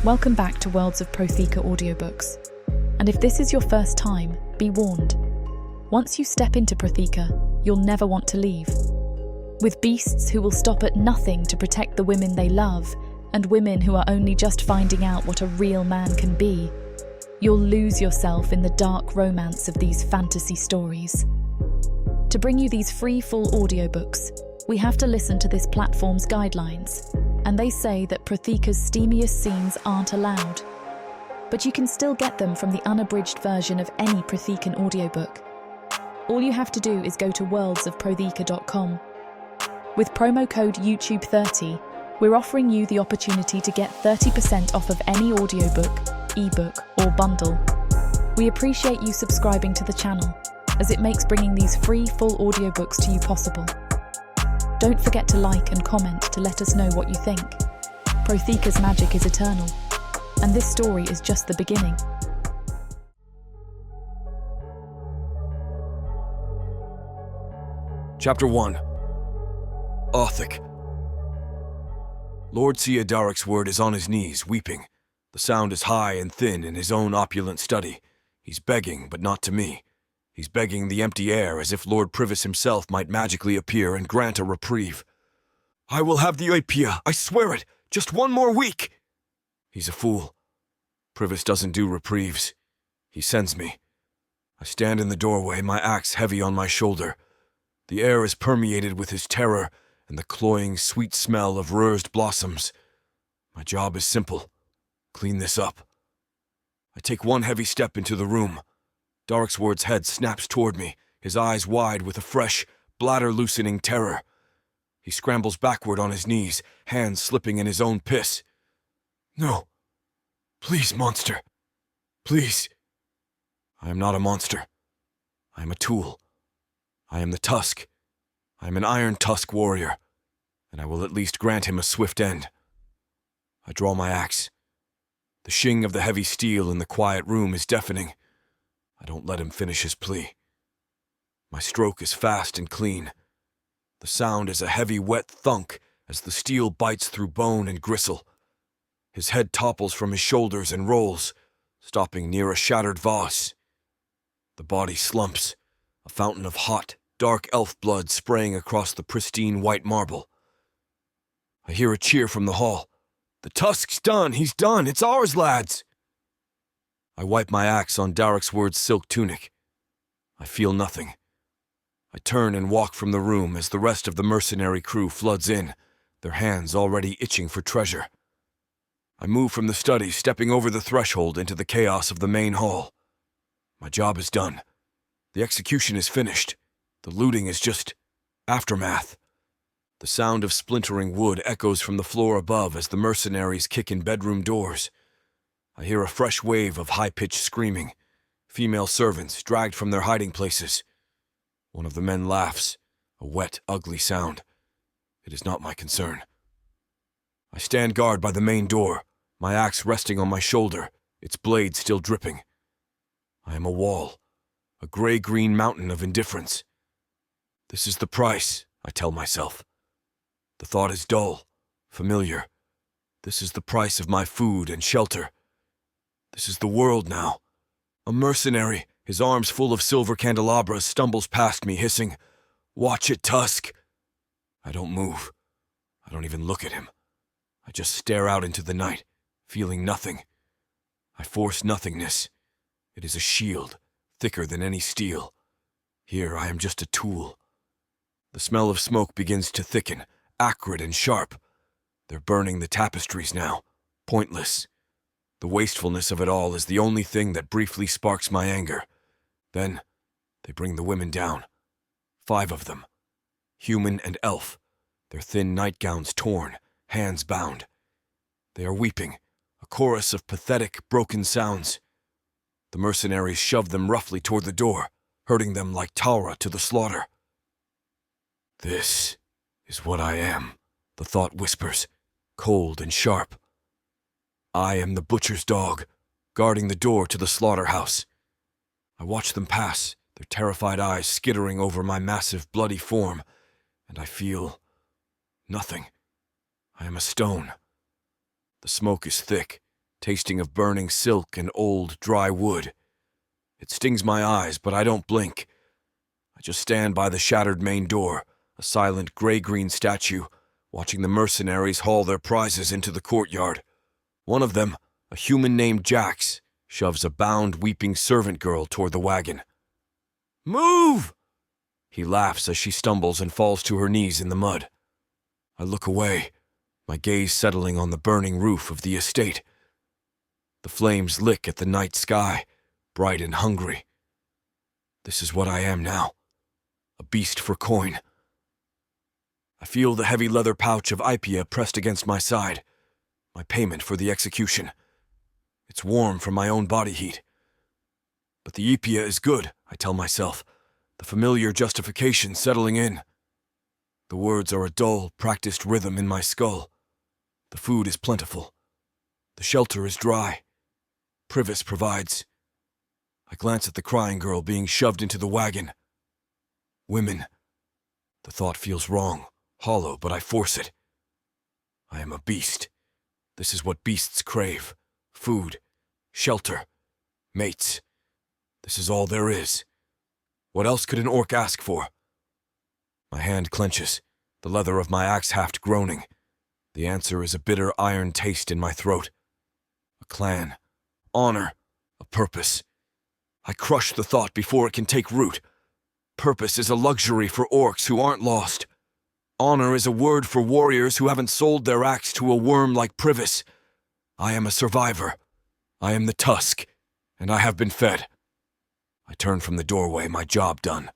Welcome back to Worlds of Protheka audiobooks. And if this is your first time, be warned. Once you step into Protheka, you'll never want to leave. With beasts who will stop at nothing to protect the women they love, and women who are only just finding out what a real man can be, you'll lose yourself in the dark romance of these fantasy stories. To bring you these free full audiobooks, we have to listen to this platform's guidelines, and they say that Protheka's steamiest scenes aren't allowed. But you can still get them from the unabridged version of any Prothekan audiobook. All you have to do is go to worldsofprotheka.com. With promo code YouTube30, we're offering you the opportunity to get 30% off of any audiobook, ebook, or bundle. We appreciate you subscribing to the channel, as it makes bringing these free full audiobooks to you possible. Don't forget to like and comment to let us know what you think. Protheka's magic is eternal, and this story is just the beginning. Chapter 1. Authik. Lord Ciadaric's word is on his knees, weeping. The sound is high and thin in his own opulent study. He's begging, but not to me. He's begging the empty air as if Lord Privis himself might magically appear and grant a reprieve. I will have the Oipia, I swear it! Just one more week! He's a fool. Privis doesn't do reprieves. He sends me. I stand in the doorway, my axe heavy on my shoulder. The air is permeated with his terror and the cloying, sweet smell of rosed blossoms. My job is simple. Clean this up. I take one heavy step into the room. Darksword's head snaps toward me, his eyes wide with a fresh, bladder-loosening terror. He scrambles backward on his knees, hands slipping in his own piss. No. Please, monster. Please. I am not a monster. I am a tool. I am the Tusk. I am an Iron Tusk warrior, and I will at least grant him a swift end. I draw my axe. The shing of the heavy steel in the quiet room is deafening. I don't let him finish his plea. My stroke is fast and clean. The sound is a heavy, wet thunk as the steel bites through bone and gristle. His head topples from his shoulders and rolls, stopping near a shattered vase. The body slumps, a fountain of hot, dark elf blood spraying across the pristine white marble. I hear a cheer from the hall. The Tusk's done! He's done! It's ours, lads! I wipe my axe on Darksword's silk tunic. I feel nothing. I turn and walk from the room as the rest of the mercenary crew floods in, their hands already itching for treasure. I move from the study, stepping over the threshold into the chaos of the main hall. My job is done. The execution is finished. The looting is just aftermath. The sound of splintering wood echoes from the floor above as the mercenaries kick in bedroom doors. I hear a fresh wave of high-pitched screaming, female servants dragged from their hiding places. One of the men laughs, a wet, ugly sound. It is not my concern. I stand guard by the main door, my axe resting on my shoulder, its blade still dripping. I am a wall, a gray-green mountain of indifference. This is the price, I tell myself. The thought is dull, familiar. This is the price of my food and shelter. This is the world now. A mercenary, his arms full of silver candelabras, stumbles past me, hissing, "Watch it, Tusk!" I don't move. I don't even look at him. I just stare out into the night, feeling nothing. I force nothingness. It is a shield, thicker than any steel. Here I am just a tool. The smell of smoke begins to thicken, acrid and sharp. They're burning the tapestries now, pointless. The wastefulness of it all is the only thing that briefly sparks my anger. Then, they bring the women down. 5 of them. Human and elf, their thin nightgowns torn, hands bound. They are weeping, a chorus of pathetic, broken sounds. The mercenaries shove them roughly toward the door, herding them like Taura to the slaughter. This is what I am, the thought whispers, cold and sharp. I am the butcher's dog, guarding the door to the slaughterhouse. I watch them pass, their terrified eyes skittering over my massive, bloody form, and I feel nothing. I am a stone. The smoke is thick, tasting of burning silk and old, dry wood. It stings my eyes, but I don't blink. I just stand by the shattered main door, a silent gray-green statue, watching the mercenaries haul their prizes into the courtyard. One of them, a human named Jax, shoves a bound, weeping servant girl toward the wagon. "Move!" He laughs as she stumbles and falls to her knees in the mud. I look away, my gaze settling on the burning roof of the estate. The flames lick at the night sky, bright and hungry. This is what I am now, a beast for coin. I feel the heavy leather pouch of Ipia pressed against my side, my payment for the execution. It's warm from my own body heat. But the Ipia is good, I tell myself, the familiar justification settling in. The words are a dull, practiced rhythm in my skull. The food is plentiful. The shelter is dry. Privis provides. I glance at the crying girl being shoved into the wagon. Women. The thought feels wrong, hollow, but I force it. I am a beast. This is what beasts crave. Food, shelter, mates. This is all there is. What else could an orc ask for? My hand clenches, the leather of my axe haft groaning. The answer is a bitter iron taste in my throat. A clan, honor, a purpose. I crush the thought before it can take root. Purpose is a luxury for orcs who aren't lost. Honor is a word for warriors who haven't sold their axe to a worm like Privis. I am a survivor. I am the Tusk, and I have been fed. I turn from the doorway, my job done.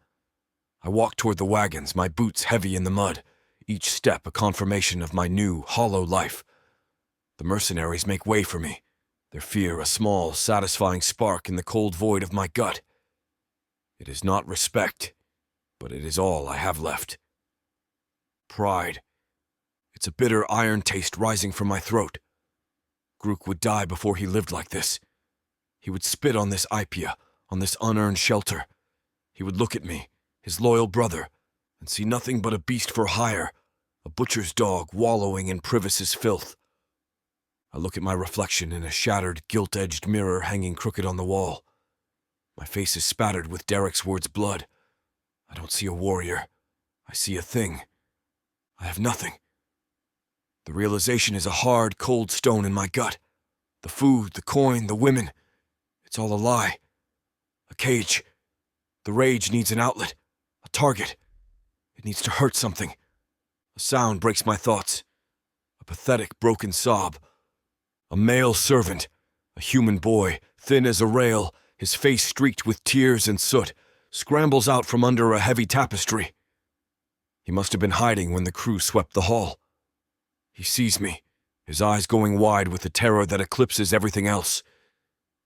I walk toward the wagons, my boots heavy in the mud, each step a confirmation of my new, hollow life. The mercenaries make way for me, their fear a small, satisfying spark in the cold void of my gut. It is not respect, but it is all I have left. Pride. It's a bitter iron taste rising from my throat. Grook would die before he lived like this. He would spit on this Ipia, on this unearned shelter. He would look at me, his loyal brother, and see nothing but a beast for hire, a butcher's dog wallowing in Privis's filth. I look at my reflection in a shattered, gilt-edged mirror hanging crooked on the wall. My face is spattered with Derek's blood. I don't see a warrior. I see a thing. I have nothing. The realization is a hard, cold stone in my gut. The food, the coin, the women. It's all a lie. A cage. The rage needs an outlet. A target. It needs to hurt something. A sound breaks my thoughts. A pathetic, broken sob. A male servant. A human boy, thin as a rail, his face streaked with tears and soot, scrambles out from under a heavy tapestry. He must have been hiding when the crew swept the hall. He sees me, his eyes going wide with the terror that eclipses everything else.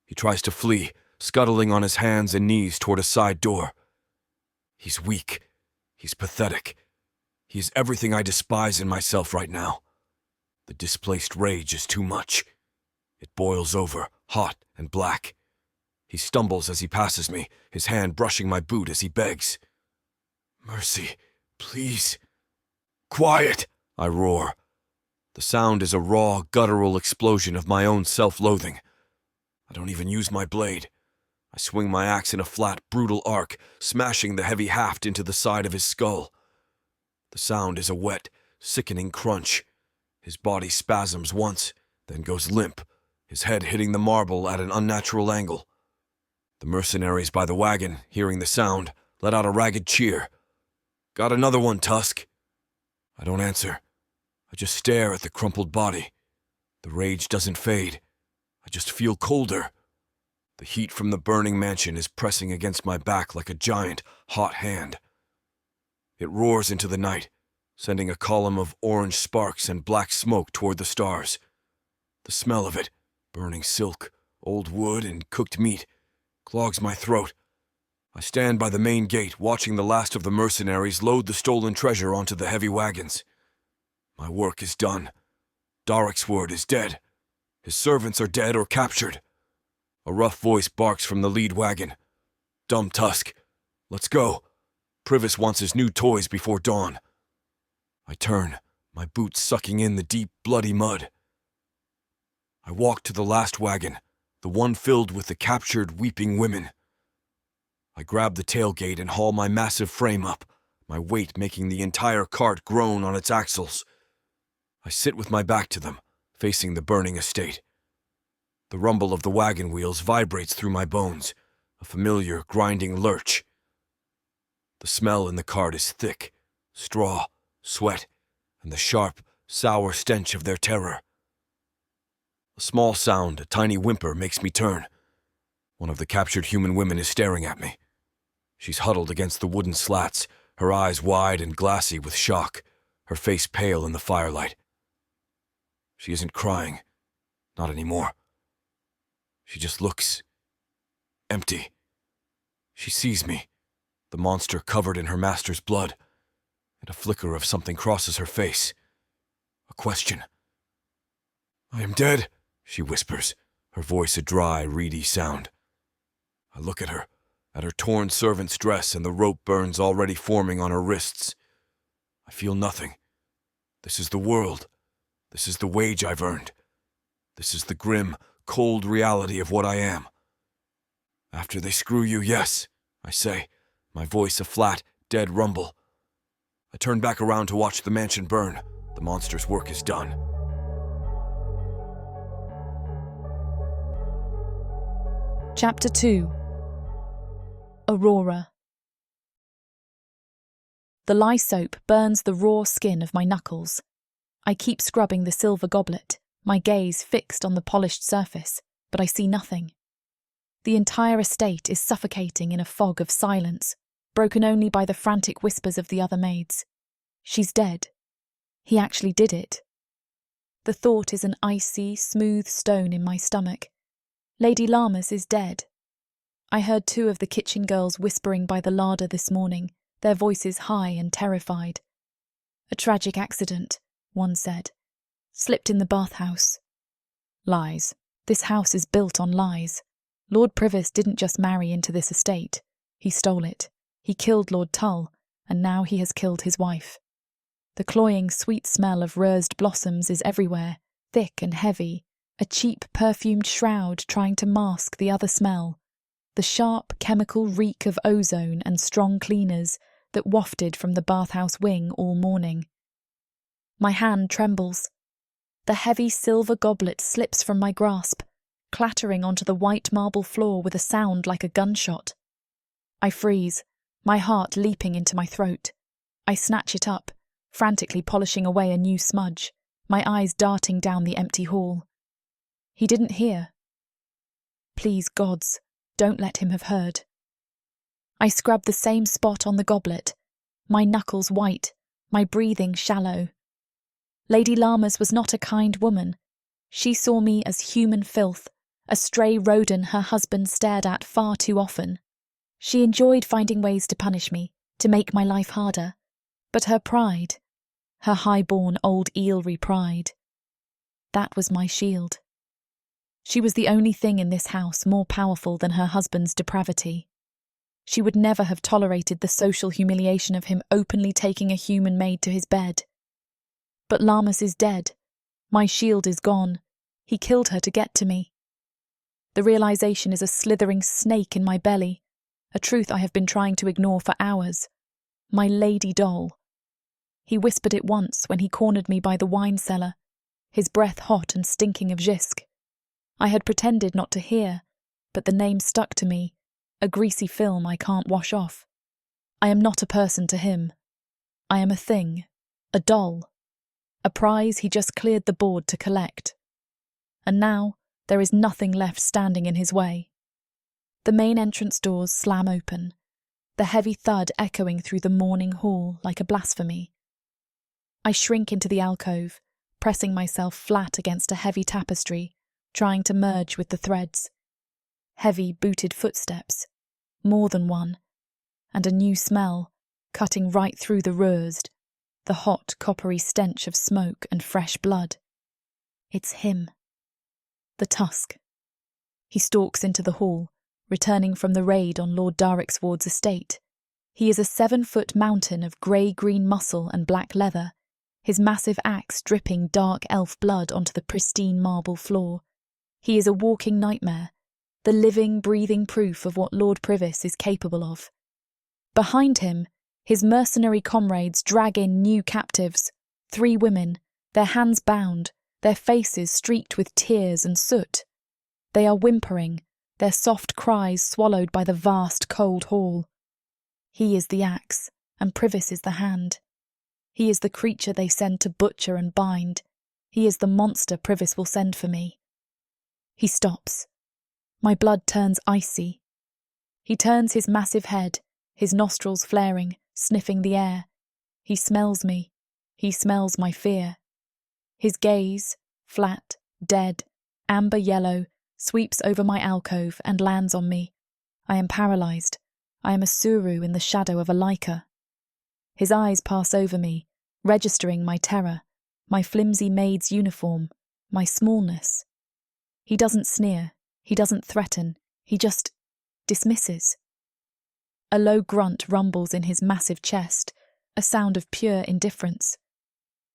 He tries to flee, scuttling on his hands and knees toward a side door. He's weak. He's pathetic. He is everything I despise in myself right now. The displaced rage is too much. It boils over, hot and black. He stumbles as he passes me, his hand brushing my boot as he begs. "Mercy, please." "Quiet!" I roar. The sound is a raw, guttural explosion of my own self-loathing. I don't even use my blade. I swing my axe in a flat, brutal arc, smashing the heavy haft into the side of his skull. The sound is a wet, sickening crunch. His body spasms once, then goes limp, his head hitting the marble at an unnatural angle. The mercenaries by the wagon, hearing the sound, let out a ragged cheer. "Got another one, Tusk." I don't answer. I just stare at the crumpled body. The rage doesn't fade. I just feel colder. The heat from the burning mansion is pressing against my back like a giant, hot hand. It roars into the night, sending a column of orange sparks and black smoke toward the stars. The smell of it, burning silk, old wood, and cooked meat, clogs my throat. I stand by the main gate, watching the last of the mercenaries load the stolen treasure onto the heavy wagons. My work is done. Darek's is dead. His servants are dead or captured. A rough voice barks from the lead wagon. "Dumb Tusk. Let's go. Privis wants his new toys before dawn." I turn, my boots sucking in the deep, bloody mud. I walked to the last wagon, the one filled with the captured, weeping women. I grab the tailgate and haul my massive frame up, my weight making the entire cart groan on its axles. I sit with my back to them, facing the burning estate. The rumble of the wagon wheels vibrates through my bones, a familiar, grinding lurch. The smell in the cart is thick, straw, sweat, and the sharp, sour stench of their terror. A small sound, a tiny whimper, makes me turn. One of the captured human women is staring at me. She's huddled against the wooden slats, her eyes wide and glassy with shock, her face pale in the firelight. She isn't crying. Not anymore. She just looks empty. She sees me, the monster covered in her master's blood, and a flicker of something crosses her face. A question. "I am dead," she whispers, her voice a dry, reedy sound. I look at her torn servant's dress and the rope burns already forming on her wrists. I feel nothing. This is the world. This is the wage I've earned. This is the grim, cold reality of what I am. "After they screw you, yes," I say, my voice a flat, dead rumble. I turn back around to watch the mansion burn. The monster's work is done. Chapter 2. Aurora. The lye soap burns the raw skin of my knuckles. I keep scrubbing the silver goblet, my gaze fixed on the polished surface, but I see nothing. The entire estate is suffocating in a fog of silence, broken only by the frantic whispers of the other maids. She's dead. He actually did it. The thought is an icy, smooth stone in my stomach. Lady Llamas is dead. I heard 2 of the kitchen girls whispering by the larder this morning, their voices high and terrified. "A tragic accident," one said. "Slipped in the bathhouse." Lies. This house is built on lies. Lord Privis didn't just marry into this estate. He stole it. He killed Lord Tull, and now he has killed his wife. The cloying, sweet smell of rosed blossoms is everywhere, thick and heavy, a cheap, perfumed shroud trying to mask the other smell. The sharp, chemical reek of ozone and strong cleaners that wafted from the bathhouse wing all morning. My hand trembles. The heavy silver goblet slips from my grasp, clattering onto the white marble floor with a sound like a gunshot. I freeze, my heart leaping into my throat. I snatch it up, frantically polishing away a new smudge, my eyes darting down the empty hall. He didn't hear. Please, gods, don't let him have heard. I scrub the same spot on the goblet, my knuckles white, my breathing shallow. Lady Llamas was not a kind woman. She saw me as human filth, a stray rodent her husband stared at far too often. She enjoyed finding ways to punish me, to make my life harder. But her pride, her high-born old eelry pride, that was my shield. She was the only thing in this house more powerful than her husband's depravity. She would never have tolerated the social humiliation of him openly taking a human maid to his bed. But Llamas is dead. My shield is gone. He killed her to get to me. The realization is a slithering snake in my belly, a truth I have been trying to ignore for hours. My lady doll. He whispered it once when he cornered me by the wine cellar, his breath hot and stinking of Jisk. I had pretended not to hear, but the name stuck to me, a greasy film I can't wash off. I am not a person to him. I am a thing, a doll, a prize he just cleared the board to collect. And now there is nothing left standing in his way. The main entrance doors slam open, the heavy thud echoing through the morning hall like a blasphemy. I shrink into the alcove, pressing myself flat against a heavy tapestry, trying to merge with the threads. Heavy, booted footsteps, more than one, and a new smell, cutting right through the rosed, the hot, coppery stench of smoke and fresh blood. It's him. The Tusk. He stalks into the hall, returning from the raid on Lord Darrexward's estate. He is a 7-foot mountain of grey-green muscle and black leather, his massive axe dripping dark elf blood onto the pristine marble floor, He is a walking nightmare, the living, breathing proof of what Lord Privis is capable of. Behind him, his mercenary comrades drag in new captives, 3 women, their hands bound, their faces streaked with tears and soot. They are whimpering, their soft cries swallowed by the vast cold hall. He is the axe, and Privis is the hand. He is the creature they send to butcher and bind. He is the monster Privis will send for me. He stops. My blood turns icy. He turns his massive head, his nostrils flaring, sniffing the air. He smells me. He smells my fear. His gaze, flat, dead, amber yellow, sweeps over my alcove and lands on me. I am paralysed. I am a Suru in the shadow of a Leica. His eyes pass over me, registering my terror, my flimsy maid's uniform, my smallness. He doesn't sneer, he doesn't threaten, he just dismisses. A low grunt rumbles in his massive chest, a sound of pure indifference.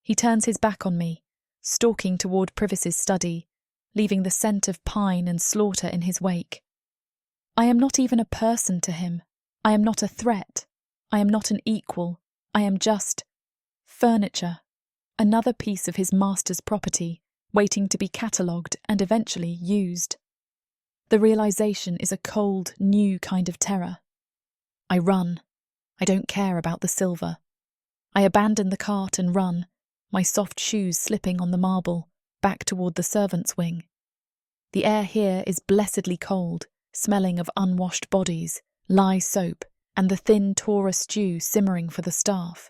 He turns his back on me, stalking toward Privis's study, leaving the scent of pine and slaughter in his wake. I am not even a person to him. I am not a threat. I am not an equal. I am just furniture, another piece of his master's property, waiting to be catalogued and eventually used. The realization is a cold, new kind of terror. I run. I don't care about the silver. I abandon the cart and run, my soft shoes slipping on the marble, back toward the servants' wing. The air here is blessedly cold, smelling of unwashed bodies, lye soap, and the thin Torah stew simmering for the staff.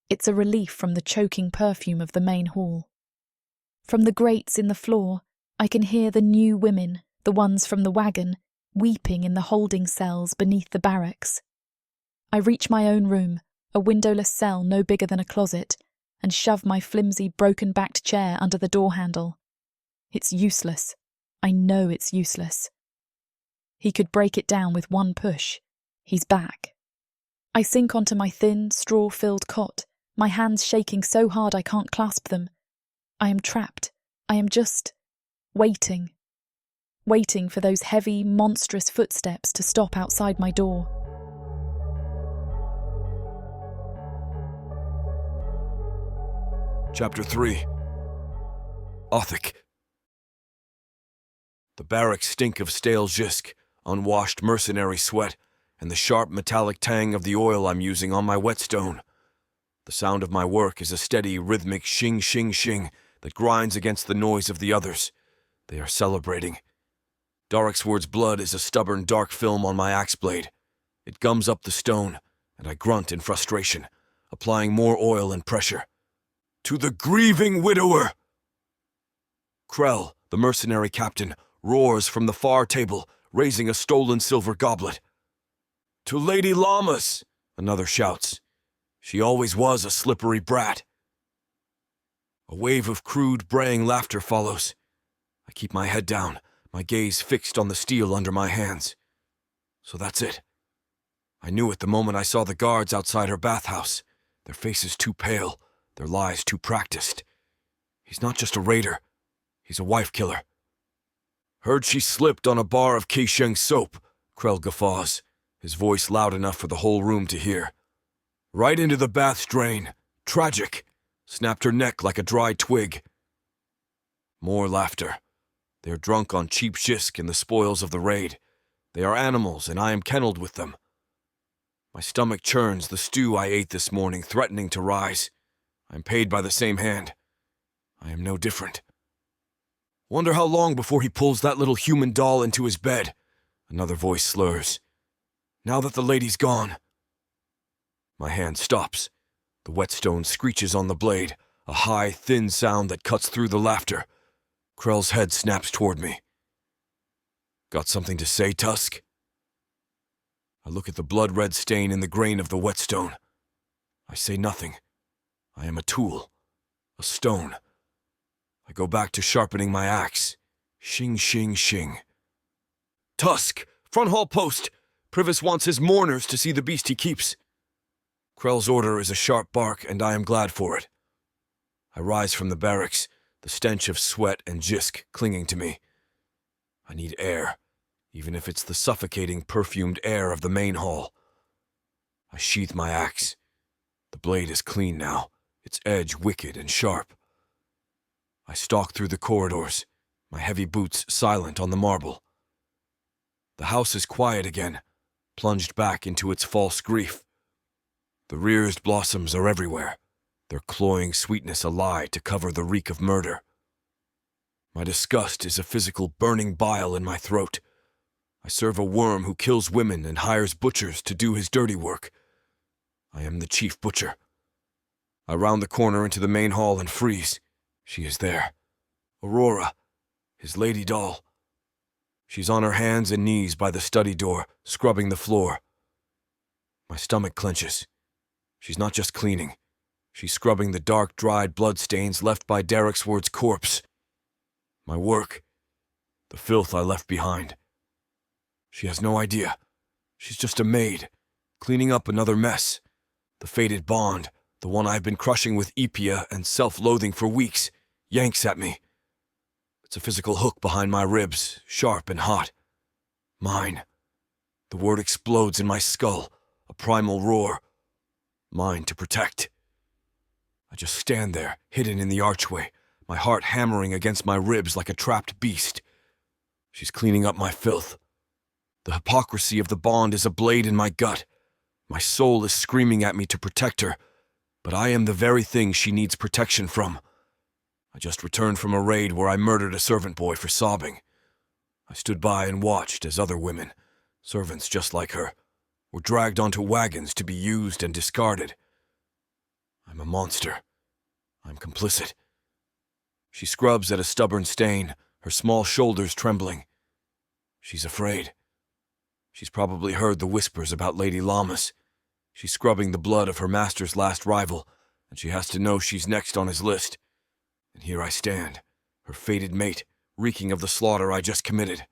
It's a relief from the choking perfume of the main hall. From the grates in the floor, I can hear the new women, the ones from the wagon, weeping in the holding cells beneath the barracks. I reach my own room, a windowless cell no bigger than a closet, and shove my flimsy, broken-backed chair under the door handle. It's useless. I know it's useless. He could break it down with one push. He's back. I sink onto my thin, straw-filled cot, my hands shaking so hard I can't clasp them. I am trapped. I am just waiting. Waiting for those heavy, monstrous footsteps to stop outside my door. Chapter 3. Othik. The barracks stink of stale zisk, unwashed mercenary sweat, and the sharp metallic tang of the oil I'm using on my whetstone. The sound of my work is a steady, rhythmic shing, shing, shing that grinds against the noise of the others. They are celebrating. Darricksword's blood is a stubborn, dark film on my axe blade. It gums up the stone, and I grunt in frustration, applying more oil and pressure. To the grieving widower! Krell, the mercenary captain, roars from the far table, raising a stolen silver goblet. To Lady Llamas! Another shouts. She always was a slippery brat. A wave of crude, braying laughter follows. I keep my head down, my gaze fixed on the steel under my hands. So that's it. I knew it the moment I saw the guards outside her bathhouse, their faces too pale, their lies too practiced. He's not just a raider, he's a wife killer. Heard she slipped on a bar of Keisheng soap, Krell guffaws, his voice loud enough for the whole room to hear. Right into the bath's drain. Tragic. Snapped her neck like a dry twig. More laughter. They are drunk on cheap shisk and the spoils of the raid. They are animals, and I am kennelled with them. My stomach churns the stew I ate this morning, threatening to rise. I am paid by the same hand. I am no different. Wonder how long before he pulls that little human doll into his bed. Another voice slurs. Now that the lady's gone. My hand stops. The whetstone screeches on the blade, a high, thin sound that cuts through the laughter. Krell's head snaps toward me. Got something to say, Tusk? I look at the blood-red stain in the grain of the whetstone. I say nothing. I am a tool. A stone. I go back to sharpening my axe. Shing, shing, shing. Tusk! Front hall post! Privis wants his mourners to see the beast he keeps. Krell's order is a sharp bark, and I am glad for it. I rise from the barracks, the stench of sweat and jisk clinging to me. I need air, even if it's the suffocating, perfumed air of the main hall. I sheath my axe. The blade is clean now, its edge wicked and sharp. I stalk through the corridors, my heavy boots silent on the marble. The house is quiet again, plunged back into its false grief. The rearsed blossoms are everywhere, their cloying sweetness a lie to cover the reek of murder. My disgust is a physical burning bile in my throat. I serve a worm who kills women and hires butchers to do his dirty work. I am the chief butcher. I round the corner into the main hall and freeze. She is there. Aurora, his lady doll. She's on her hands and knees by the study door, scrubbing the floor. My stomach clenches. She's not just cleaning. She's scrubbing the dark, dried bloodstains left by Derricksward's corpse. My work. The filth I left behind. She has no idea. She's just a maid, cleaning up another mess. The fated bond, the one I've been crushing with epia and self-loathing for weeks, yanks at me. It's a physical hook behind my ribs, sharp and hot. Mine. The word explodes in my skull, a primal roar. Mine to protect. I just stand there, hidden in the archway, my heart hammering against my ribs like a trapped beast. She's cleaning up my filth. The hypocrisy of the bond is a blade in my gut. My soul is screaming at me to protect her, but I am the very thing she needs protection from. I just returned from a raid where I murdered a servant boy for sobbing. I stood by and watched as other women, servants just like her, were dragged onto wagons to be used and discarded. I'm a monster. I'm complicit. She scrubs at a stubborn stain, her small shoulders trembling. She's afraid. She's probably heard the whispers about Lady Lammas. She's scrubbing the blood of her master's last rival, and she has to know she's next on his list. And here I stand, her fated mate, reeking of the slaughter I just committed.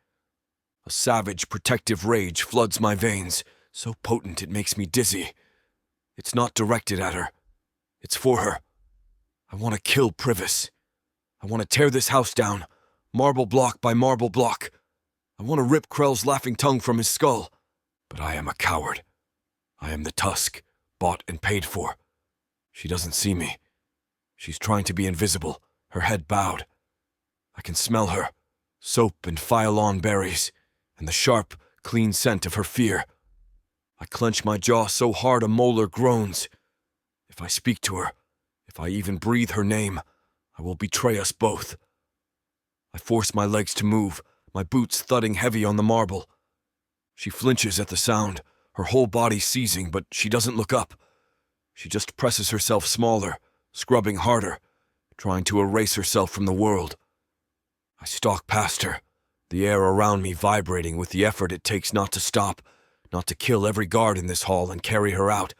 A savage, protective rage floods my veins, so potent it makes me dizzy. It's not directed at her. It's for her. I want to kill Privis. I want to tear this house down, marble block by marble block. I want to rip Krell's laughing tongue from his skull. But I am a coward. I am the Tusk, bought and paid for. She doesn't see me. She's trying to be invisible, her head bowed. I can smell her, soap and file-on berries, and the sharp, clean scent of her fear. I clench my jaw so hard a molar groans. If I speak to her, if I even breathe her name, I will betray us both. I force my legs to move, my boots thudding heavy on the marble. She flinches at the sound, her whole body seizing, but she doesn't look up. She just presses herself smaller, scrubbing harder, trying to erase herself from the world. I stalk past her, the air around me vibrating with the effort it takes not to stop, not to kill every guard in this hall and carry her out.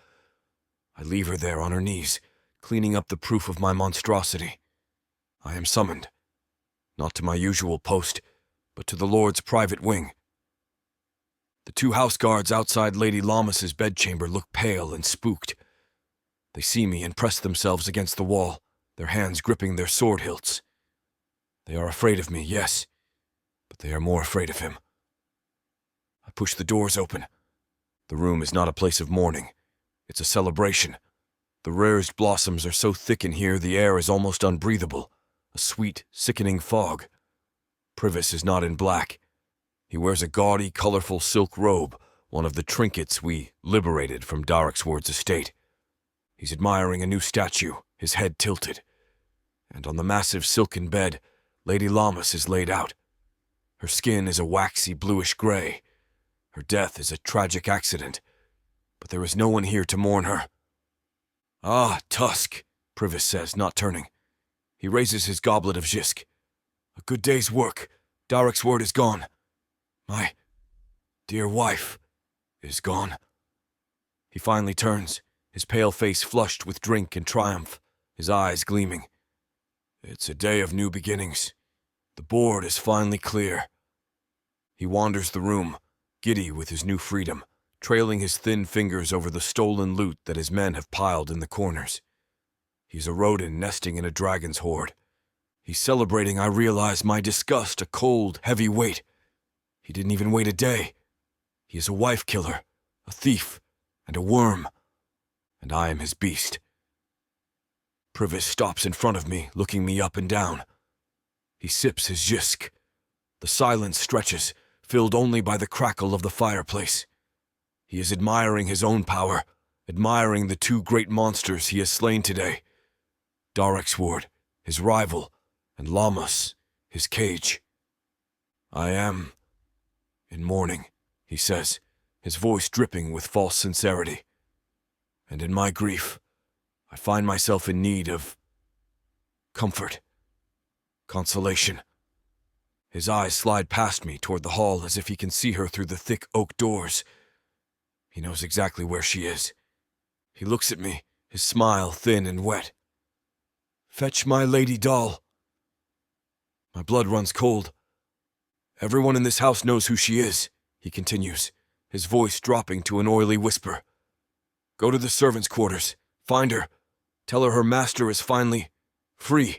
I leave her there on her knees, cleaning up the proof of my monstrosity. I am summoned, not to my usual post, but to the Lord's private wing. The two house guards outside Lady Lammas's bedchamber look pale and spooked. They see me and press themselves against the wall, their hands gripping their sword hilts. They are afraid of me, yes, but they are more afraid of him. I push the doors open. The room is not a place of mourning. It's a celebration. The rarest blossoms are so thick in here the air is almost unbreathable, a sweet, sickening fog. Privis is not in black. He wears a gaudy, colorful silk robe, one of the trinkets we liberated from Derricksward's estate. He's admiring a new statue, his head tilted. And on the massive silken bed, Lady Lammas is laid out. Her skin is a waxy bluish gray. Her death is a tragic accident, but there is no one here to mourn her. "Ah, Tusk," Privis says, not turning. He raises his goblet of Jisk. "A good day's work. Derricksward is gone. My dear wife is gone." He finally turns, his pale face flushed with drink and triumph, his eyes gleaming. "It's a day of new beginnings. The board is finally clear." He wanders the room, giddy with his new freedom, trailing his thin fingers over the stolen loot that his men have piled in the corners. He's a rodent nesting in a dragon's hoard. He's celebrating, I realize, my disgust, a cold, heavy weight. He didn't even wait a day. He is a wife killer, a thief, and a worm. And I am his beast. Privis stops in front of me, looking me up and down. He sips his jisk. The silence stretches, filled only by the crackle of the fireplace. He is admiring his own power, admiring the two great monsters he has slain today. Darksward, his rival, and Lammas, his cage. I am in mourning, he says, his voice dripping with false sincerity. And in my grief, I find myself in need of comfort, consolation. His eyes slide past me toward the hall as if he can see her through the thick oak doors. He knows exactly where she is. He looks at me, his smile thin and wet. Fetch my lady doll. My blood runs cold. Everyone in this house knows who she is, he continues, his voice dropping to an oily whisper. Go to the servants' quarters. Find her. Tell her master is finally free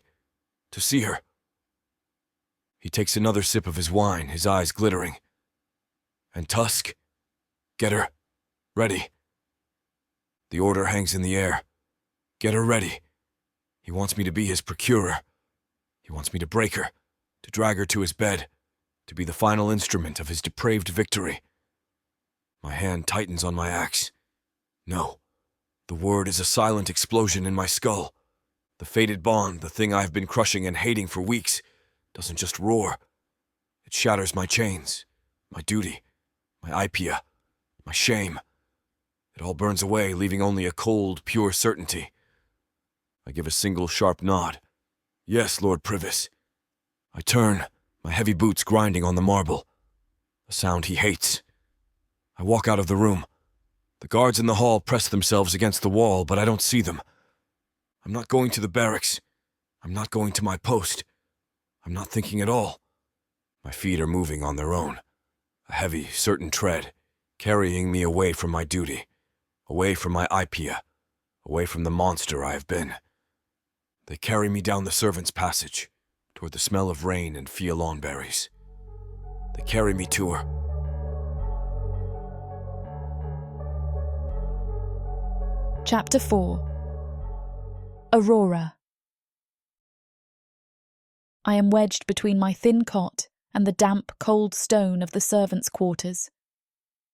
to see her. He takes another sip of his wine, his eyes glittering. And Tusk? Get her ready. The order hangs in the air. Get her ready. He wants me to be his procurer. He wants me to break her, to drag her to his bed, to be the final instrument of his depraved victory. My hand tightens on my axe. No. The word is a silent explosion in my skull. The fated bond, the thing I've been crushing and hating for weeks, doesn't just roar. It shatters my chains, my duty, my Ipia, my shame. It all burns away, leaving only a cold, pure certainty. I give a single sharp nod. Yes, Lord Privis. I turn, my heavy boots grinding on the marble. A sound he hates. I walk out of the room. The guards in the hall press themselves against the wall, but I don't see them. I'm not going to the barracks. I'm not going to my post. I'm not thinking at all. My feet are moving on their own. A heavy, certain tread, carrying me away from my duty, away from my Ipia, away from the monster I have been. They carry me down the servants' passage, toward the smell of rain and fialon berries. They carry me to her. Chapter 4. Aurora. I am wedged between my thin cot and the damp, cold stone of the servants' quarters.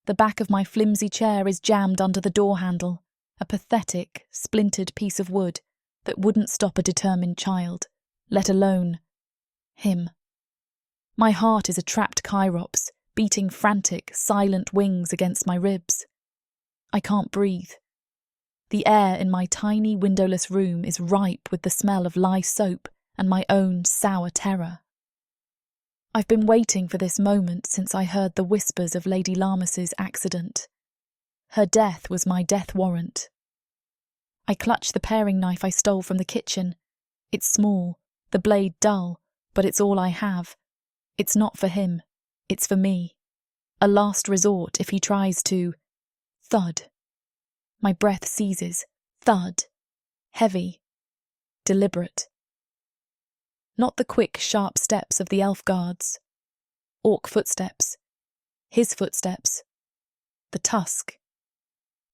The back of my flimsy chair is jammed under the door handle, a pathetic, splintered piece of wood that wouldn't stop a determined child, let alone him. My heart is a trapped chirops, beating frantic, silent wings against my ribs. I can't breathe. The air in my tiny windowless room is ripe with the smell of lye soap and my own sour terror. I've been waiting for this moment since I heard the whispers of Lady Lammas's accident. Her death was my death warrant. I clutch the paring knife I stole from the kitchen. It's small, the blade dull, but it's all I have. It's not for him, it's for me. A last resort if he tries to... Thud. My breath seizes. Thud. Heavy. Deliberate. Not the quick, sharp steps of the elf guards. Orc footsteps. His footsteps. The Tusk.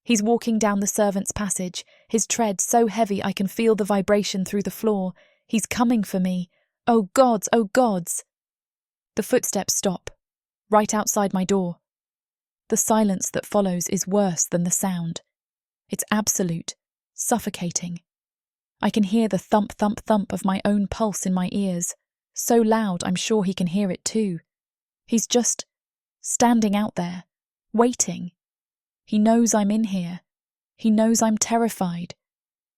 He's walking down the servants' passage, his tread so heavy I can feel the vibration through the floor. He's coming for me. Oh gods, oh gods! The footsteps stop, right outside my door. The silence that follows is worse than the sound. It's absolute, suffocating. I can hear the thump, thump, thump of my own pulse in my ears, so loud I'm sure he can hear it too. He's just standing out there, waiting. He knows I'm in here. He knows I'm terrified.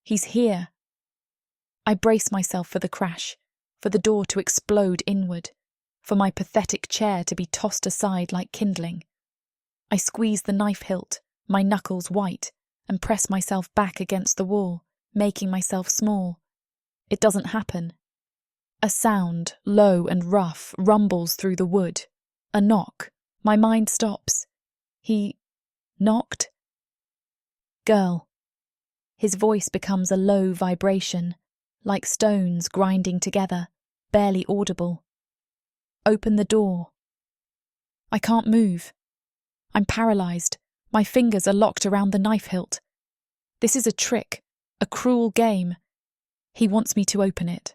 He's here. I brace myself for the crash, for the door to explode inward, for my pathetic chair to be tossed aside like kindling. I squeeze the knife hilt, my knuckles white, and press myself back against the wall, making myself small. It doesn't happen. A sound, low and rough, rumbles through the wood. A knock. My mind stops. He knocked? Girl. His voice becomes a low vibration, like stones grinding together, barely audible. Open the door. I can't move. I'm paralyzed. My fingers are locked around the knife hilt. This is a trick, a cruel game. He wants me to open it.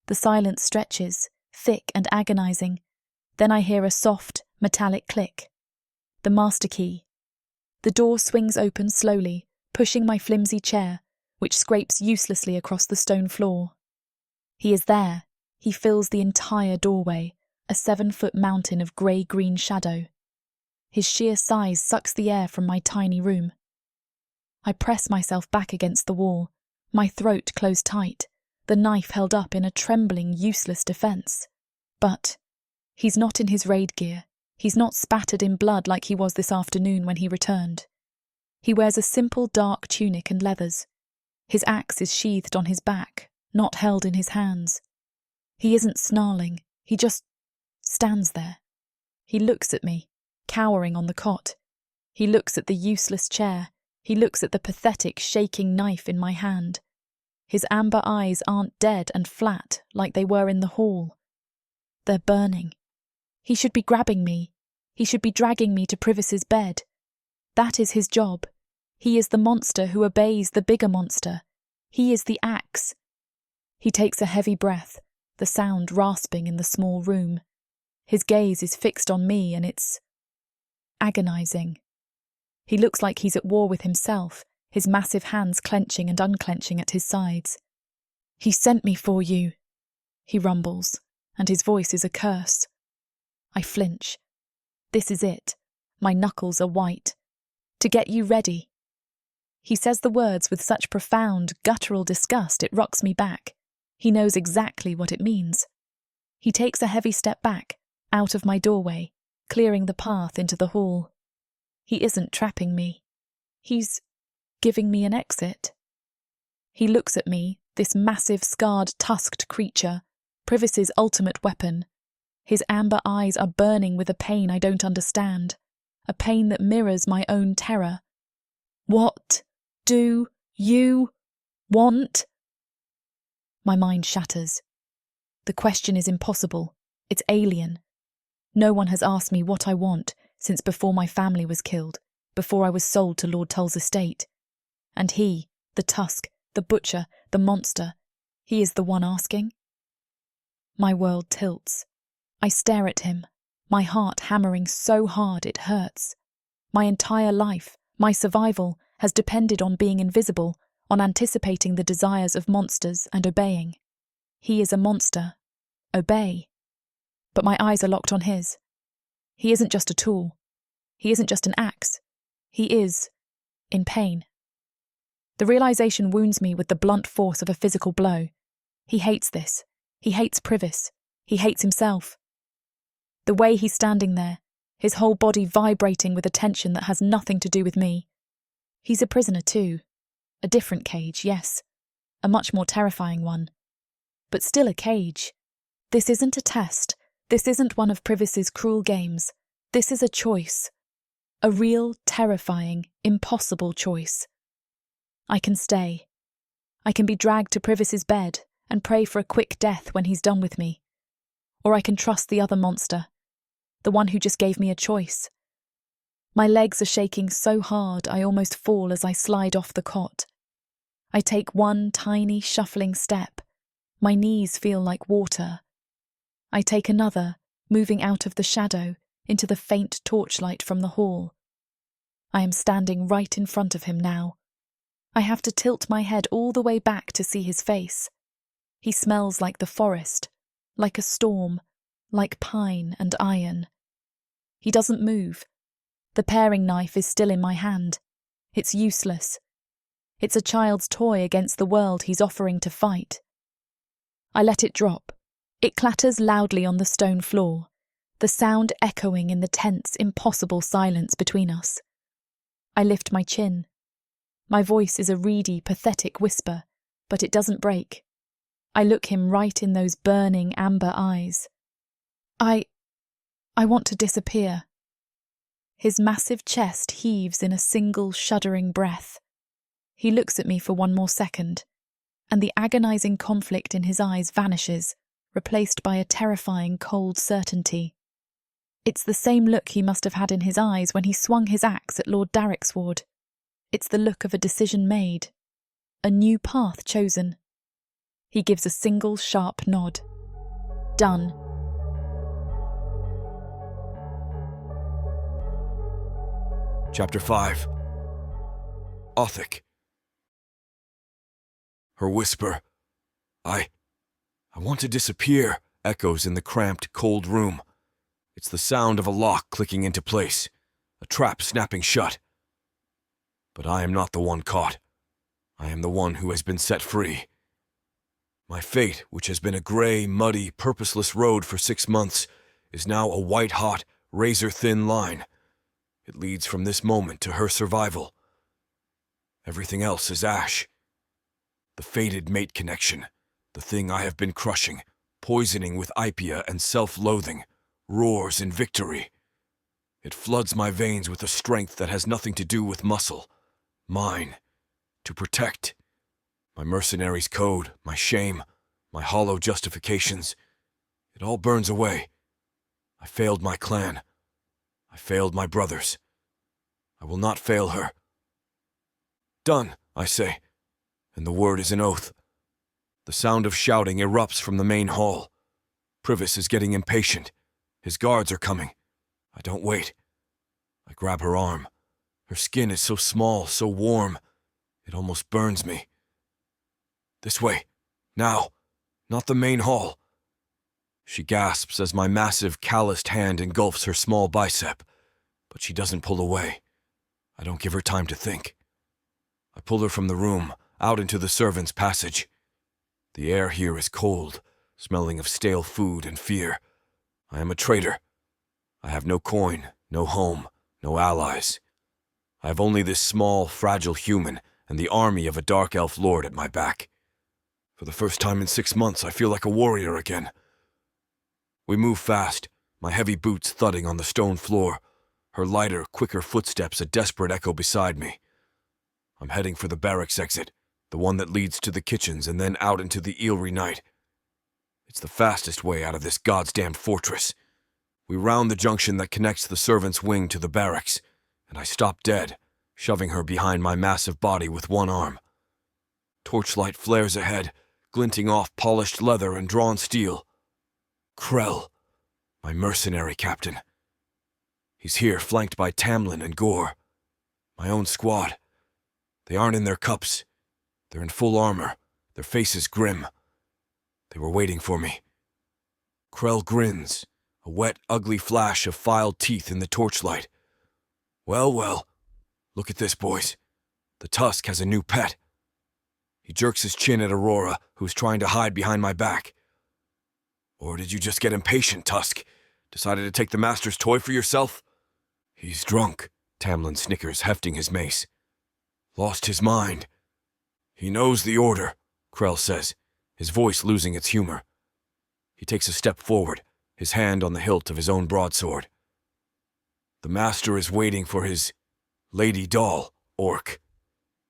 The silence stretches, thick and agonizing. Then I hear a soft, metallic click. The master key. The door swings open slowly, pushing my flimsy chair, which scrapes uselessly across the stone floor. He is there. He fills the entire doorway, a 7-foot mountain of grey-green shadow. His sheer size sucks the air from my tiny room. I press myself back against the wall, my throat closed tight, the knife held up in a trembling, useless defence. But he's not in his raid gear. He's not spattered in blood like he was this afternoon when he returned. He wears a simple dark tunic and leathers. His axe is sheathed on his back, not held in his hands. He isn't snarling, he just stands there. He looks at me, cowering on the cot. He looks at the useless chair. He looks at the pathetic, shaking knife in my hand. His amber eyes aren't dead and flat like they were in the hall. They're burning. He should be grabbing me. He should be dragging me to Privis's bed. That is his job. He is the monster who obeys the bigger monster. He is the axe. He takes a heavy breath, the sound rasping in the small room. His gaze is fixed on me and it's agonizing. He looks like he's at war with himself, his massive hands clenching and unclenching at his sides. "He sent me for you," he rumbles, and his voice is a curse. I flinch. This is it. My knuckles are white. "To get you ready." He says the words with such profound, guttural disgust it rocks me back. He knows exactly what it means. He takes a heavy step back, out of my doorway, clearing the path into the hall. He isn't trapping me. He's giving me an exit. He looks at me, this massive, scarred, tusked creature, Privis's ultimate weapon. His amber eyes are burning with a pain I don't understand, a pain that mirrors my own terror. "What do you want?" My mind shatters. The question is impossible. It's alien. No one has asked me what I want since before my family was killed, before I was sold to Lord Tull's estate. And he, the Tusk, the butcher, the monster, he is the one asking? My world tilts. I stare at him, my heart hammering so hard it hurts. My entire life, my survival, has depended on being invisible, on anticipating the desires of monsters and obeying. He is a monster. Obey. But my eyes are locked on his. He isn't just a tool. He isn't just an axe. He is in pain. The realization wounds me with the blunt force of a physical blow. He hates this. He hates Privis. He hates himself. The way he's standing there, his whole body vibrating with a tension that has nothing to do with me. He's a prisoner too. A different cage, yes. A much more terrifying one. But still a cage. This isn't a test. This isn't one of Privis's cruel games. This is a choice. A real, terrifying, impossible choice. I can stay. I can be dragged to Privis's bed and pray for a quick death when he's done with me. Or I can trust the other monster, the one who just gave me a choice. My legs are shaking so hard I almost fall as I slide off the cot. I take one tiny, shuffling step. My knees feel like water. I take another, moving out of the shadow into the faint torchlight from the hall. I am standing right in front of him now. I have to tilt my head all the way back to see his face. He smells like the forest, like a storm, like pine and iron. He doesn't move. The paring knife is still in my hand. It's useless. It's a child's toy against the world he's offering to fight. I let it drop. It clatters loudly on the stone floor, the sound echoing in the tense, impossible silence between us. I lift my chin. My voice is a reedy, pathetic whisper, but it doesn't break. I look him right in those burning amber eyes. I want to disappear. His massive chest heaves in a single shuddering breath. He looks at me for one more second, and the agonizing conflict in his eyes vanishes, replaced by a terrifying cold certainty. It's the same look he must have had in his eyes when he swung his axe at Lord Darricksward. It's the look of a decision made, a new path chosen. He gives a single sharp nod. Done. Chapter 5. Othic. Her whisper, I want to disappear, echoes in the cramped, cold room. It's the sound of a lock clicking into place, a trap snapping shut. But I am not the one caught. I am the one who has been set free. My fate, which has been a gray, muddy, purposeless road for 6 months, is now a white-hot, razor-thin line. It leads from this moment to her survival. Everything else is ash. The fated mate connection, the thing I have been crushing, poisoning with Ipia and self-loathing, roars in victory. It floods my veins with a strength that has nothing to do with muscle. Mine. To protect. My mercenary's code, my shame, my hollow justifications. It all burns away. I failed my clan. I failed my brothers. I will not fail her. Done, I say, and the word is an oath. The sound of shouting erupts from the main hall. Privis is getting impatient. His guards are coming. I don't wait. I grab her arm. Her skin is so small, so warm, it almost burns me. This way. Now. Not the main hall. She gasps as my massive, calloused hand engulfs her small bicep, but she doesn't pull away. I don't give her time to think. I pull her from the room, out into the servants' passage. The air here is cold, smelling of stale food and fear. I am a traitor. I have no coin, no home, no allies. I have only this small, fragile human and the army of a dark elf lord at my back. For the first time in 6 months, I feel like a warrior again. We move fast, my heavy boots thudding on the stone floor, her lighter, quicker footsteps a desperate echo beside me. I'm heading for the barracks exit, the one that leads to the kitchens and then out into the Eelry night. It's the fastest way out of this goddamned fortress. We round the junction that connects the servants' wing to the barracks, and I stop dead, shoving her behind my massive body with one arm. Torchlight flares ahead, glinting off polished leather and drawn steel. Krell, my mercenary captain. He's here, flanked by Tamlin and Gore. My own squad. They aren't in their cups. They're in full armor, their faces grim. They were waiting for me. Krell grins, a wet, ugly flash of filed teeth in the torchlight. Well, well. Look at this, boys. The Tusk has a new pet. He jerks his chin at Aurora, who's trying to hide behind my back. Or did you just get impatient, Tusk? Decided to take the Master's toy for yourself? He's drunk, Tamlin snickers, hefting his mace. Lost his mind. He knows the order, Krell says, his voice losing its humor. He takes a step forward, his hand on the hilt of his own broadsword. The Master is waiting for his lady doll, Orc.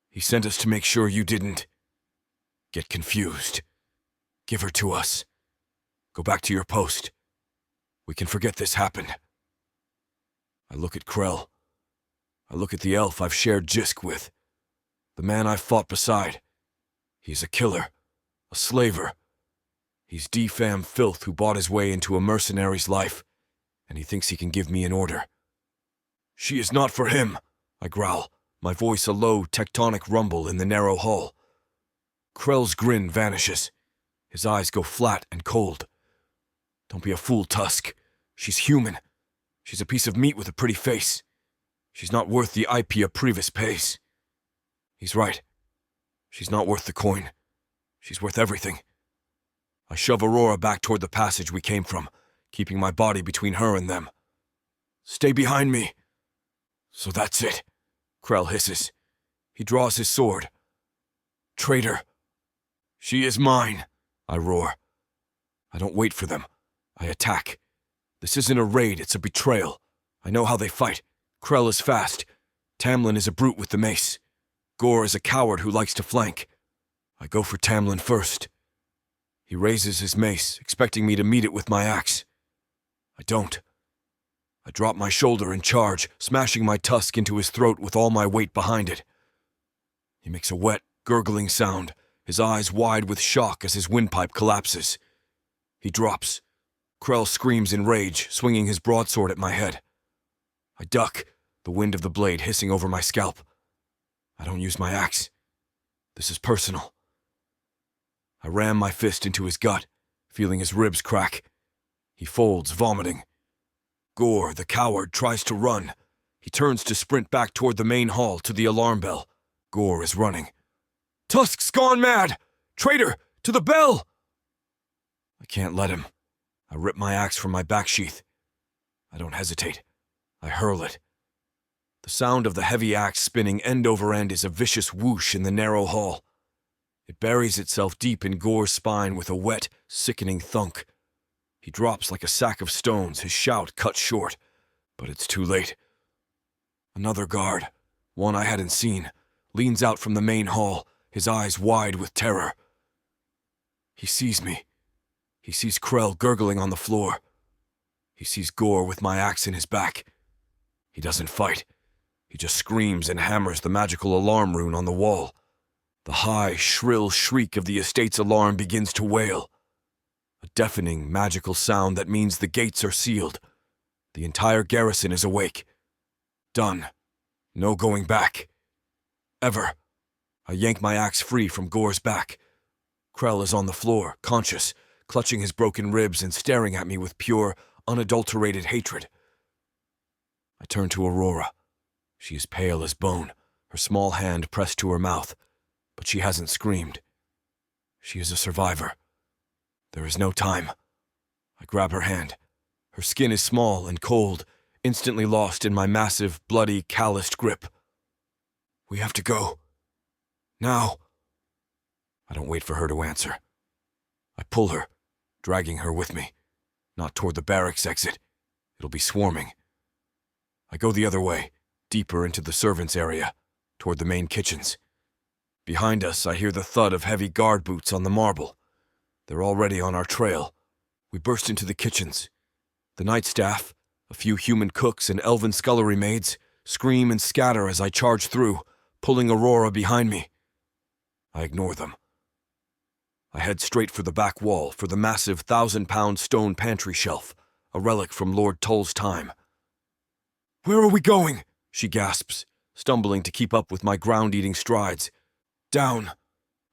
He sent us to make sure you didn't get confused. Give her to us. Go back to your post. We can forget this happened. I look at Krell. I look at the elf I've shared Jisk with. The man I've fought beside. He's a killer. A slaver. He's defam filth who bought his way into a mercenary's life, and he thinks he can give me an order. She is not for him, I growl, my voice a low, tectonic rumble in the narrow hall. Krell's grin vanishes. His eyes go flat and cold. Don't be a fool, Tusk. She's human. She's a piece of meat with a pretty face. She's not worth the Ipia Privis pays. He's right. She's not worth the coin. She's worth everything. I shove Aurora back toward the passage we came from, keeping my body between her and them. Stay behind me. So that's it, Krell hisses. He draws his sword. Traitor. She is mine, I roar. I don't wait for them. I attack. This isn't a raid, it's a betrayal. I know how they fight. Krell is fast. Tamlin is a brute with the mace. Gore is a coward who likes to flank. I go for Tamlin first. He raises his mace, expecting me to meet it with my axe. I don't. I drop my shoulder and charge, smashing my tusk into his throat with all my weight behind it. He makes a wet, gurgling sound, his eyes wide with shock as his windpipe collapses. He drops. Krell screams in rage, swinging his broadsword at my head. I duck, the wind of the blade hissing over my scalp. I don't use my axe. This is personal. I ram my fist into his gut, feeling his ribs crack. He folds, vomiting. Gore, the coward, tries to run. He turns to sprint back toward the main hall to the alarm bell. Gore is running. "Tusk's gone mad! Traitor! To the bell!" I can't let him. I rip my axe from my back sheath. I don't hesitate. I hurl it. The sound of the heavy axe spinning end over end is a vicious whoosh in the narrow hall. It buries itself deep in Gore's spine with a wet, sickening thunk. He drops like a sack of stones, his shout cut short. But it's too late. Another guard, one I hadn't seen, leans out from the main hall, his eyes wide with terror. He sees me. He sees Krell gurgling on the floor. He sees Gore with my axe in his back. He doesn't fight. He just screams and hammers the magical alarm rune on the wall. The high, shrill shriek of the estate's alarm begins to wail. A deafening, magical sound that means the gates are sealed. The entire garrison is awake. Done. No going back. Ever. I yank my axe free from Gore's back. Krell is on the floor, conscious, clutching his broken ribs and staring at me with pure, unadulterated hatred. I turn to Aurora. She is pale as bone, her small hand pressed to her mouth, but she hasn't screamed. She is a survivor. There is no time. I grab her hand. Her skin is small and cold, instantly lost in my massive, bloody, calloused grip. We have to go. Now. I don't wait for her to answer. I pull her, dragging her with me. Not toward the barracks exit. It'll be swarming. I go the other way, deeper into the servants' area, toward the main kitchens. Behind us, I hear the thud of heavy guard boots on the marble. They're already on our trail. We burst into the kitchens. The night staff, a few human cooks and elven scullery maids, scream and scatter as I charge through, pulling Aurora behind me. I ignore them. I head straight for the back wall, for the massive 1,000-pound stone pantry shelf, a relic from Lord Tull's time. "Where are we going?" she gasps, stumbling to keep up with my ground-eating strides. "Down."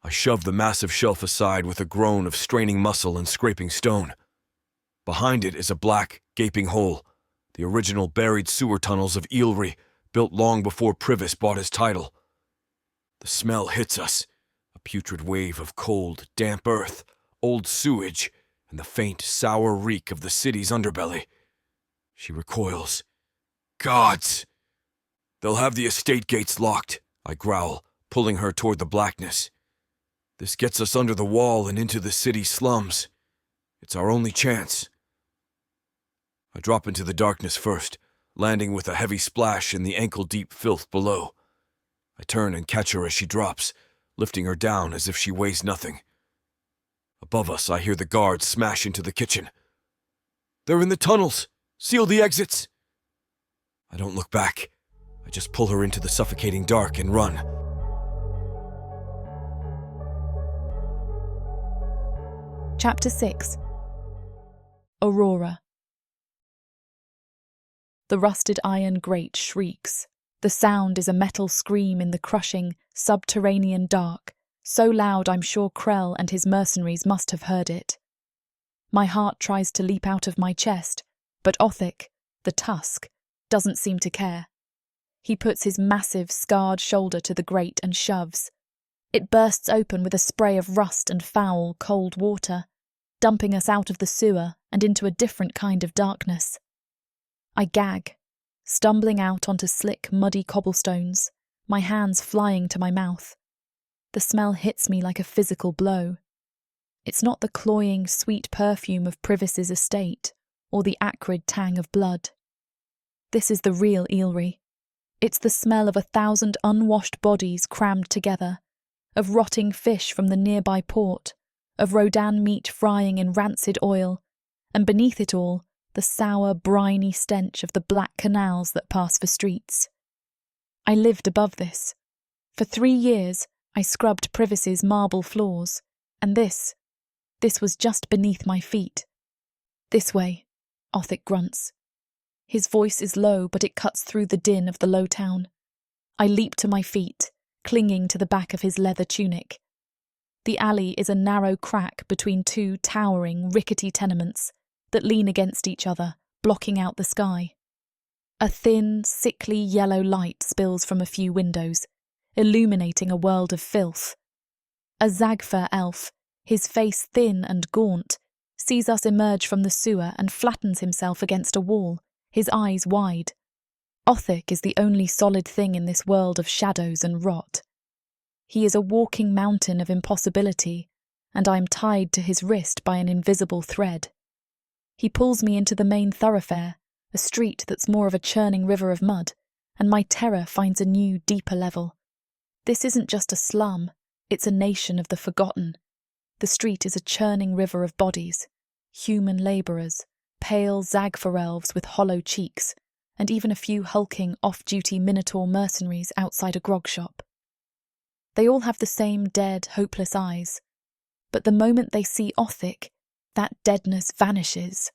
I shove the massive shelf aside with a groan of straining muscle and scraping stone. Behind it is a black, gaping hole, the original buried sewer tunnels of Eelry, built long before Privis bought his title. The smell hits us, a putrid wave of cold, damp earth, old sewage, and the faint, sour reek of the city's underbelly. She recoils. "Gods!" "They'll have the estate gates locked," I growl, pulling her toward the blackness. "This gets us under the wall and into the city slums. It's our only chance." I drop into the darkness first, landing with a heavy splash in the ankle-deep filth below. I turn and catch her as she drops, lifting her down as if she weighs nothing. Above us, I hear the guards smash into the kitchen. "They're in the tunnels! Seal the exits!" I don't look back. I just pull her into the suffocating dark and run. Chapter 6. Aurora. The rusted iron grate shrieks. The sound is a metal scream in the crushing, subterranean dark, so loud I'm sure Krell and his mercenaries must have heard it. My heart tries to leap out of my chest, but Othic, the Tusk, doesn't seem to care. He puts his massive, scarred shoulder to the grate and shoves. It bursts open with a spray of rust and foul, cold water, dumping us out of the sewer and into a different kind of darkness. I gag, stumbling out onto slick, muddy cobblestones, my hands flying to my mouth. The smell hits me like a physical blow. It's not the cloying, sweet perfume of Privis's estate, or the acrid tang of blood. This is the real Eelry. It's the smell of 1,000 unwashed bodies crammed together, of rotting fish from the nearby port, of Rodan meat frying in rancid oil, and beneath it all, the sour, briny stench of the black canals that pass for streets. I lived above this. For 3 years, I scrubbed Privis's marble floors, and this was just beneath my feet. This way, Othic grunts. His voice is low, but it cuts through the din of the low town. I leap to my feet, clinging to the back of his leather tunic. The alley is a narrow crack between 2 towering, rickety tenements that lean against each other, blocking out the sky. A thin, sickly yellow light spills from a few windows, illuminating a world of filth. A Zagfer elf, his face thin and gaunt, sees us emerge from the sewer and flattens himself against a wall, his eyes wide. Othic is the only solid thing in this world of shadows and rot. He is a walking mountain of impossibility, and I am tied to his wrist by an invisible thread. He pulls me into the main thoroughfare, a street that's more of a churning river of mud, and my terror finds a new, deeper level. This isn't just a slum, it's a nation of the forgotten. The street is a churning river of bodies, human labourers, pale Zagfer elves with hollow cheeks, and even a few hulking off-duty Minotaur mercenaries outside a grog shop. They all have the same dead, hopeless eyes, but the moment they see Othic, that deadness vanishes.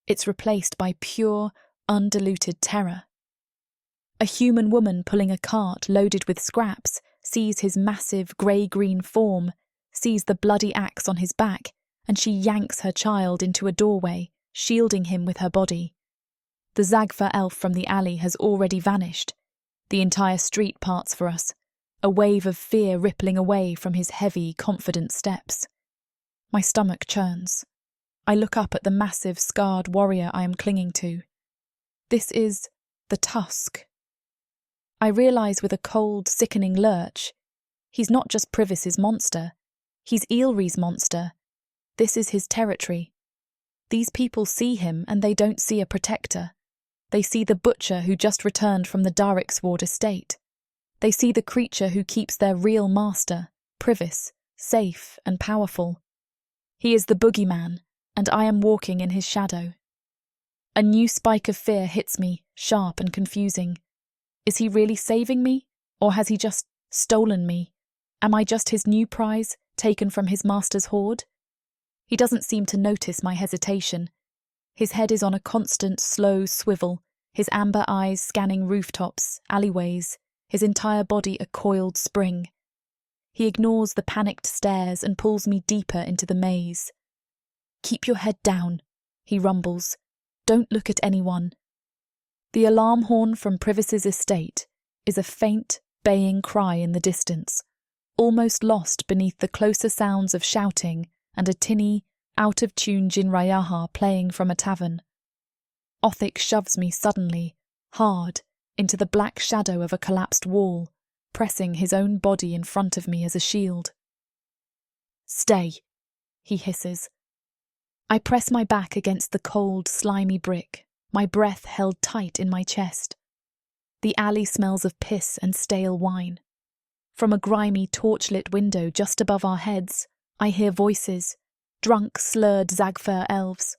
It's replaced by pure, undiluted terror. A human woman pulling a cart loaded with scraps sees his massive grey-green form, sees the bloody axe on his back, and she yanks her child into a doorway, shielding him with her body. The Zagfer elf from the alley has already vanished. The entire street parts for us, a wave of fear rippling away from his heavy, confident steps. My stomach churns. I look up at the massive, scarred warrior I am clinging to. This is the Tusk. I realise with a cold, sickening lurch, he's not just Privis's monster, he's Eelry's monster. This is his territory. These people see him and they don't see a protector. They see the butcher who just returned from the Darricksward estate. They see the creature who keeps their real master, Privis, safe and powerful. He is the boogeyman, and I am walking in his shadow. A new spike of fear hits me, sharp and confusing. Is he really saving me, or has he just stolen me? Am I just his new prize, taken from his master's hoard? He doesn't seem to notice my hesitation. His head is on a constant, slow swivel, his amber eyes scanning rooftops, alleyways, his entire body a coiled spring. He ignores the panicked stares and pulls me deeper into the maze. "Keep your head down," he rumbles. "Don't look at anyone." The alarm horn from Privis's estate is a faint, baying cry in the distance, almost lost beneath the closer sounds of shouting and a tinny, out-of-tune jinrayaha playing from a tavern. Othic shoves me suddenly, hard, into the black shadow of a collapsed wall, pressing his own body in front of me as a shield. "Stay," he hisses. I press my back against the cold, slimy brick, my breath held tight in my chest. The alley smells of piss and stale wine. From a grimy, torchlit window just above our heads, I hear voices, drunk, slurred Zagfer elves.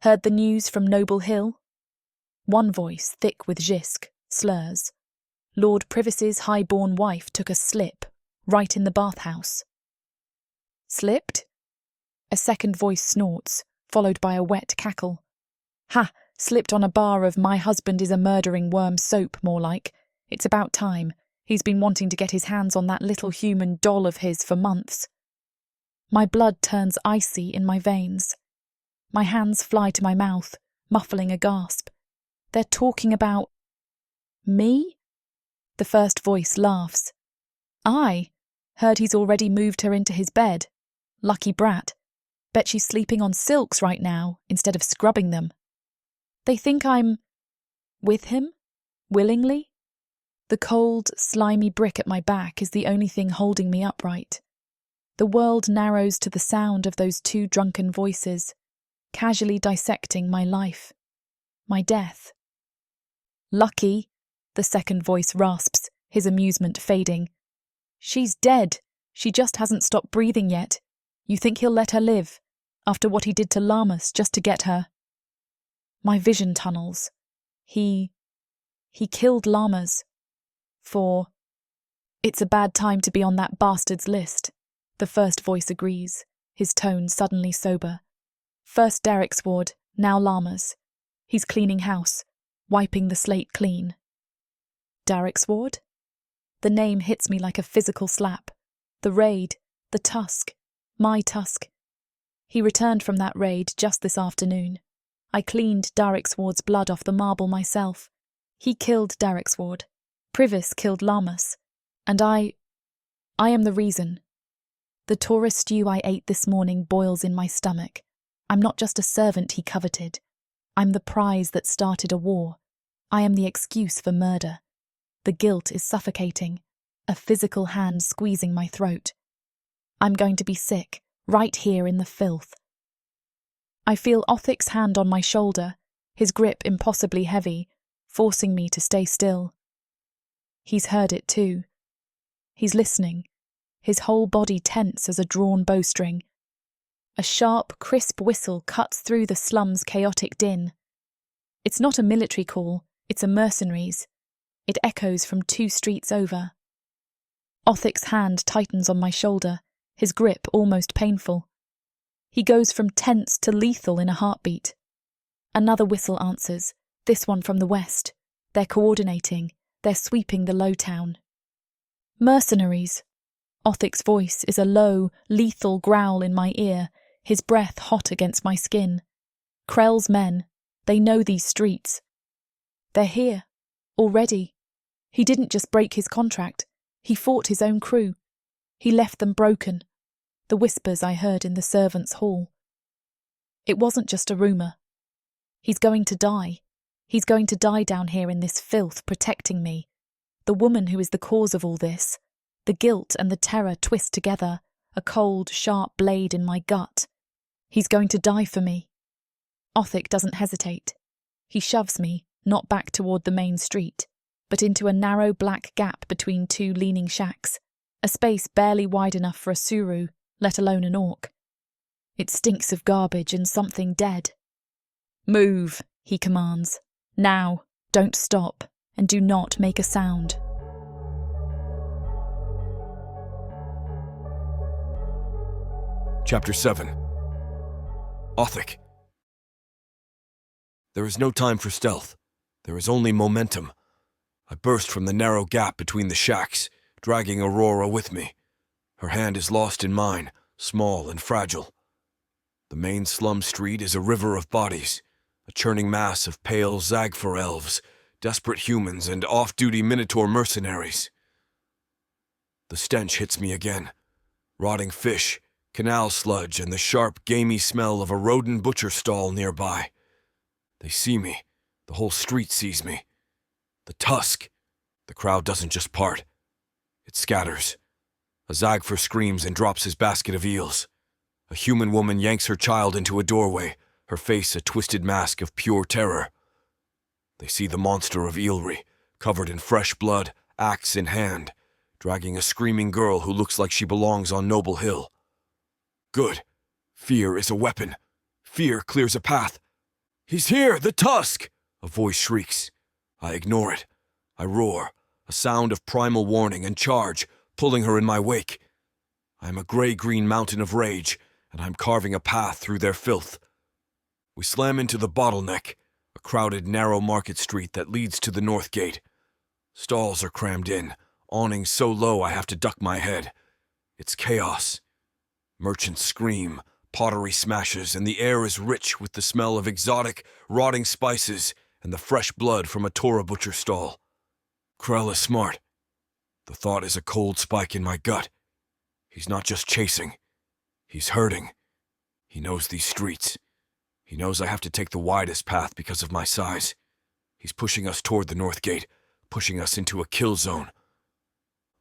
"Heard the news from Noble Hill?" One voice, thick with Jisk, slurs. "Lord Privis's high-born wife took a slip, right in the bathhouse." "Slipped?" A second voice snorts, followed by a wet cackle. "Ha! Slipped on a bar of 'My husband is a murdering worm' soap, more like. It's about time. He's been wanting to get his hands on that little human doll of his for months." My blood turns icy in my veins. My hands fly to my mouth, muffling a gasp. They're talking about me? The first voice laughs. "I heard he's already moved her into his bed. Lucky brat. Bet she's sleeping on silks right now instead of scrubbing them. They think I'm with him? Willingly?" The cold, slimy brick at my back is the only thing holding me upright. The world narrows to the sound of those 2 drunken voices, casually dissecting my life, my death. "Lucky," the second voice rasps, his amusement fading. "She's dead. She just hasn't stopped breathing yet. You think he'll let her live, after what he did to Lamas just to get her?" My vision tunnels. He killed llamas. It's a bad time to be on that bastard's list. The first voice agrees, his tone suddenly sober. First Derek's ward, now llamas. He's cleaning house, wiping the slate clean. Derek's ward? The name hits me like a physical slap. The raid, the Tusk, my Tusk. He returned from that raid just this afternoon. I cleaned Derek's ward's blood off the marble myself. He killed Derek's ward. Privis killed llamas. And I am the reason. The tourist stew I ate this morning boils in my stomach. I'm not just a servant he coveted. I'm the prize that started a war. I am the excuse for murder. The guilt is suffocating, a physical hand squeezing my throat. I'm going to be sick, right here in the filth. I feel Othic's hand on my shoulder, his grip impossibly heavy, forcing me to stay still. He's heard it too. He's listening, his whole body tense as a drawn bowstring. A sharp, crisp whistle cuts through the slum's chaotic din. It's not a military call, it's a mercenary's. It echoes from 2 streets over. Othic's hand tightens on my shoulder, his grip almost painful. He goes from tense to lethal in a heartbeat. Another whistle answers, this one from the west. They're coordinating, they're sweeping the low town. Mercenaries. Othic's voice is a low, lethal growl in my ear, his breath hot against my skin. Krell's men, they know these streets. They're here, already. He didn't just break his contract, he fought his own crew. He left them broken. The whispers I heard in the servants' hall. It wasn't just a rumour. He's going to die. He's going to die down here in this filth protecting me. The woman who is the cause of all this. The guilt and the terror twist together, a cold, sharp blade in my gut. He's going to die for me. Othic doesn't hesitate. He shoves me, not back toward the main street, but into a narrow black gap between 2 leaning shacks, a space barely wide enough for a suru, let alone an orc. It stinks of garbage and something dead. Move, he commands. Now, don't stop, and do not make a sound. Chapter 7. Othic. There is no time for stealth. There is only momentum. I burst from the narrow gap between the shacks, dragging Aurora with me. Her hand is lost in mine, small and fragile. The main slum street is a river of bodies, a churning mass of pale Zagfor elves, desperate humans, and off-duty Minotaur mercenaries. The stench hits me again. Rotting fish, canal sludge, and the sharp, gamey smell of a rodent butcher stall nearby. They see me. The whole street sees me. The Tusk. The crowd doesn't just part. It scatters. A Zagfor screams and drops his basket of eels. A human woman yanks her child into a doorway, her face a twisted mask of pure terror. They see the monster of Eelry, covered in fresh blood, axe in hand, dragging a screaming girl who looks like she belongs on Noble Hill. Good. Fear is a weapon. Fear clears a path. He's here, the Tusk! A voice shrieks. I ignore it. I roar, a sound of primal warning and charge, pulling her in my wake. I am a gray-green mountain of rage, and I'm carving a path through their filth. We slam into the bottleneck, a crowded, narrow market street that leads to the north gate. Stalls are crammed in, awnings so low I have to duck my head. It's chaos. Merchants scream, pottery smashes, and the air is rich with the smell of exotic, rotting spices and the fresh blood from a Torah butcher stall. Krell is smart. The thought is a cold spike in my gut. He's not just chasing. He's hurting. He knows these streets. He knows I have to take the widest path because of my size. He's pushing us toward the north gate, pushing us into a kill zone.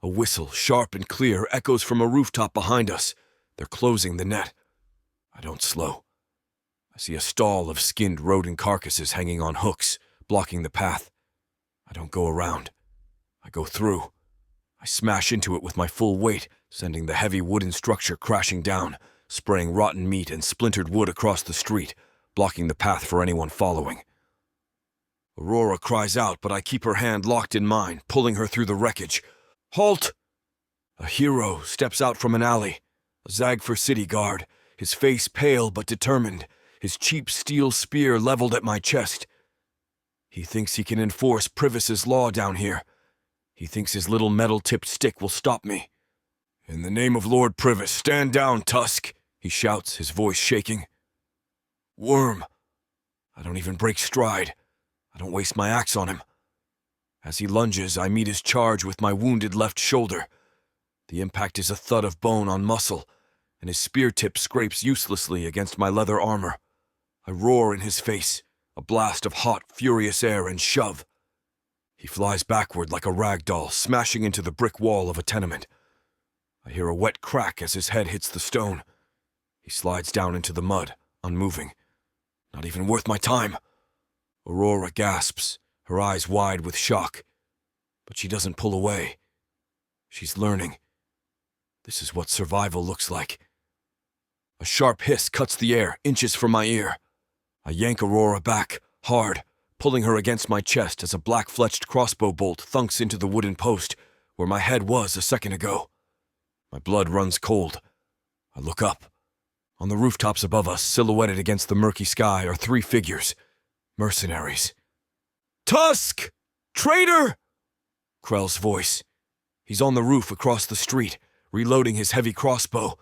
A whistle, sharp and clear, echoes from a rooftop behind us. They're closing the net. I don't slow. I see a stall of skinned rodent carcasses hanging on hooks, blocking the path. I don't go around. I go through. I smash into it with my full weight, sending the heavy wooden structure crashing down, spraying rotten meat and splintered wood across the street, blocking the path for anyone following. Aurora cries out, but I keep her hand locked in mine, pulling her through the wreckage. Halt! A hero steps out from an alley, a Zagfor city guard, his face pale but determined, his cheap steel spear leveled at my chest. He thinks he can enforce Privis's law down here. He thinks his little metal-tipped stick will stop me. In the name of Lord Privis, stand down, Tusk, he shouts, his voice shaking. Worm. I don't even break stride. I don't waste my axe on him. As he lunges, I meet his charge with my wounded left shoulder. The impact is a thud of bone on muscle, and his spear tip scrapes uselessly against my leather armor. I roar in his face, a blast of hot, furious air, and shove. He flies backward like a rag doll, smashing into the brick wall of a tenement. I hear a wet crack as his head hits the stone. He slides down into the mud, unmoving. Not even worth my time. Aurora gasps, her eyes wide with shock. But she doesn't pull away. She's learning. This is what survival looks like. A sharp hiss cuts the air, inches from my ear. I yank Aurora back, hard, pulling her against my chest as a black-fletched crossbow bolt thunks into the wooden post where my head was a second ago. My blood runs cold. I look up. On the rooftops above us, silhouetted against the murky sky, are three figures. Mercenaries. Tusk! Traitor! Krell's voice. He's on the roof across the street, reloading his heavy crossbow.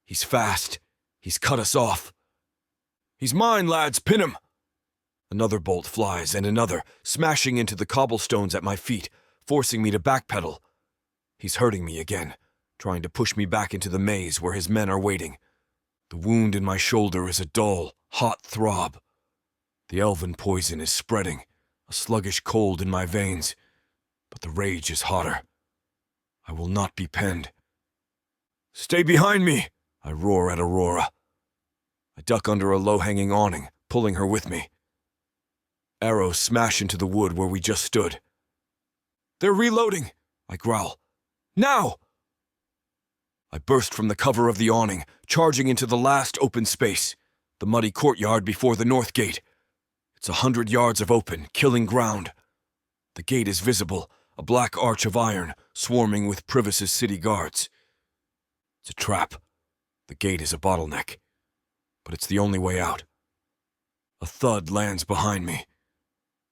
He's fast. He's cut us off. He's mine, lads, pin him! Another bolt flies, and another, smashing into the cobblestones at my feet, forcing me to backpedal. He's hurting me again, trying to push me back into the maze where his men are waiting. The wound in my shoulder is a dull, hot throb. The elven poison is spreading, a sluggish cold in my veins, but the rage is hotter. I will not be penned. Stay behind me, I roar at Aurora. I duck under a low-hanging awning, pulling her with me. Arrows smash into the wood where we just stood. They're reloading, I growl. Now! I burst from the cover of the awning, charging into the last open space, the muddy courtyard before the north gate. It's 100 yards of open, killing ground. The gate is visible, a black arch of iron, swarming with Privis's city guards. It's a trap. The gate is a bottleneck. But it's the only way out. A thud lands behind me.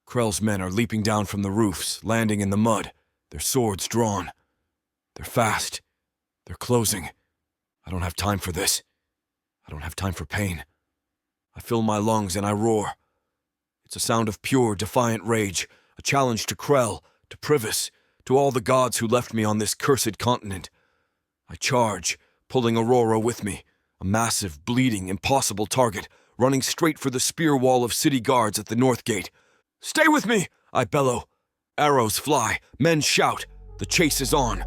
Krell's men are leaping down from the roofs, landing in the mud, their swords drawn. They're fast. They're closing. I don't have time for this. I don't have time for pain. I fill my lungs and I roar. It's a sound of pure, defiant rage, a challenge to Krell, to Privis, to all the gods who left me on this cursed continent. I charge, pulling Aurora with me, a massive, bleeding, impossible target, running straight for the spear wall of city guards at the north gate. Stay with me, I bellow. Arrows fly, men shout. The chase is on.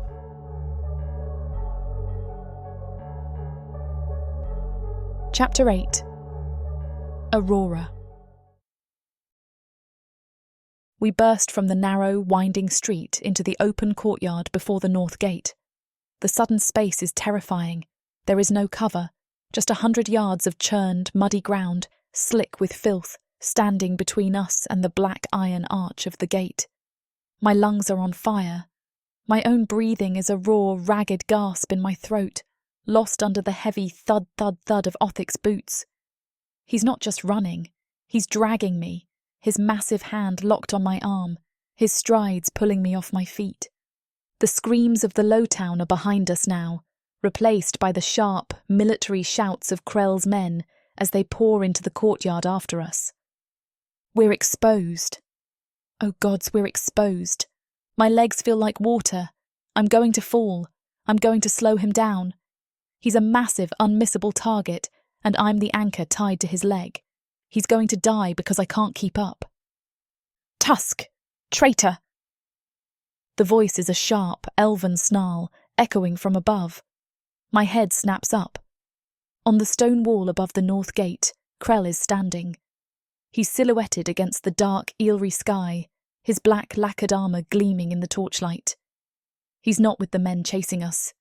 Chapter 8. Aurora. We burst from the narrow, winding street into the open courtyard before the north gate. The sudden space is terrifying. There is no cover, just 100 yards of churned, muddy ground, slick with filth, standing between us and the black iron arch of the gate. My lungs are on fire. My own breathing is a raw, ragged gasp in my throat, lost under the heavy thud, thud, thud of Othic's boots. He's not just running, he's dragging me, his massive hand locked on my arm, his strides pulling me off my feet. The screams of the Lowtown are behind us now, replaced by the sharp, military shouts of Krell's men as they pour into the courtyard after us. We're exposed. Oh gods, we're exposed. My legs feel like water. I'm going to fall. I'm going to slow him down. He's a massive, unmissable target, and I'm the anchor tied to his leg. He's going to die because I can't keep up. Tusk! Traitor! The voice is a sharp, elven snarl, echoing from above. My head snaps up. On the stone wall above the north gate, Krell is standing. He's silhouetted against the dark, eelry sky, his black lacquered armour gleaming in the torchlight. He's not with the men chasing us.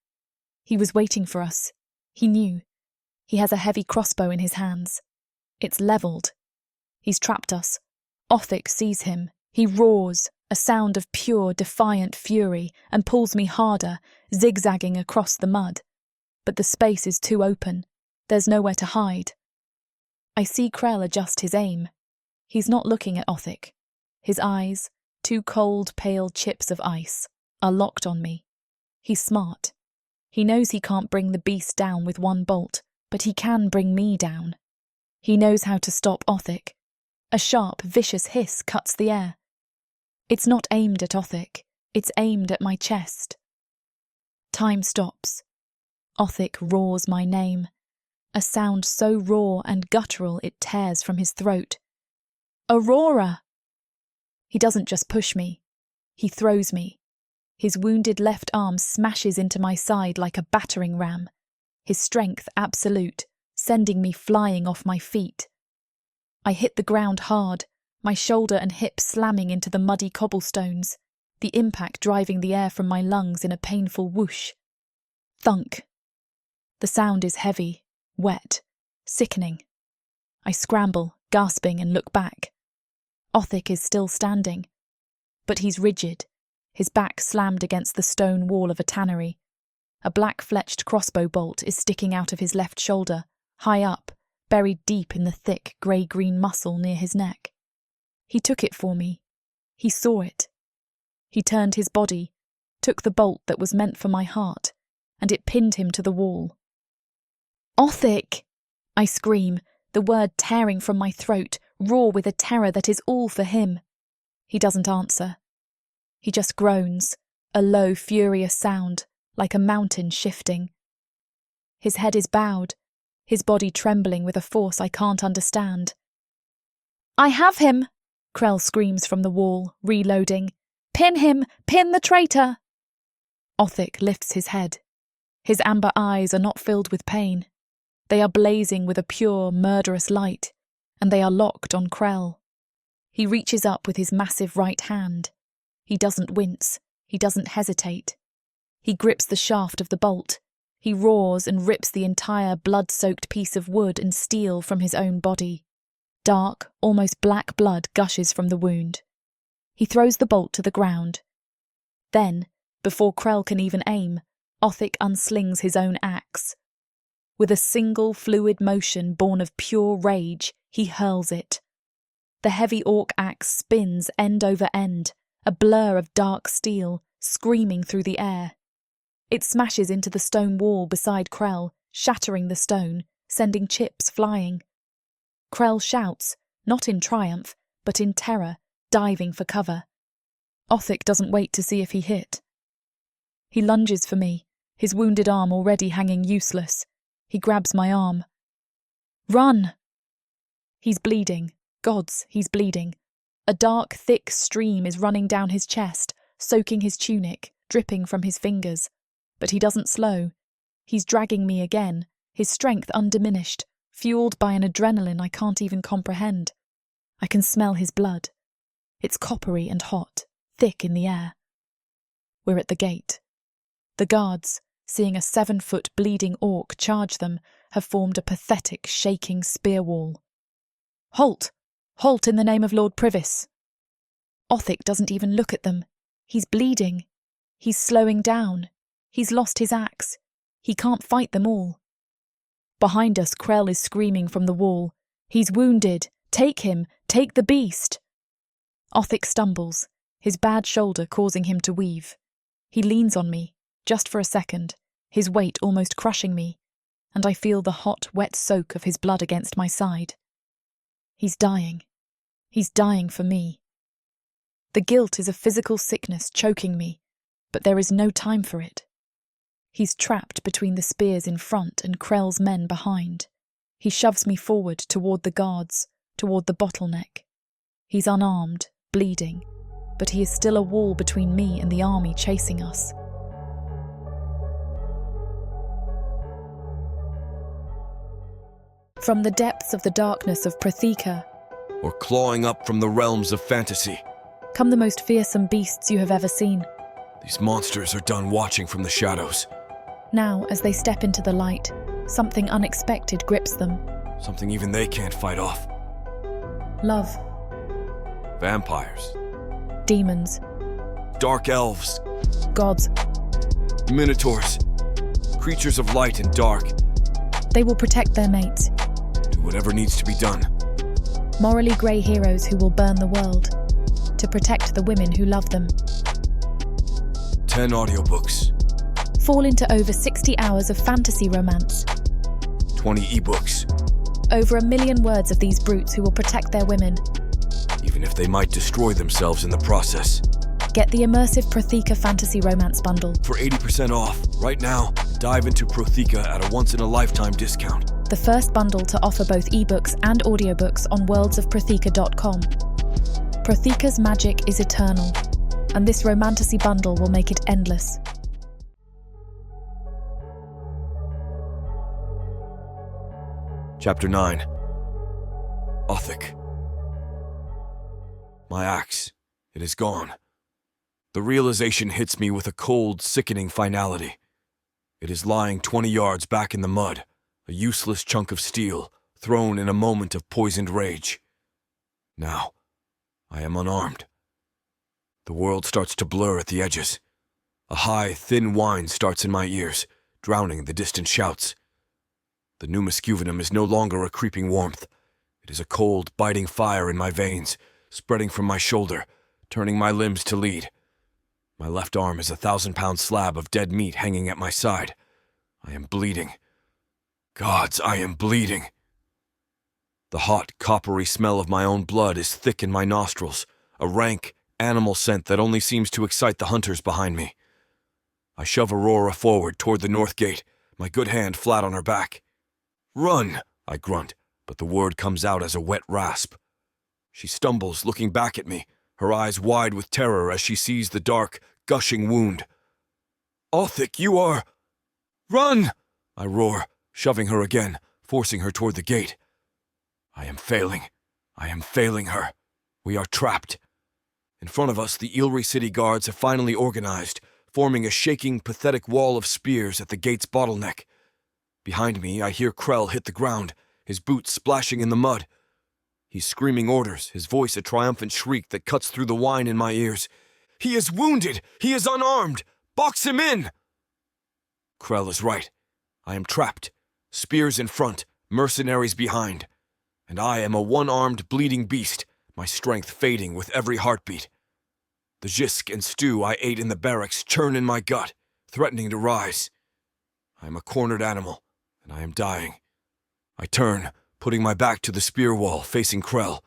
He was waiting for us. He knew. He has a heavy crossbow in his hands. It's levelled. He's trapped us. Othik sees him. He roars, a sound of pure, defiant fury, and pulls me harder, zigzagging across the mud. But the space is too open. There's nowhere to hide. I see Krell adjust his aim. He's not looking at Othik. His eyes, two cold, pale chips of ice, are locked on me. He's smart. He knows he can't bring the beast down with one bolt, but he can bring me down. He knows how to stop Othik. A sharp, vicious hiss cuts the air. It's not aimed at Othik. It's aimed at my chest. Time stops. Othik roars my name, a sound so raw and guttural it tears from his throat. Aurora! He doesn't just push me. He throws me. His wounded left arm smashes into my side like a battering ram, his strength absolute, sending me flying off my feet. I hit the ground hard, my shoulder and hip slamming into the muddy cobblestones, the impact driving the air from my lungs in a painful whoosh. Thunk. The sound is heavy, wet, sickening. I scramble, gasping, and look back. Othik is still standing, but he's rigid, his back slammed against the stone wall of a tannery. A black-fletched crossbow bolt is sticking out of his left shoulder, high up, buried deep in the thick grey-green muscle near his neck. He took it for me. He saw it. He turned his body, took the bolt that was meant for my heart, and it pinned him to the wall. Othik! I scream, the word tearing from my throat, raw with a terror that is all for him. He doesn't answer. He just groans, a low, furious sound, like a mountain shifting. His head is bowed, his body trembling with a force I can't understand. I have him! Krell screams from the wall, reloading. Pin him! Pin the traitor! Othik lifts his head. His amber eyes are not filled with pain. They are blazing with a pure, murderous light, and they are locked on Krell. He reaches up with his massive right hand. He doesn't wince. He doesn't hesitate. He grips the shaft of the bolt. He roars and rips the entire blood-soaked piece of wood and steel from his own body. Dark, almost black blood gushes from the wound. He throws the bolt to the ground. Then, before Krell can even aim, Othik unslings his own axe. With a single fluid motion born of pure rage, he hurls it. The heavy orc axe spins end over end, a blur of dark steel, screaming through the air. It smashes into the stone wall beside Krell, shattering the stone, sending chips flying. Krell shouts, not in triumph, but in terror, diving for cover. Othik doesn't wait to see if he hit. He lunges for me, his wounded arm already hanging useless. He grabs my arm. Run! He's bleeding. Gods, he's bleeding. A dark, thick stream is running down his chest, soaking his tunic, dripping from his fingers. But he doesn't slow. He's dragging me again, his strength undiminished, fueled by an adrenaline I can't even comprehend. I can smell his blood. It's coppery and hot, thick in the air. We're at the gate. The guards, seeing a 7-foot bleeding orc charge them, have formed a pathetic, shaking spear wall. Halt! Halt in the name of Lord Privis! Othik doesn't even look at them. He's bleeding. He's slowing down. He's lost his axe. He can't fight them all. Behind us, Krell is screaming from the wall. He's wounded. Take him. Take the beast. Othik stumbles, his bad shoulder causing him to weave. He leans on me, just for a second, his weight almost crushing me, and I feel the hot, wet soak of his blood against my side. He's dying. He's dying for me. The guilt is a physical sickness choking me, but there is no time for it. He's trapped between the spears in front and Krell's men behind. He shoves me forward toward the guards, toward the bottleneck. He's unarmed, bleeding, but he is still a wall between me and the army chasing us. From the depths of the darkness of Protheka, or clawing up from the realms of fantasy, come the most fearsome beasts you have ever seen. these monsters are done watching from the shadows. Now, as they step into the light, something unexpected grips them. Something even they can't fight off. Love. Vampires. Demons. Dark elves. Gods. Minotaurs. Creatures of light and dark. They will protect their mates. Do whatever needs to be done. Morally grey heroes who will burn the world to protect the women who love them. 10 audiobooks. Fall into over 60 hours of fantasy romance. 20 ebooks. Over 1 million words of these brutes who will protect their women. Even if they might destroy themselves in the process. Get the immersive Protheka fantasy romance bundle. For 80% off, right now, dive into Protheka at a once-in-a-lifetime discount. The first bundle to offer both ebooks and audiobooks on worldsofprotheka.com. Protheka's magic is eternal, and this Romantasy bundle will make it endless. Chapter 9. Othic. My axe. It is gone. The realization hits me with a cold, sickening finality. It is lying 20 yards back in the mud, a useless chunk of steel, thrown in a moment of poisoned rage. Now, I am unarmed. The world starts to blur at the edges. A high, thin whine starts in my ears, drowning the distant shouts. The pneumascuvinum is no longer a creeping warmth. It is a cold, biting fire in my veins, spreading from my shoulder, turning my limbs to lead. My left arm is a 1,000-pound slab of dead meat hanging at my side. I am bleeding. Gods, I am bleeding. The hot, coppery smell of my own blood is thick in my nostrils, a rank, animal scent that only seems to excite the hunters behind me. I shove Aurora forward toward the north gate, my good hand flat on her back. "Run!" I grunt, but the word comes out as a wet rasp. She stumbles, looking back at me, her eyes wide with terror as she sees the dark, gushing wound. "Othic, you are—" "Run!" I roar, shoving her again, forcing her toward the gate. I am failing. I am failing her. We are trapped. In front of us, the Eelry City Guards have finally organized, forming a shaking, pathetic wall of spears at the gate's bottleneck. Behind me, I hear Krell hit the ground, his boots splashing in the mud. He's screaming orders, his voice a triumphant shriek that cuts through the whine in my ears. "He is wounded! He is unarmed! Box him in!" Krell is right. I am trapped. Spears in front, mercenaries behind. And I am a one-armed, bleeding beast, my strength fading with every heartbeat. The zisk and stew I ate in the barracks churn in my gut, threatening to rise. I am a cornered animal, and I am dying. I turn, putting my back to the spear wall, facing Krell.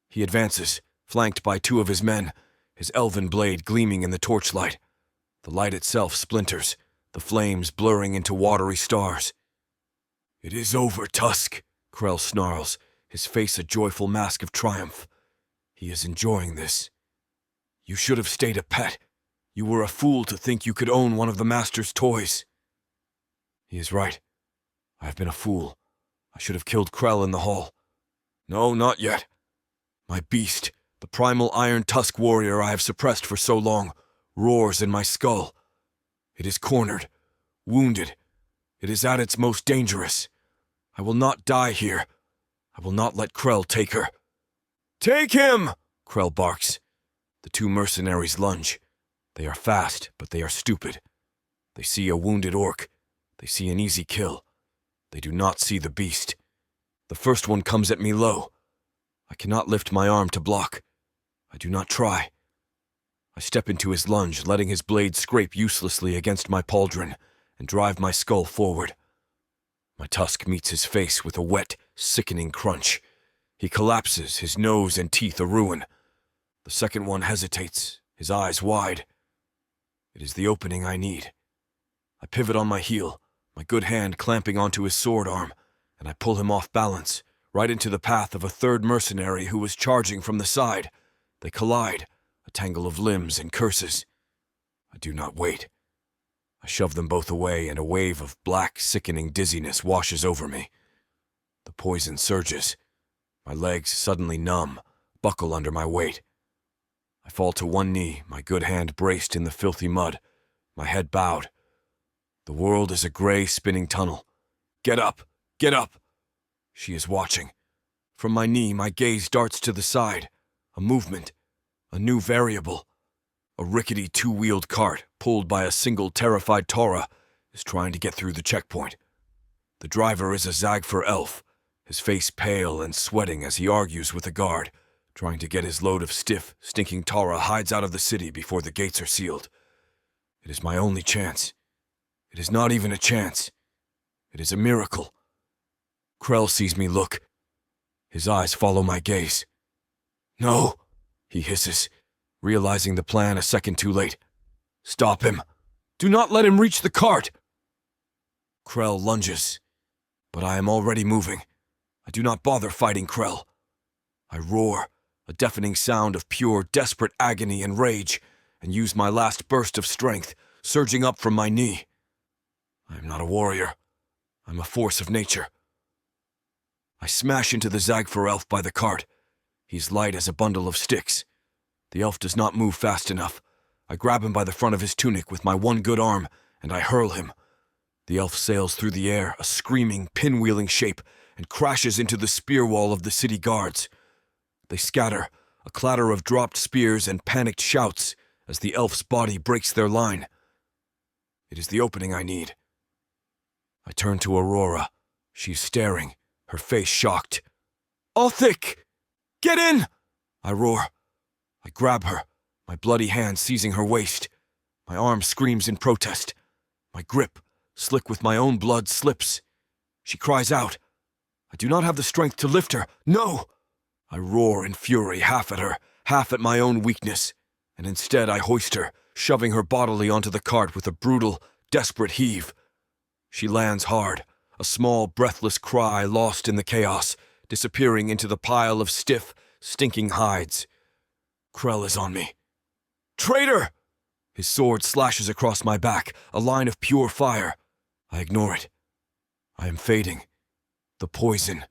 He advances, flanked by 2 of his men, his elven blade gleaming in the torchlight. The light itself splinters, the flames blurring into watery stars. "It is over, Tusk," Krell snarls, his face a joyful mask of triumph. He is enjoying this. "You should have stayed a pet. You were a fool to think you could own one of the Master's toys." He is right. I have been a fool. I should have killed Krell in the hall. No, not yet. My beast, the primal iron tusk warrior I have suppressed for so long, roars in my skull. It is cornered, wounded. It is at its most dangerous. I will not die here. I will not let Krell take her. "Take him!" Krell barks. The 2 mercenaries lunge. They are fast, but they are stupid. They see a wounded orc. They see an easy kill. They do not see the beast. The first one comes at me low. I cannot lift my arm to block. I do not try. I step into his lunge, letting his blade scrape uselessly against my pauldron, and drive my skull forward. My tusk meets his face with a wet, sickening crunch. He collapses, his nose and teeth a ruin. The second one hesitates, his eyes wide. It is the opening I need. I pivot on my heel, my good hand clamping onto his sword arm, and I pull him off balance, right into the path of a 3rd mercenary who was charging from the side. They collide, a tangle of limbs and curses. I do not wait. I shove them both away, and a wave of black, sickening dizziness washes over me. The poison surges. My legs, suddenly numb, buckle under my weight. I fall to one knee, my good hand braced in the filthy mud, my head bowed. The world is a gray, spinning tunnel. "Get up! Get up!" She is watching. From my knee, my gaze darts to the side. A movement. A new variable. A rickety two-wheeled cart, pulled by a single terrified Tora, is trying to get through the checkpoint. The driver is a Zagfer elf, his face pale and sweating as he argues with a guard, trying to get his load of stiff, stinking Tora hides out of the city before the gates are sealed. It is my only chance. It is not even a chance. It is a miracle. Krell sees me look. His eyes follow my gaze. "No," he hisses, realizing the plan a second too late. "Stop him. Do not let him reach the cart." Krell lunges, but I am already moving. I do not bother fighting Krell. I roar, a deafening sound of pure, desperate agony and rage, and use my last burst of strength, surging up from my knee. I am not a warrior. I'm a force of nature. I smash into the Zagfer elf by the cart. He's light as a bundle of sticks. The elf does not move fast enough. I grab him by the front of his tunic with my one good arm, and I hurl him. The elf sails through the air, a screaming, pinwheeling shape, and crashes into the spear wall of the city guards. They scatter, a clatter of dropped spears and panicked shouts as the elf's body breaks their line. It is the opening I need. I turn to Aurora. She's staring, her face shocked. "Othik! Get in!" I roar. I grab her, my bloody hand seizing her waist. My arm screams in protest. My grip, slick with my own blood, slips. She cries out. I do not have the strength to lift her. No! I roar in fury, half at her, half at my own weakness, and instead I hoist her, shoving her bodily onto the cart with a brutal, desperate heave. She lands hard, a small, breathless cry lost in the chaos, disappearing into the pile of stiff, stinking hides. Krell is on me. "Traitor!" His sword slashes across my back, a line of pure fire. I ignore it. I am fading. The poison.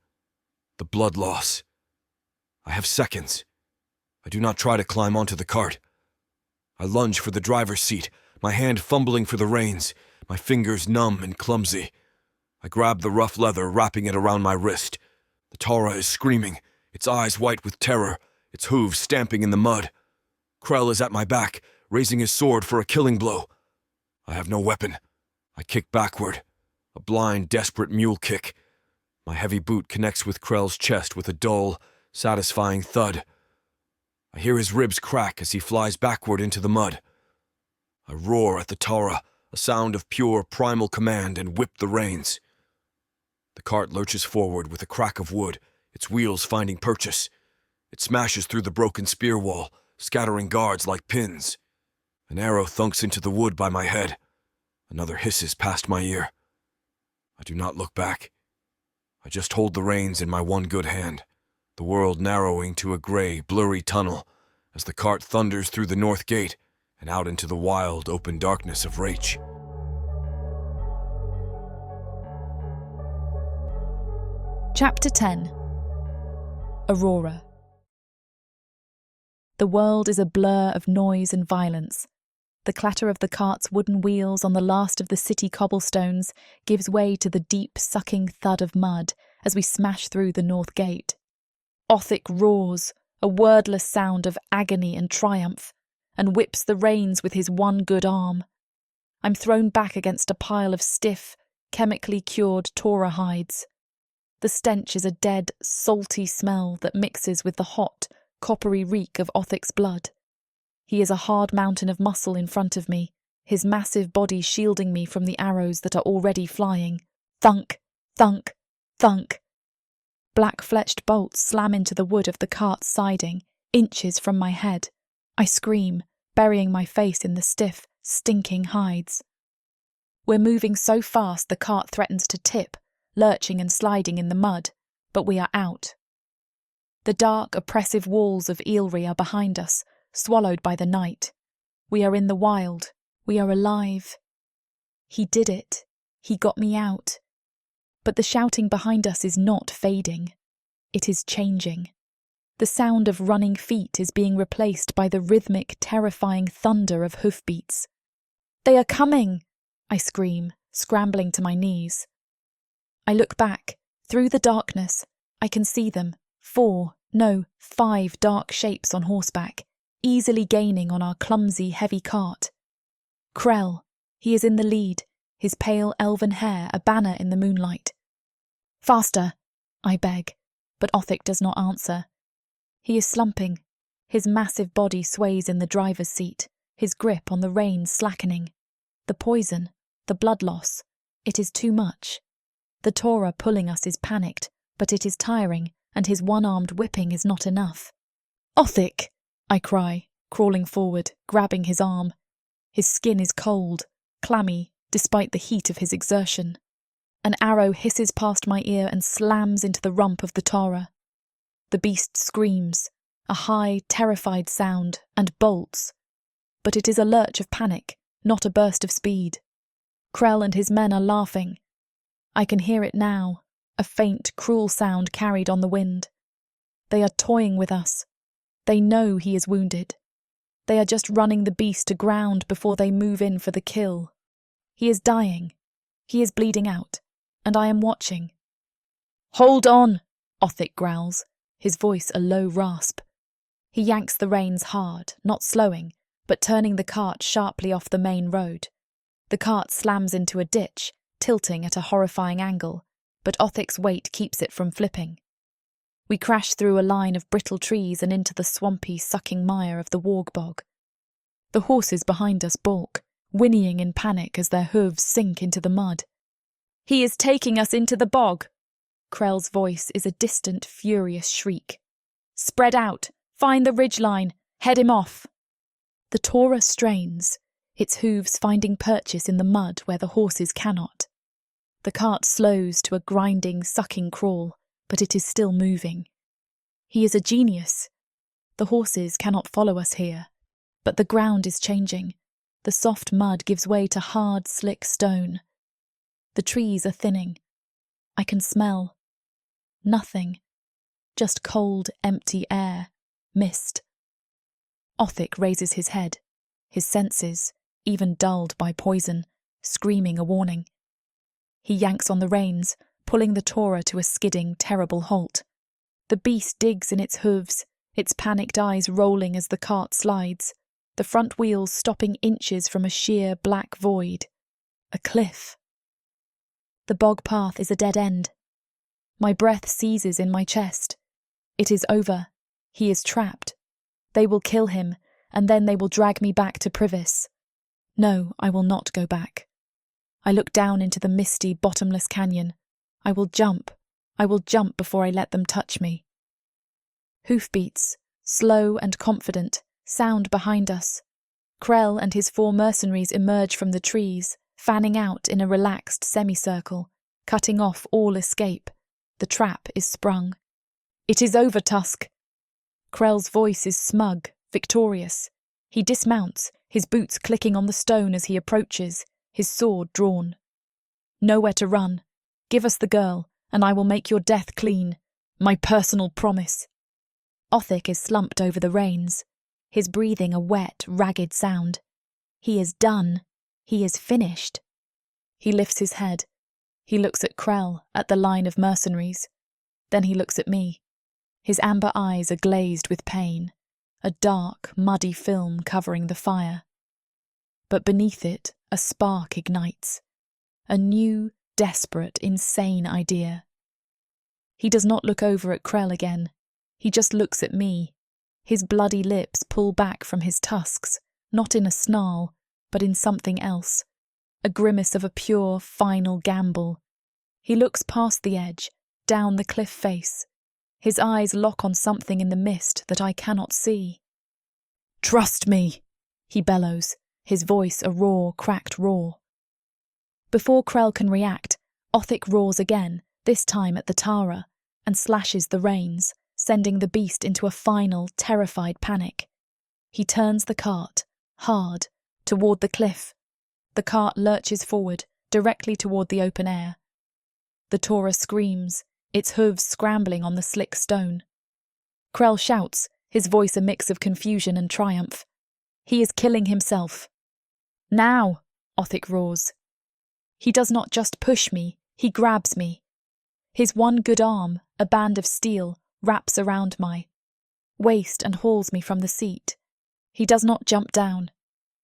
The blood loss. I have seconds. I do not try to climb onto the cart. I lunge for the driver's seat, my hand fumbling for the reins, my fingers numb and clumsy. I grab the rough leather, wrapping it around my wrist. The Tora is screaming, its eyes white with terror, its hooves stamping in the mud. Krell is at my back, raising his sword for a killing blow. I have no weapon. I kick backward, a blind, desperate mule kick. My heavy boot connects with Krell's chest with a dull, satisfying thud. I hear his ribs crack as he flies backward into the mud. I roar at the Tora, a sound of pure, primal command, and whip the reins. The cart lurches forward with a crack of wood, its wheels finding purchase. It smashes through the broken spear wall, scattering guards like pins. An arrow thunks into the wood by my head. Another hisses past my ear. I do not look back. I just hold the reins in my one good hand, the world narrowing to a gray, blurry tunnel as the cart thunders through the north gate and out into the wild, open darkness of Raich. Chapter 10. Aurora. The world is a blur of noise and violence. The clatter of the cart's wooden wheels on the last of the city cobblestones gives way to the deep, sucking thud of mud as we smash through the north gate. Othik roars, a wordless sound of agony and triumph, and whips the reins with his one good arm. I'm thrown back against a pile of stiff, chemically cured Tora hides. The stench is a dead, salty smell that mixes with the hot, coppery reek of Othik's blood. He is a hard mountain of muscle in front of me, his massive body shielding me from the arrows that are already flying. Thunk, thunk, thunk. Black-fletched bolts slam into the wood of the cart's siding, inches from my head. I scream, burying my face in the stiff, stinking hides. We're moving so fast the cart threatens to tip, lurching and sliding in the mud, but we are out. The dark, oppressive walls of Eelry are behind us, swallowed by the night. We are in the wild. We are alive. He did it. He got me out. But the shouting behind us is not fading. It is changing. The sound of running feet is being replaced by the rhythmic, terrifying thunder of hoofbeats. "They are coming!" I scream, scrambling to my knees. I look back, Through the darkness, I can see them, 5 dark shapes on horseback, easily gaining on our clumsy, heavy cart. Krell, he is in the lead, his pale elven hair a banner in the moonlight. Faster, I beg, but Othik does not answer. He is slumping. His massive body sways in the driver's seat, his grip on the reins slackening. The poison, the blood loss, it is too much. The Torah pulling us is panicked, but it is tiring, and his one-armed whipping is not enough. Othik, I cry, crawling forward, grabbing his arm. His skin is cold, clammy, despite the heat of his exertion. An arrow hisses past my ear and slams into the rump of the Torah. The beast screams, a high, terrified sound, and bolts. But it is a lurch of panic, not a burst of speed. Krell and his men are laughing. I can hear it now, a faint, cruel sound carried on the wind. They are toying with us. They know he is wounded. They are just running the beast to ground before they move in for the kill. He is dying. He is bleeding out, and I am watching. Hold on, Othik growls, his voice a low rasp. He yanks the reins hard, not slowing, but turning the cart sharply off the main road. The cart slams into a ditch, tilting at a horrifying angle, but Othik's weight keeps it from flipping. We crash through a line of brittle trees and into the swampy, sucking mire of the warg bog. The horses behind us balk, whinnying in panic as their hooves sink into the mud. He is taking us into the bog! Krell's voice is a distant, furious shriek. Spread out! Find the ridgeline! Head him off! The Torah strains, its hooves finding purchase in the mud where the horses cannot. The cart slows to a grinding, sucking crawl, but it is still moving. He is a genius. The horses cannot follow us here, but the ground is changing. The soft mud gives way to hard, slick stone. The trees are thinning. I can smell. Nothing. Just cold, empty air. Mist. Othik raises his head, his senses, even dulled by poison, screaming a warning. He yanks on the reins, pulling the Torah to a skidding, terrible halt. The beast digs in its hooves, its panicked eyes rolling as the cart slides, the front wheels stopping inches from a sheer black void. A cliff. The bog path is a dead end. My breath seizes in my chest. It is over. He is trapped. They will kill him, and then they will drag me back to Privis. No, I will not go back. I look down into the misty, bottomless canyon. I will jump before I let them touch me. Hoofbeats, slow and confident, sound behind us. Krell and his 4 mercenaries emerge from the trees, fanning out in a relaxed semicircle, cutting off all escape. The trap is sprung. It is over, Tusk. Krell's voice is smug, victorious. He dismounts, his boots clicking on the stone as he approaches, his sword drawn. Nowhere to run. Give us the girl, and I will make your death clean. My personal promise. Othik is slumped over the reins, his breathing a wet, ragged sound. He is done. He is finished. He lifts his head. He looks at Krell, at the line of mercenaries. Then he looks at me. His amber eyes are glazed with pain, a dark, muddy film covering the fire. But beneath it, a spark ignites. A new, desperate, insane idea. He does not look over at Krell again. He just looks at me. His bloody lips pull back from his tusks, not in a snarl, but in something else. A grimace of a pure, final gamble. He looks past the edge, down the cliff face. His eyes lock on something in the mist that I cannot see. Trust me, he bellows, his voice a raw, cracked roar. Before Krell can react, Othik roars again, this time at the Tara, and slashes the reins, sending the beast into a final, terrified panic. He turns the cart, hard, toward the cliff. The cart lurches forward, directly toward the open air. The Torah screams, its hooves scrambling on the slick stone. Krell shouts, his voice a mix of confusion and triumph. He is killing himself. Now, Othik roars. He does not just push me, he grabs me. His one good arm, a band of steel, wraps around my waist and hauls me from the seat. He does not jump down.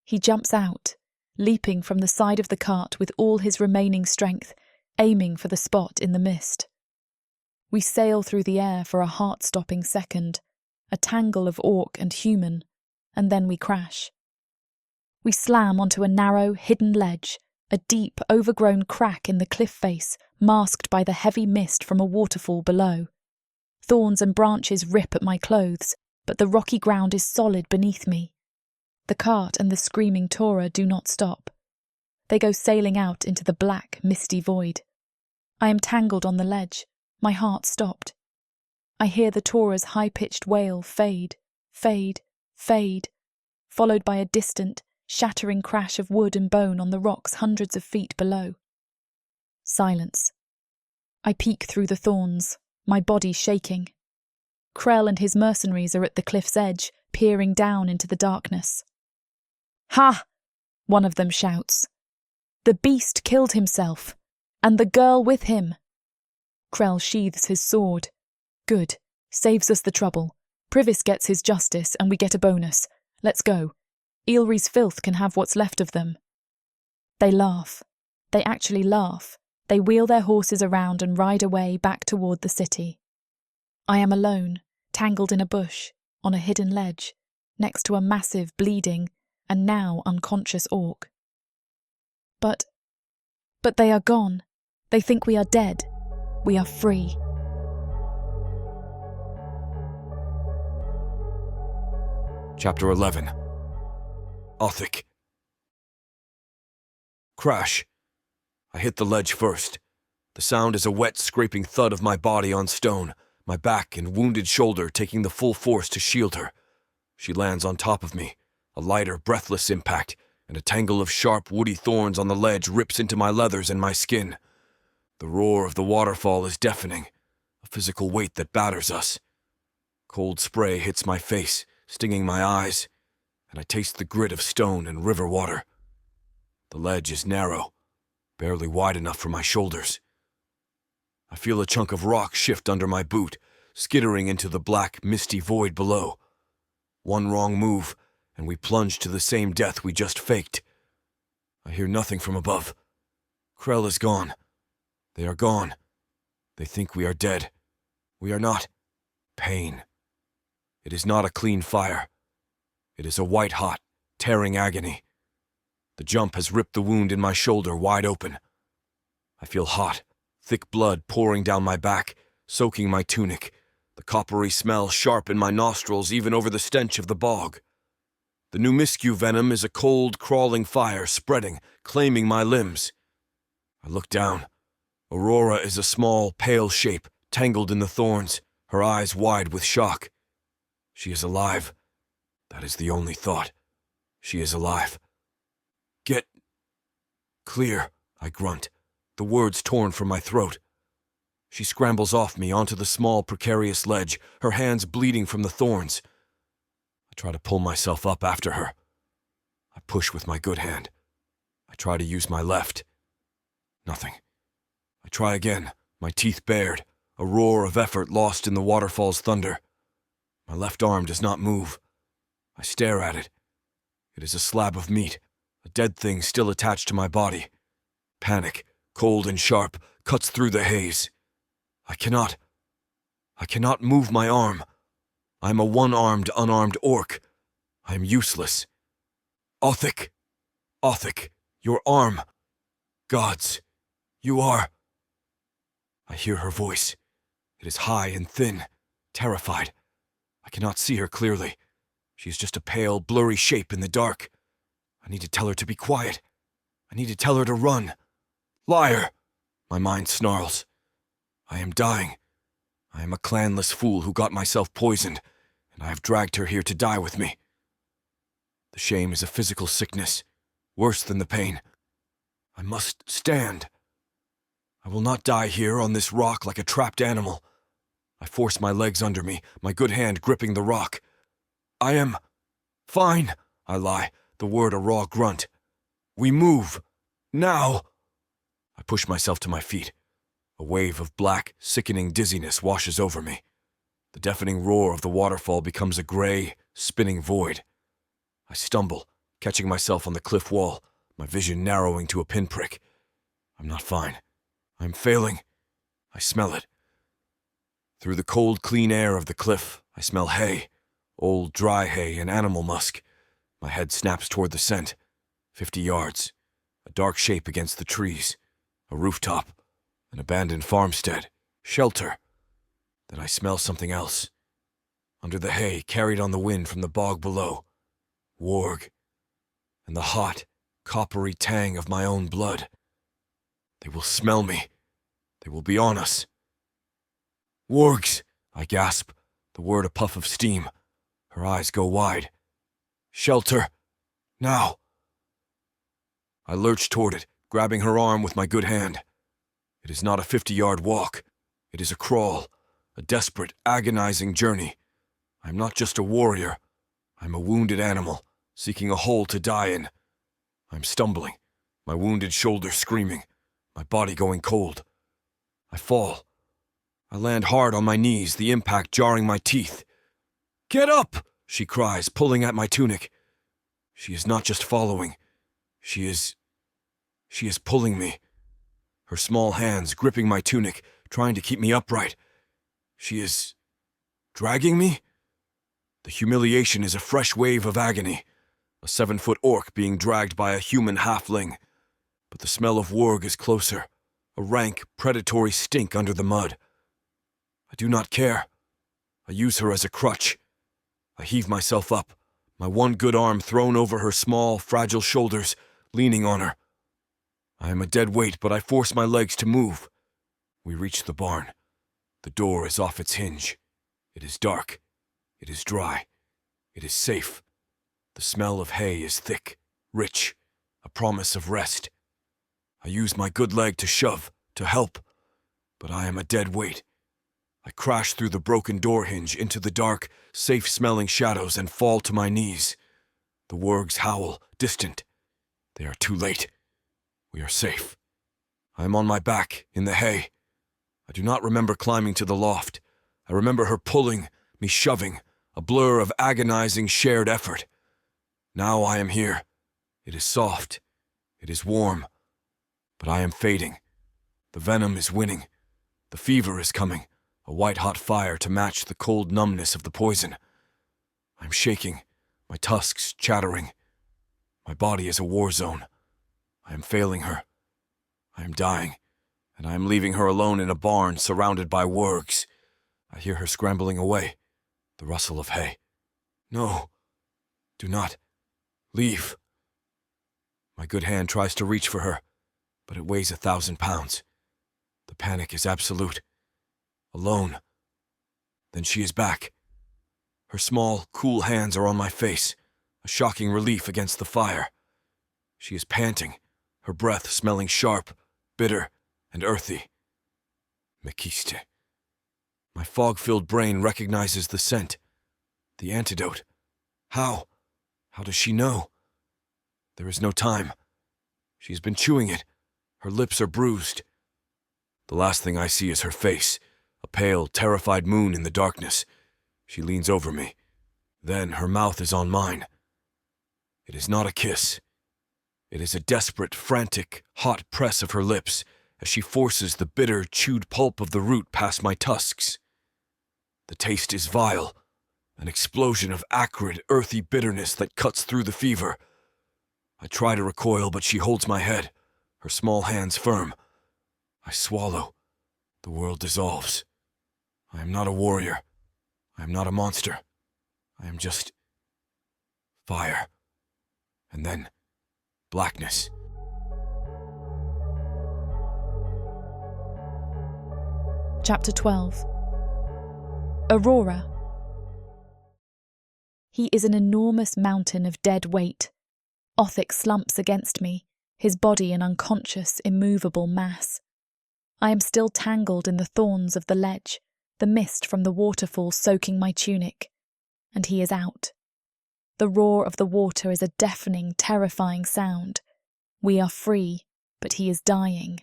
He jumps out, leaping from the side of the cart with all his remaining strength, aiming for the spot in the mist. We sail through the air for a heart-stopping second, a tangle of orc and human, and then we crash. We slam onto a narrow, hidden ledge, a deep, overgrown crack in the cliff face, masked by the heavy mist from a waterfall below. Thorns and branches rip at my clothes, but the rocky ground is solid beneath me. The cart and the screaming Tora do not stop. They go sailing out into the black, misty void. I am tangled on the ledge, my heart stopped. I hear the Tora's high-pitched wail fade, fade, fade, followed by a distant, shattering crash of wood and bone on the rocks hundreds of feet below. Silence. I peek through the thorns, my body shaking. Krell and his mercenaries are at the cliff's edge, peering down into the darkness. "Ha!" one of them shouts. "The beast killed himself, and the girl with him." Krell sheathes his sword. "Good. Saves us the trouble. Privis gets his justice, and we get a bonus. Let's go. Eelry's filth can have what's left of them." They laugh. They actually laugh. They wheel their horses around and ride away back toward the city. I am alone, tangled in a bush, on a hidden ledge, next to a massive, bleeding, and now unconscious orc. But they are gone. They think we are dead. We are free. Chapter 11. Othic. Crash. I hit the ledge first. The sound is a wet, scraping thud of my body on stone, my back and wounded shoulder taking the full force to shield her. She lands on top of me, a lighter, breathless impact, and a tangle of sharp, woody thorns on the ledge rips into my leathers and my skin. The roar of the waterfall is deafening, a physical weight that batters us. Cold spray hits my face, stinging my eyes, and I taste the grit of stone and river water. The ledge is narrow, barely wide enough for my shoulders. I feel a chunk of rock shift under my boot, skittering into the black, misty void below. One wrong move, and we plunge to the same death we just faked. I hear nothing from above. Krell is gone. They are gone. They think we are dead. We are not. Pain. It is not a clean fire. It is a white-hot, tearing agony. The jump has ripped the wound in my shoulder wide open. I feel hot, thick blood pouring down my back, soaking my tunic, the coppery smell sharp in my nostrils even over the stench of the bog. The numiscu venom is a cold, crawling fire spreading, claiming my limbs. I look down. Aurora is a small, pale shape, tangled in the thorns, her eyes wide with shock. She is alive. That is the only thought. She is alive. "Get clear," I grunt, the words torn from my throat. She scrambles off me onto the small, precarious ledge, her hands bleeding from the thorns. I try to pull myself up after her. I push with my good hand. I try to use my left. Nothing. I try again, my teeth bared, a roar of effort lost in the waterfall's thunder. My left arm does not move. I stare at it. It is a slab of meat, a dead thing still attached to my body. Panic, cold and sharp, cuts through the haze. I cannot move my arm. I am a one-armed, unarmed orc. I am useless. Othic! Othic, your arm! Gods, you are... I hear her voice. It is high and thin, terrified. I cannot see her clearly. She is just a pale, blurry shape in the dark. I need to tell her to be quiet. I need to tell her to run. Liar! My mind snarls. I am dying. I am a clanless fool who got myself poisoned, and I have dragged her here to die with me. The shame is a physical sickness, worse than the pain. I must stand. I will not die here on this rock like a trapped animal. I force my legs under me, my good hand gripping the rock. I am... fine, I lie, the word a raw grunt. We move. Now. I push myself to my feet. A wave of black, sickening dizziness washes over me. The deafening roar of the waterfall becomes a gray, spinning void. I stumble, catching myself on the cliff wall, my vision narrowing to a pinprick. I'm not fine. I'm failing. I smell it. Through the cold, clean air of the cliff, I smell hay, old, dry hay and animal musk. My head snaps toward the scent. 50 yards. A dark shape against the trees. A rooftop. An abandoned farmstead. Shelter. Then I smell something else. Under the hay, carried on the wind from the bog below. Warg. And the hot, coppery tang of my own blood. They will smell me. They will be on us. Wargs, I gasp, the word a puff of steam. Her eyes go wide. Shelter. Now. I lurch toward it, grabbing her arm with my good hand. It is not a 50-yard walk. It is a crawl, a desperate, agonizing journey. I am not just a warrior. I am a wounded animal, seeking a hole to die in. I am stumbling, my wounded shoulder screaming, my body going cold. I fall. I land hard on my knees, the impact jarring my teeth. Get up, she cries, pulling at my tunic. She is not just following. She is pulling me. Her small hands gripping my tunic, trying to keep me upright. She is dragging me? The humiliation is a fresh wave of agony. A 7-foot orc being dragged by a human halfling. But the smell of warg is closer. A rank, predatory stink under the mud. I do not care. I use her as a crutch. I heave myself up, my one good arm thrown over her small, fragile shoulders, leaning on her. I am a dead weight, but I force my legs to move. We reach the barn. The door is off its hinge. It is dark. It is dry. It is safe. The smell of hay is thick, rich, a promise of rest. I use my good leg to shove, to help, but I am a dead weight. I crash through the broken door hinge into the dark, safe-smelling shadows and fall to my knees. The wargs howl, distant. They are too late. We are safe. I am on my back, in the hay. I do not remember climbing to the loft. I remember her pulling, me shoving, a blur of agonizing shared effort. Now I am here. It is soft. It is warm. But I am fading. The venom is winning. The fever is coming. A white-hot fire to match the cold numbness of the poison. I'm shaking, my tusks chattering. My body is a war zone. I am failing her. I am dying, and I am leaving her alone in a barn surrounded by wargs. I hear her scrambling away, the rustle of hay. No, do not. Leave. My good hand tries to reach for her, but it weighs 1,000 pounds. The panic is absolute. Alone. Then she is back. Her small, cool hands are on my face, a shocking relief against the fire. She is panting, her breath smelling sharp, bitter, and earthy. Mekiste. My fog-filled brain recognizes the scent. The antidote. How? How does she know? There is no time. She's been chewing it. Her lips are bruised. The last thing I see is her face. A pale, terrified moon in the darkness. She leans over me. Then her mouth is on mine. It is not a kiss. It is a desperate, frantic, hot press of her lips as she forces the bitter, chewed pulp of the root past my tusks. The taste is vile, an explosion of acrid, earthy bitterness that cuts through the fever. I try to recoil, but she holds my head, her small hands firm. I swallow. The world dissolves. I am not a warrior. I am not a monster. I am just fire. And then blackness. Chapter 12. Aurora. He is an enormous mountain of dead weight. Othic slumps against me, his body an unconscious, immovable mass. I am still tangled in the thorns of the ledge, the mist from the waterfall soaking my tunic, and he is out. The roar of the water is a deafening, terrifying sound. We are free, but he is dying.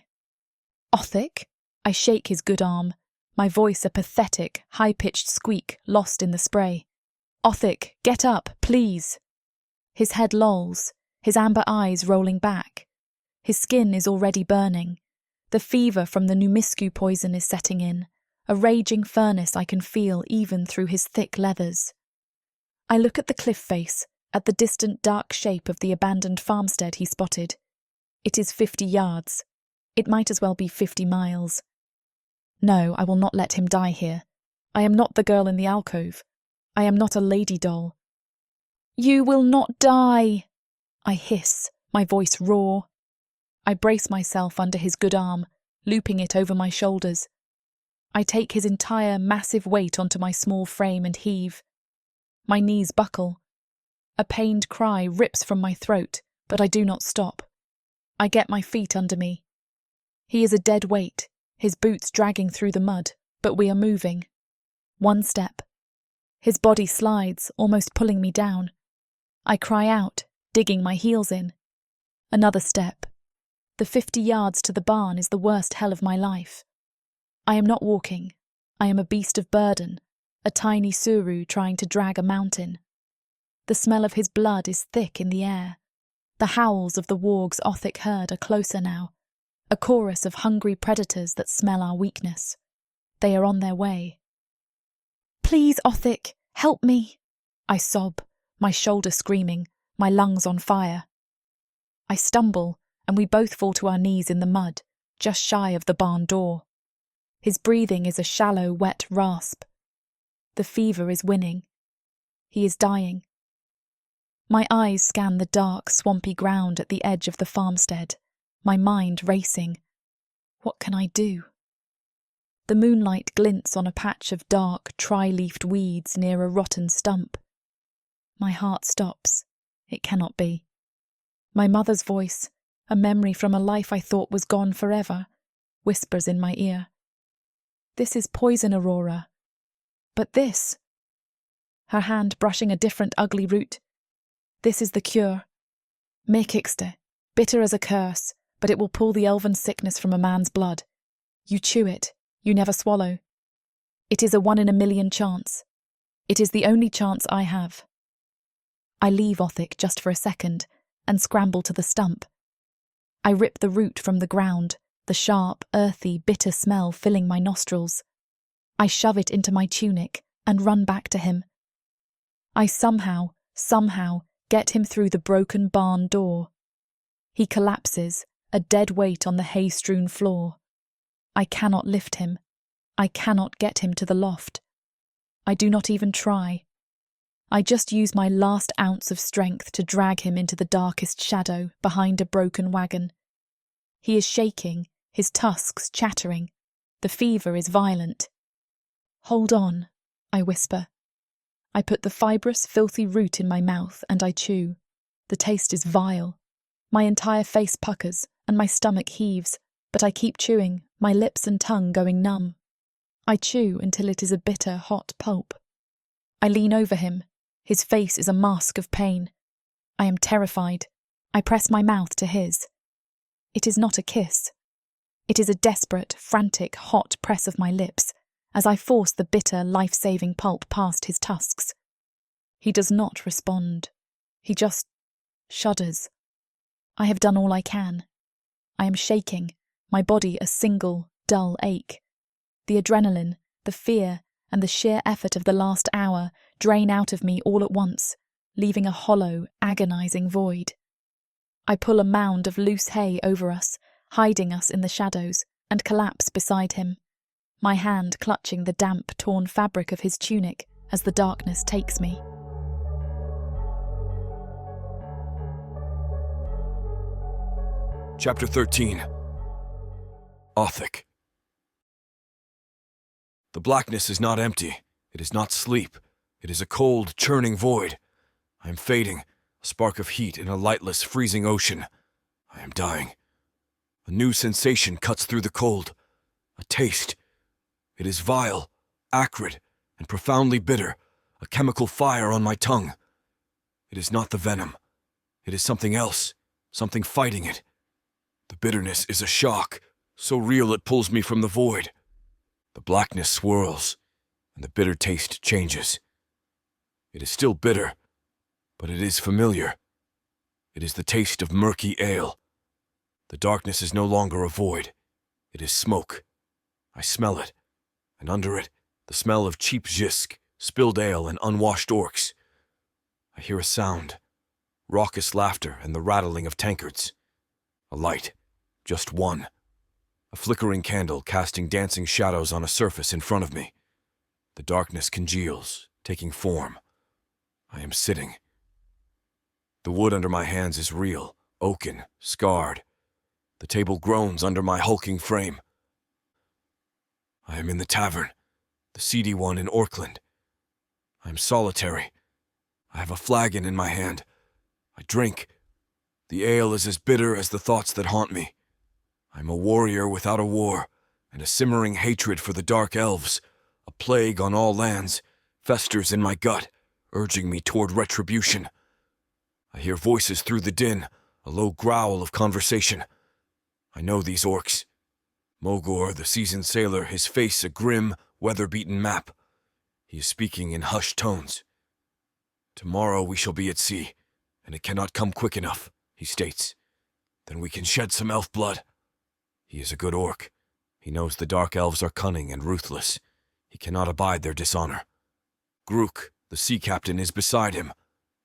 Othic? I shake his good arm, my voice a pathetic, high-pitched squeak lost in the spray. "Othic, get up, please!" His head lolls, his amber eyes rolling back. His skin is already burning. The fever from the numiscu poison is setting in, a raging furnace I can feel even through his thick leathers. I look at the cliff face, at the distant dark shape of the abandoned farmstead he spotted. It is 50 yards. It might as well be 50 miles. No, I will not let him die here. I am not the girl in the alcove. I am not a lady doll. "You will not die!" I hiss, my voice raw. I brace myself under his good arm, looping it over my shoulders. I take his entire massive weight onto my small frame and heave. My knees buckle. A pained cry rips from my throat, but I do not stop. I get my feet under me. He is a dead weight, his boots dragging through the mud, but we are moving. One step. His body slides, almost pulling me down. I cry out, digging my heels in. Another step. The 50 yards to the barn is the worst hell of my life. I am not walking. I am a beast of burden, a tiny suru trying to drag a mountain. The smell of his blood is thick in the air. The howls of the warg's Othic herd are closer now, a chorus of hungry predators that smell our weakness. They are on their way. "Please, Othic, help me!" I sob, my shoulder screaming, my lungs on fire. I stumble, and we both fall to our knees in the mud, just shy of the barn door. His breathing is a shallow, wet rasp. The fever is winning. He is dying. My eyes scan the dark, swampy ground at the edge of the farmstead, my mind racing. What can I do? The moonlight glints on a patch of dark, tri-leafed weeds near a rotten stump. My heart stops. It cannot be. My mother's voice, a memory from a life I thought was gone forever, whispers in my ear. "This is poison, Aurora. But this..." Her hand brushing a different ugly root. "This is the cure. Mekixte, bitter as a curse, but it will pull the elven sickness from a man's blood. You chew it, you never swallow. It is a 1 in a million chance. It is the only chance I have." I leave Othic just for a second and scramble to the stump. I rip the root from the ground, the sharp, earthy, bitter smell filling my nostrils. I shove it into my tunic and run back to him. I somehow get him through the broken barn door. He collapses, a dead weight on the hay-strewn floor. I cannot lift him. I cannot get him to the loft. I do not even try. I just use my last ounce of strength to drag him into the darkest shadow behind a broken wagon. He is shaking, his tusks chattering. The fever is violent. "Hold on," I whisper. I put the fibrous, filthy root in my mouth and I chew. The taste is vile. My entire face puckers and my stomach heaves, but I keep chewing, my lips and tongue going numb. I chew until it is a bitter, hot pulp. I lean over him. His face is a mask of pain. I am terrified. I press my mouth to his. It is not a kiss. It is a desperate, frantic, hot press of my lips as I force the bitter, life-saving pulp past his tusks. He does not respond. He just shudders. I have done all I can. I am shaking, my body a single, dull ache. The adrenaline, the fear, and the sheer effort of the last hour drain out of me all at once, leaving a hollow, agonizing void. I pull a mound of loose hay over us, hiding us in the shadows, and collapse beside him, my hand clutching the damp, torn fabric of his tunic as the darkness takes me. Chapter 13. Othic. The blackness is not empty. It is not sleep. It is a cold, churning void. I am fading, a spark of heat in a lightless, freezing ocean. I am dying. A new sensation cuts through the cold. A taste. It is vile, acrid, and profoundly bitter, a chemical fire on my tongue. It is not the venom. It is something else, something fighting it. The bitterness is a shock, so real it pulls me from the void. The blackness swirls, and the bitter taste changes. It is still bitter, but it is familiar. It is the taste of murky ale. The darkness is no longer a void. It is smoke. I smell it, and under it, the smell of cheap zisk, spilled ale, and unwashed orcs. I hear a sound, raucous laughter and the rattling of tankards. A light, just one. A flickering candle casting dancing shadows on a surface in front of me. The darkness congeals, taking form. I am sitting. The wood under my hands is real, oaken, scarred. The table groans under my hulking frame. I am in the tavern, the seedy one in Orkland. I am solitary. I have a flagon in my hand. I drink. The ale is as bitter as the thoughts that haunt me. I am a warrior without a war, and a simmering hatred for the dark elves, a plague on all lands, festers in my gut, urging me toward retribution. I hear voices through the din, a low growl of conversation. I know these orcs. Mogor, the seasoned sailor, his face a grim, weather-beaten map. He is speaking in hushed tones. Tomorrow we shall be at sea, and it cannot come quick enough, he states. Then we can shed some elf blood. He is a good orc. He knows the dark elves are cunning and ruthless. He cannot abide their dishonor. Grook, the sea captain, is beside him.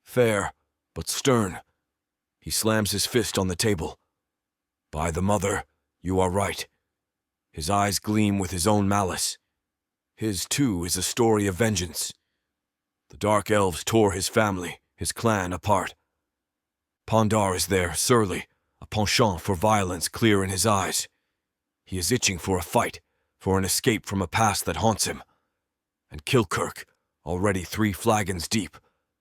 Fair, but stern. He slams his fist on the table. By the mother, you are right. His eyes gleam with his own malice. His, too, is a story of vengeance. The dark elves tore his family, his clan, apart. Pondar is there, surly, a penchant for violence clear in his eyes. He is itching for a fight, for an escape from a past that haunts him. And Kilkirk, already 3 flagons deep,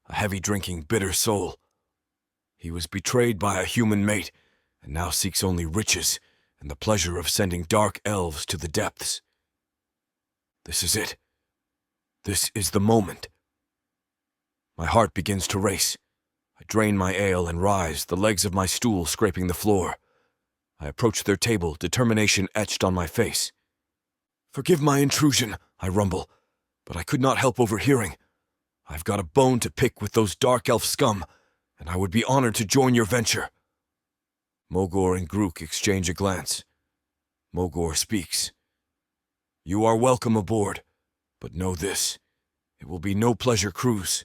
a heavy-drinking, bitter soul. He was betrayed by a human mate, and now seeks only riches and the pleasure of sending dark elves to the depths. This is it. This is the moment. My heart begins to race. I drain my ale and rise, the legs of my stool scraping the floor. I approach their table, determination etched on my face. Forgive my intrusion, I rumble, but I could not help overhearing. I've got a bone to pick with those dark elf scum, and I would be honored to join your venture. Mogor and Grook exchange a glance. Mogor speaks. You are welcome aboard, but know this, it will be no pleasure cruise.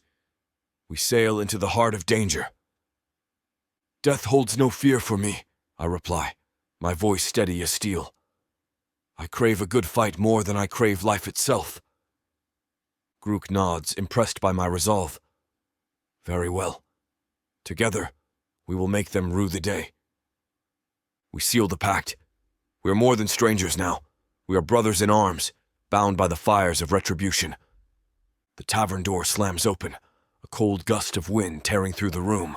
We sail into the heart of danger. Death holds no fear for me, I reply, my voice steady as steel. I crave a good fight more than I crave life itself. Grook nods, impressed by my resolve. Very well. Together, we will make them rue the day. We seal the pact. We are more than strangers now. We are brothers in arms, bound by the fires of retribution. The tavern door slams open, a cold gust of wind tearing through the room.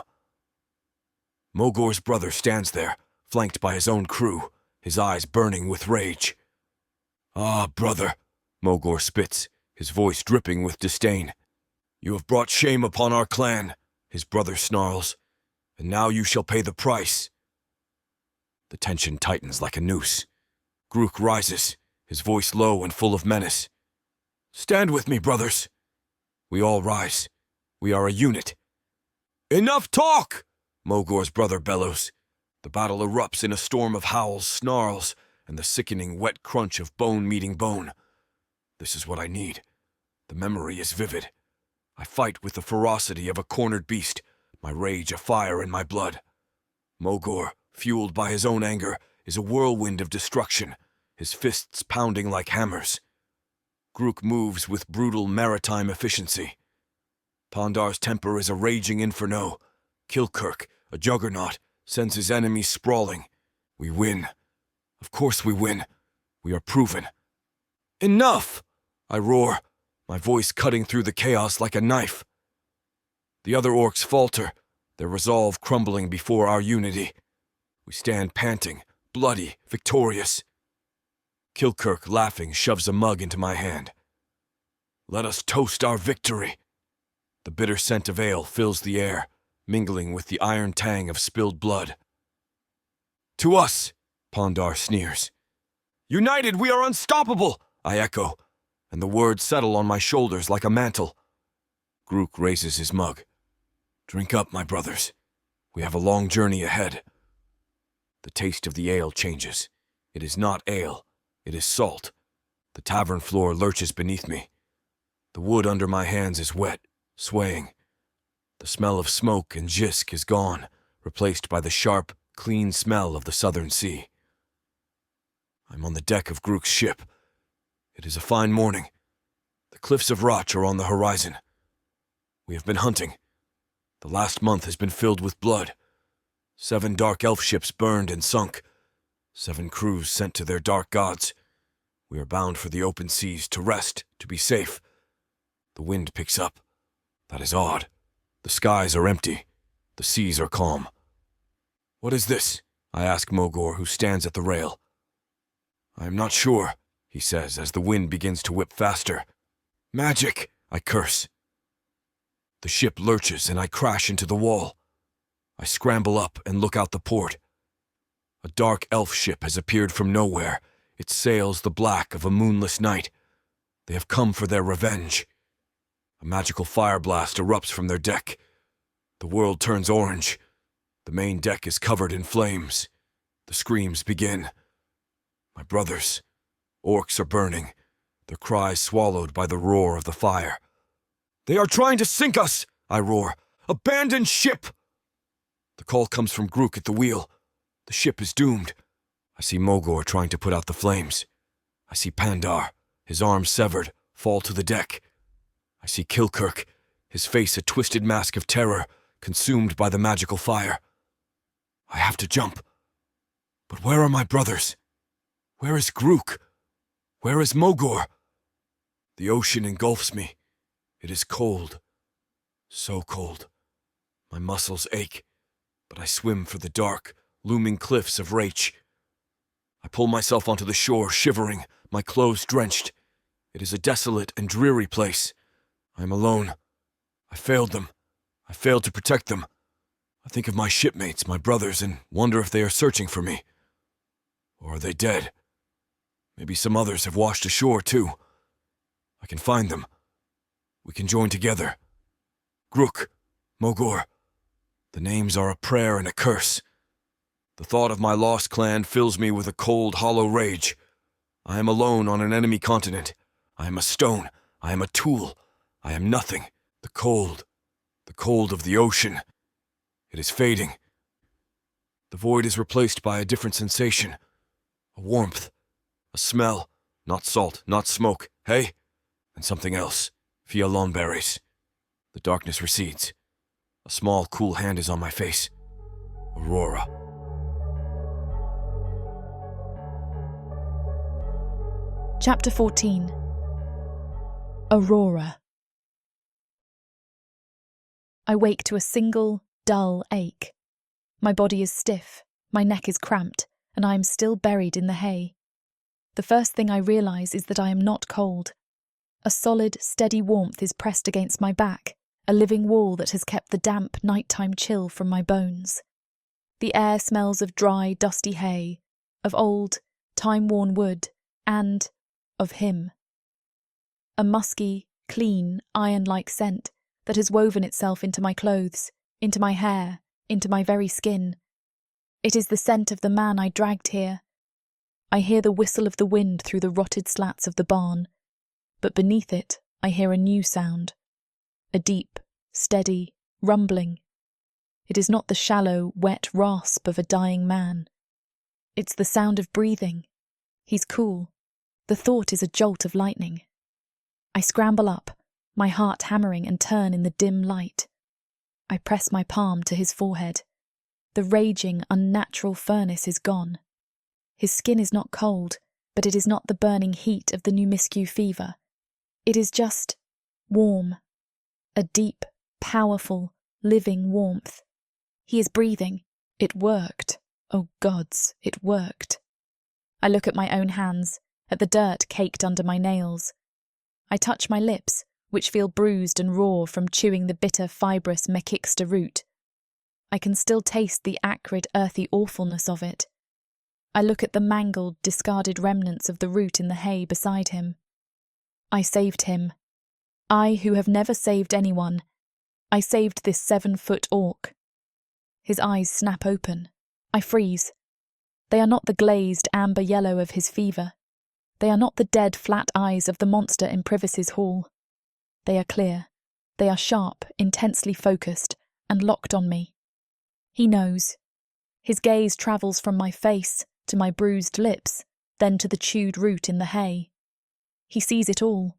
Mogor's brother stands there, flanked by his own crew, his eyes burning with rage. Ah, brother, Mogor spits, his voice dripping with disdain. You have brought shame upon our clan, his brother snarls, and now you shall pay the price. The tension tightens like a noose. Grook rises, his voice low and full of menace. Stand with me, brothers. We all rise. We are a unit. Enough talk! Mogor's brother bellows. The battle erupts in a storm of howls, snarls, and the sickening wet crunch of bone meeting bone. This is what I need. The memory is vivid. I fight with the ferocity of a cornered beast, my rage a fire in my blood. Mogor, fueled by his own anger, is a whirlwind of destruction, his fists pounding like hammers. Grook moves with brutal maritime efficiency. Pondar's temper is a raging inferno. Kilkirk, a juggernaut, sends his enemies sprawling. We win. Of course we win. We are proven. Enough! I roar, my voice cutting through the chaos like a knife. The other orcs falter, their resolve crumbling before our unity. We stand panting, bloody, victorious. Kilkirk, laughing, shoves a mug into my hand. Let us toast our victory. The bitter scent of ale fills the air, mingling with the iron tang of spilled blood. To us, Pondar sneers. United, we are unstoppable, I echo, and the words settle on my shoulders like a mantle. Grook raises his mug. Drink up, my brothers. We have a long journey ahead. The taste of the ale changes. It is not ale. It is salt. The tavern floor lurches beneath me. The wood under my hands is wet, swaying. The smell of smoke and jisk is gone, replaced by the sharp, clean smell of the southern sea. I'm on the deck of Grook's ship. It is a fine morning. The cliffs of Roch are on the horizon. We have been hunting. The last month has been filled with blood. 7 dark elf ships burned and sunk. 7 crews sent to their dark gods. We are bound for the open seas to rest, to be safe. The wind picks up. That is odd. The skies are empty. The seas are calm. What is this? I ask Mogor, who stands at the rail. I am not sure, he says as the wind begins to whip faster. Magic, I curse. The ship lurches and I crash into the wall. I scramble up and look out the port. A dark elf ship has appeared from nowhere. It sails the black of a moonless night. They have come for their revenge. A magical fire blast erupts from their deck. The world turns orange. The main deck is covered in flames. The screams begin. My brothers, orcs are burning, their cries swallowed by the roar of the fire. They are trying to sink us, I roar. Abandon ship! The call comes from Grook at the wheel. The ship is doomed. I see Mogor trying to put out the flames. I see Pandar, his arms severed, fall to the deck. I see Kilkirk, his face a twisted mask of terror, consumed by the magical fire. I have to jump. But where are my brothers? Where is Grook? Where is Mogor? The ocean engulfs me. It is cold. So cold. My muscles ache, but I swim for the dark, looming cliffs of Rach. I pull myself onto the shore, shivering, my clothes drenched. It is a desolate and dreary place. I am alone. I failed them. I failed to protect them. I think of my shipmates, my brothers, and wonder if they are searching for me. Or are they dead? Maybe some others have washed ashore, too. I can find them. We can join together. Grook, Mogor. The names are a prayer and a curse. The thought of my lost clan fills me with a cold, hollow rage. I am alone on an enemy continent. I am a stone. I am a tool. I am nothing. The cold of the ocean. It is fading. The void is replaced by a different sensation. A warmth. A smell. Not salt, not smoke. Hey? And something else. Fialon berries. The darkness recedes. A small, cool hand is on my face. Aurora. Chapter 14. Aurora. I wake to a single, dull ache. My body is stiff, my neck is cramped, and I am still buried in the hay. The first thing I realise is that I am not cold. A solid, steady warmth is pressed against my back, a living wall that has kept the damp nighttime chill from my bones. The air smells of dry, dusty hay, of old, time-worn wood, and of him. A musky, clean, iron-like scent that has woven itself into my clothes, into my hair, into my very skin. It is the scent of the man I dragged here. I hear the whistle of the wind through the rotted slats of the barn, but beneath it I hear a new sound. A deep, steady, rumbling. It is not the shallow, wet rasp of a dying man. It's the sound of breathing. He's cool. The thought is a jolt of lightning. I scramble up, my heart hammering, and turn in the dim light. I press my palm to his forehead. The raging, unnatural furnace is gone. His skin is not cold, but it is not the burning heat of the Numiscu fever. It is just warm. A deep, powerful, living warmth. He is breathing. It worked. Oh gods, it worked. I look at my own hands, at the dirt caked under my nails. I touch my lips, which feel bruised and raw from chewing the bitter, fibrous mekixta root. I can still taste the acrid, earthy awfulness of it. I look at the mangled, discarded remnants of the root in the hay beside him. I saved him. I who have never saved anyone. I saved this 7-foot orc. His eyes snap open. I freeze. They are not the glazed amber yellow of his fever. They are not the dead flat eyes of the monster in Privis's hall. They are clear. They are sharp, intensely focused, and locked on me. He knows. His gaze travels from my face to my bruised lips, then to the chewed root in the hay. He sees it all.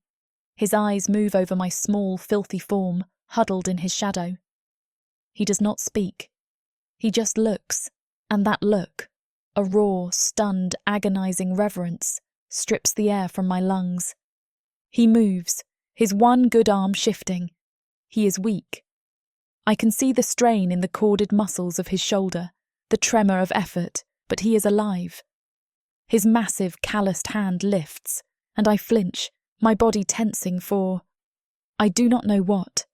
His eyes move over my small, filthy form, huddled in his shadow. He does not speak. He just looks, and that look, a raw, stunned, agonizing reverence, strips the air from my lungs. He moves, his one good arm shifting. He is weak. I can see the strain in the corded muscles of his shoulder, the tremor of effort, but he is alive. His massive, calloused hand lifts, and I flinch, my body tensing for... I do not know what,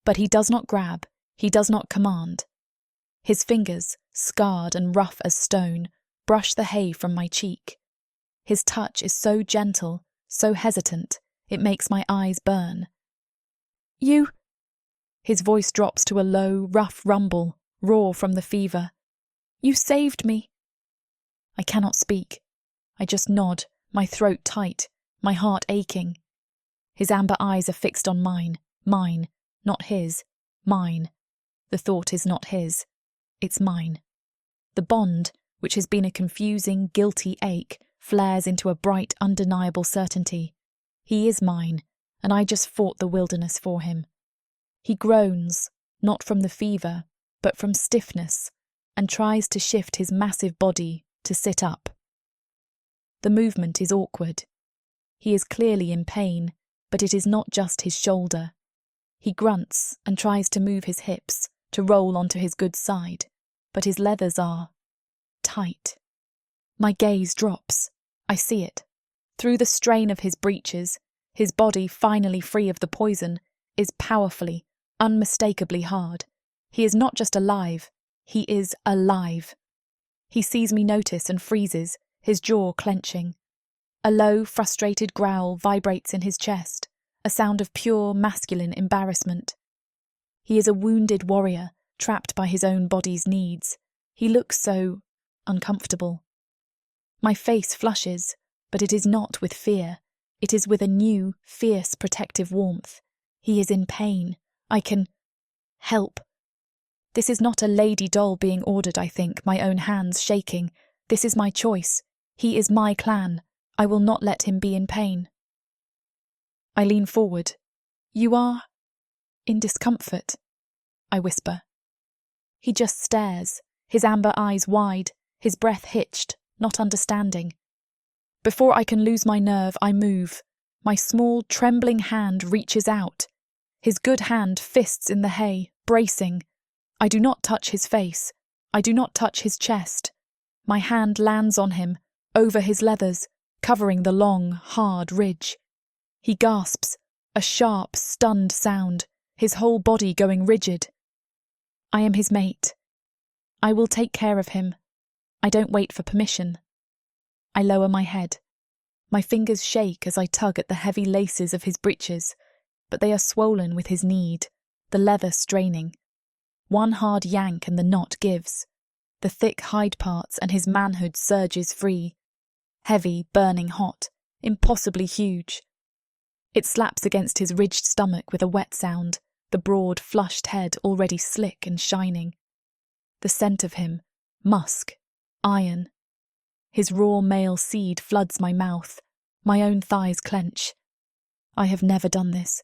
but he does not grab, he does not command. His fingers, scarred and rough as stone, brush the hay from my cheek. His touch is so gentle, so hesitant, it makes my eyes burn. You... His voice drops to a low, rough rumble, raw from the fever. You saved me. I cannot speak. I just nod, my throat tight, my heart aching. His amber eyes are fixed on mine, not his, mine. The thought is not his, it's mine. The bond, which has been a confusing, guilty ache, flares into a bright, undeniable certainty. He is mine, and I just fought the wilderness for him. He groans, not from the fever, but from stiffness, and tries to shift his massive body to sit up. The movement is awkward. He is clearly in pain, but it is not just his shoulder. He grunts and tries to move his hips, to roll onto his good side, but his leathers are tight. My gaze drops. I see it. Through the strain of his breeches, his body, finally free of the poison, is powerfully, unmistakably hard. He is not just alive, he is alive. He sees me notice and freezes, his jaw clenching. A low, frustrated growl vibrates in his chest, a sound of pure, masculine embarrassment. He is a wounded warrior, trapped by his own body's needs. He looks so uncomfortable. My face flushes, but it is not with fear. It is with a new, fierce, protective warmth. He is in pain. I can help. This is not a lady doll being ordered, I think, my own hands shaking. This is my choice. He is my clan. I will not let him be in pain. I lean forward. You are in discomfort, I whisper. He just stares, his amber eyes wide, his breath hitched, not understanding. Before I can lose my nerve, I move. My small, trembling hand reaches out. His good hand fists in the hay, bracing. I do not touch his face. I do not touch his chest. My hand lands on him, over his leathers, covering the long, hard ridge. He gasps, a sharp, stunned sound, his whole body going rigid. I am his mate. I will take care of him. I don't wait for permission. I lower my head. My fingers shake as I tug at the heavy laces of his breeches, but they are swollen with his need, the leather straining. One hard yank and the knot gives. The thick hide parts and his manhood surges free. Heavy, burning hot, impossibly huge. It slaps against his ridged stomach with a wet sound, the broad, flushed head already slick and shining. The scent of him, musk, iron. His raw male seed floods my mouth. My own thighs clench. I have never done this.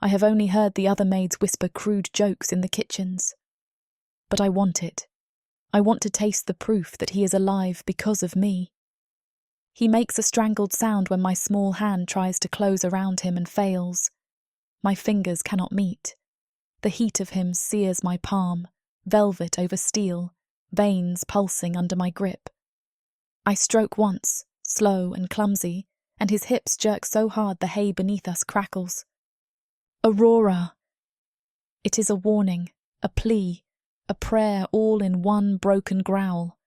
I have only heard the other maids whisper crude jokes in the kitchens. But I want it. I want to taste the proof that he is alive because of me. He makes a strangled sound when my small hand tries to close around him and fails. My fingers cannot meet. The heat of him sears my palm, velvet over steel, veins pulsing under my grip. I stroke once, slow and clumsy, and his hips jerk so hard the hay beneath us crackles. Aurora! It is a warning, a plea, a prayer all in one broken growl.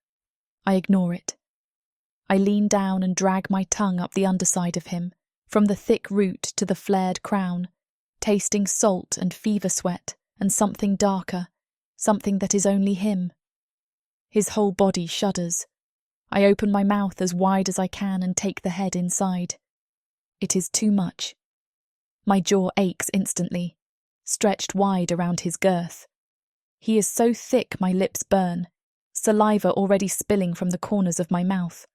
I ignore it. I lean down and drag my tongue up the underside of him, from the thick root to the flared crown, tasting salt and fever sweat and something darker, something that is only him. His whole body shudders. I open my mouth as wide as I can and take the head inside. It is too much. My jaw aches instantly, stretched wide around his girth. He is so thick my lips burn, saliva already spilling from the corners of my mouth.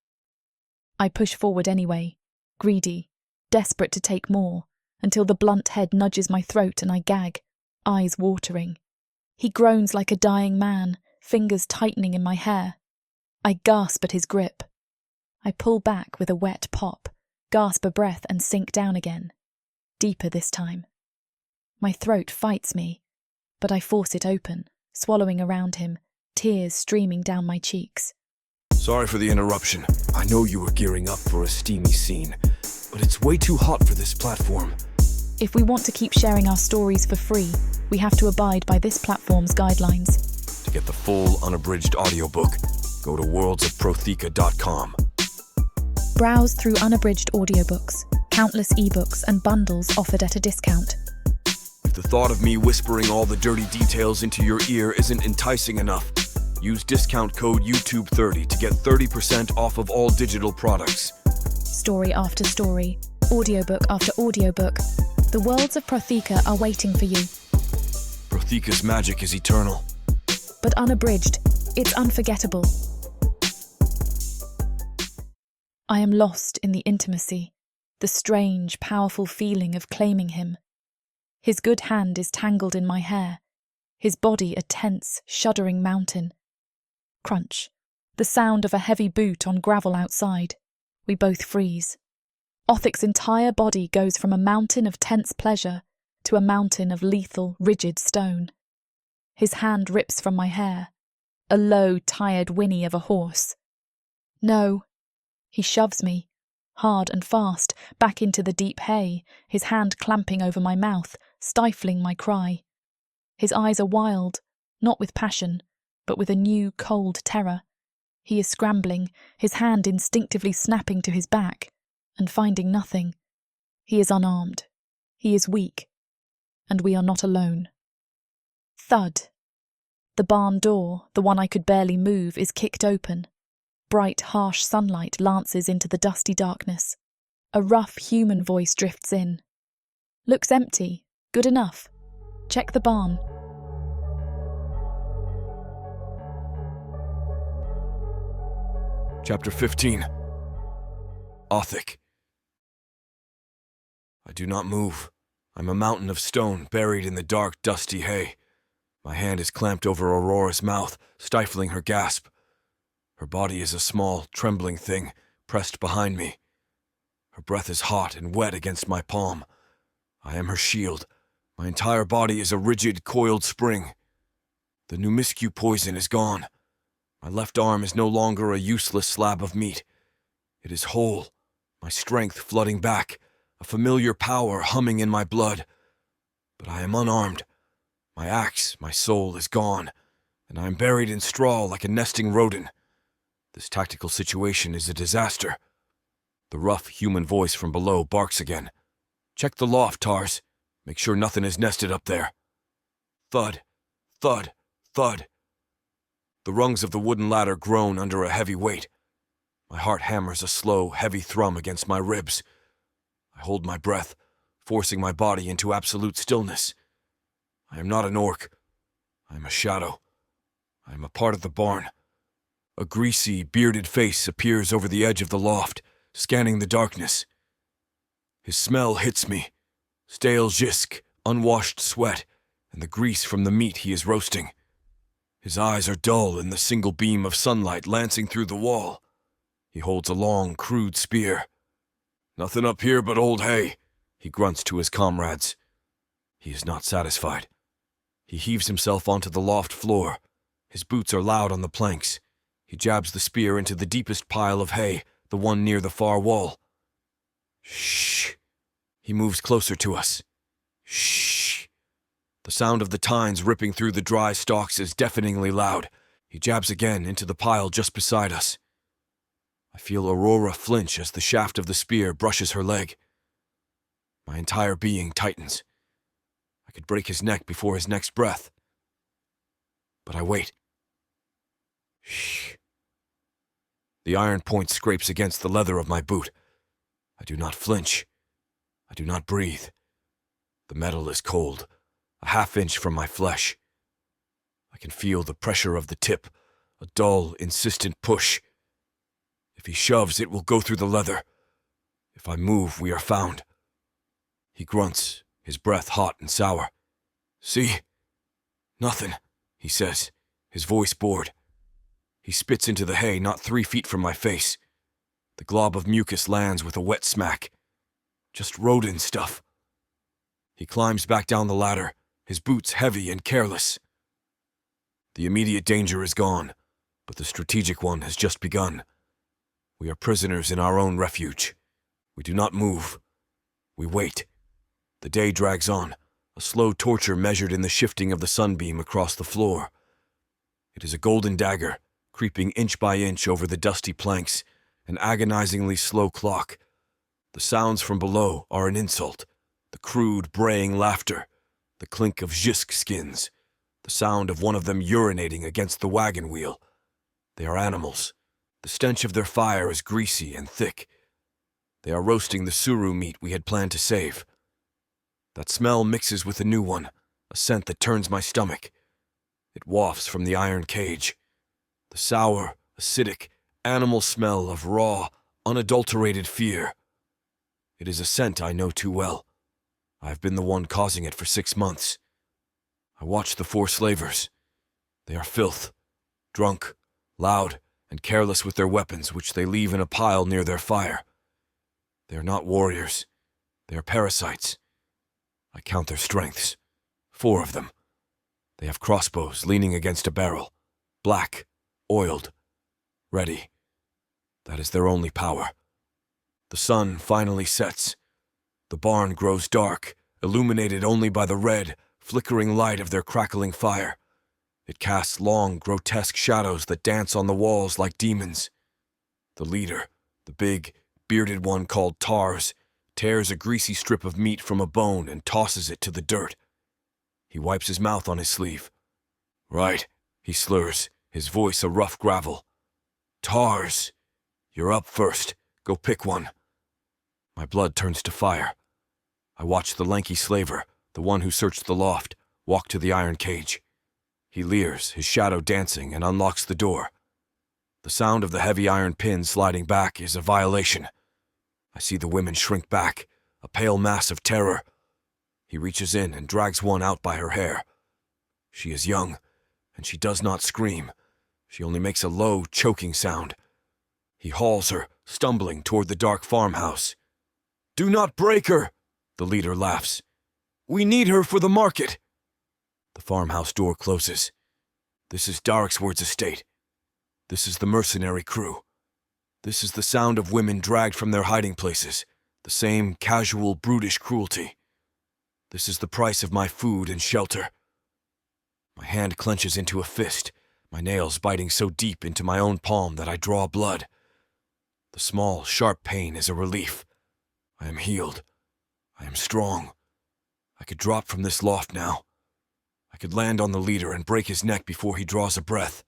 I push forward anyway, greedy, desperate to take more, until the blunt head nudges my throat and I gag, eyes watering. He groans like a dying man, fingers tightening in my hair. I gasp at his grip. I pull back with a wet pop, gasp a breath and sink down again. Deeper this time. My throat fights me, but I force it open, swallowing around him, tears streaming down my cheeks. Sorry for the interruption. I know you were gearing up for a steamy scene, but it's way too hot for this platform. If we want to keep sharing our stories for free, we have to abide by this platform's guidelines. To get the full unabridged audiobook, go to worldsofprotheka.com. Browse through unabridged audiobooks, countless ebooks and bundles offered at a discount. If the thought of me whispering all the dirty details into your ear isn't enticing enough, use discount code YouTube30 to get 30% off of all digital products. Story after story, audiobook after audiobook, the worlds of Protheka are waiting for you. Protheka's magic is eternal. But unabridged, it's unforgettable. I am lost in the intimacy, the strange, powerful feeling of claiming him. His good hand is tangled in my hair, his body a tense, shuddering mountain. Crunch, the sound of a heavy boot on gravel outside. We both freeze. Othic's entire body goes from a mountain of tense pleasure to a mountain of lethal, rigid stone. His hand rips from my hair, a low, tired whinny of a horse. No. He shoves me, hard and fast, back into the deep hay, his hand clamping over my mouth, stifling my cry. His eyes are wild, not with passion, but with a new, cold terror. He is scrambling, his hand instinctively snapping to his back, and finding nothing. He is unarmed. He is weak. And we are not alone. Thud. The barn door, the one I could barely move, is kicked open. Bright, harsh sunlight lances into the dusty darkness. A rough human voice drifts in. Looks empty. Good enough. Check the barn. Chapter 15. Othic. I do not move. I'm a mountain of stone buried in the dark, dusty hay. My hand is clamped over Aurora's mouth, stifling her gasp. Her body is a small, trembling thing, pressed behind me. Her breath is hot and wet against my palm. I am her shield. My entire body is a rigid, coiled spring. The numiscu poison is gone. My left arm is no longer a useless slab of meat. It is whole, my strength flooding back, a familiar power humming in my blood. But I am unarmed. My axe, my soul, is gone, and I am buried in straw like a nesting rodent. This tactical situation is a disaster. The rough human voice from below barks again. Check the loft, Tars. Make sure nothing is nested up there. Thud, thud, thud. The rungs of the wooden ladder groan under a heavy weight. My heart hammers a slow, heavy thrum against my ribs. I hold my breath, forcing my body into absolute stillness. I am not an orc. I am a shadow. I am a part of the barn. A greasy, bearded face appears over the edge of the loft, scanning the darkness. His smell hits me. Stale jisk, unwashed sweat, and the grease from the meat he is roasting. His eyes are dull in the single beam of sunlight lancing through the wall. He holds a long, crude spear. Nothing up here but old hay, he grunts to his comrades. He is not satisfied. He heaves himself onto the loft floor. His boots are loud on the planks. He jabs the spear into the deepest pile of hay, the one near the far wall. Shh. He moves closer to us. Shh. The sound of the tines ripping through the dry stalks is deafeningly loud. He jabs again into the pile just beside us. I feel Aurora flinch as the shaft of the spear brushes her leg. My entire being tightens. I could break his neck before his next breath. But I wait. Shh. The iron point scrapes against the leather of my boot. I do not flinch. I do not breathe. The metal is cold, a half-inch from my flesh. I can feel the pressure of the tip, a dull, insistent push. If he shoves, it will go through the leather. If I move, we are found. He grunts, his breath hot and sour. See? Nothing, he says, his voice bored. He spits into the hay not 3 feet from my face. The glob of mucus lands with a wet smack. Just rodent stuff. He climbs back down the ladder, his boots heavy and careless. The immediate danger is gone, but the strategic one has just begun. We are prisoners in our own refuge. We do not move. We wait. The day drags on, a slow torture measured in the shifting of the sunbeam across the floor. It is a golden dagger, creeping inch by inch over the dusty planks, an agonizingly slow clock. The sounds from below are an insult, the crude, braying laughter, the clink of Jisk skins, the sound of one of them urinating against the wagon wheel. They are animals. The stench of their fire is greasy and thick. They are roasting the suru meat we had planned to save. That smell mixes with a new one, a scent that turns my stomach. It wafts from the iron cage. The sour, acidic, animal smell of raw, unadulterated fear. It is a scent I know too well. I have been the one causing it for 6 months. I watch the 4 slavers. They are filth, drunk, loud, and careless with their weapons, which they leave in a pile near their fire. They are not warriors. They are parasites. I count their strengths. 4 of them. They have crossbows leaning against a barrel. Black, oiled, ready. That is their only power. The sun finally sets. The barn grows dark, illuminated only by the red, flickering light of their crackling fire. It casts long, grotesque shadows that dance on the walls like demons. The leader, the big, bearded one called Tars, tears a greasy strip of meat from a bone and tosses it to the dirt. He wipes his mouth on his sleeve. Right, he slurs, his voice a rough gravel. Tars, you're up first. Go pick one. My blood turns to fire. I watch the lanky slaver, the one who searched the loft, walk to the iron cage. He leers, his shadow dancing, and unlocks the door. The sound of the heavy iron pin sliding back is a violation. I see the women shrink back, a pale mass of terror. He reaches in and drags one out by her hair. She is young, and she does not scream. She only makes a low, choking sound. He hauls her, stumbling toward the dark farmhouse. Do not break her, the leader laughs. We need her for the market. The farmhouse door closes. This is Darksword's estate. This is the mercenary crew. This is the sound of women dragged from their hiding places, the same casual, brutish cruelty. This is the price of my food and shelter. My hand clenches into a fist, my nails biting so deep into my own palm that I draw blood. The small, sharp pain is a relief. I am healed. I am strong. I could drop from this loft now. I could land on the leader and break his neck before he draws a breath.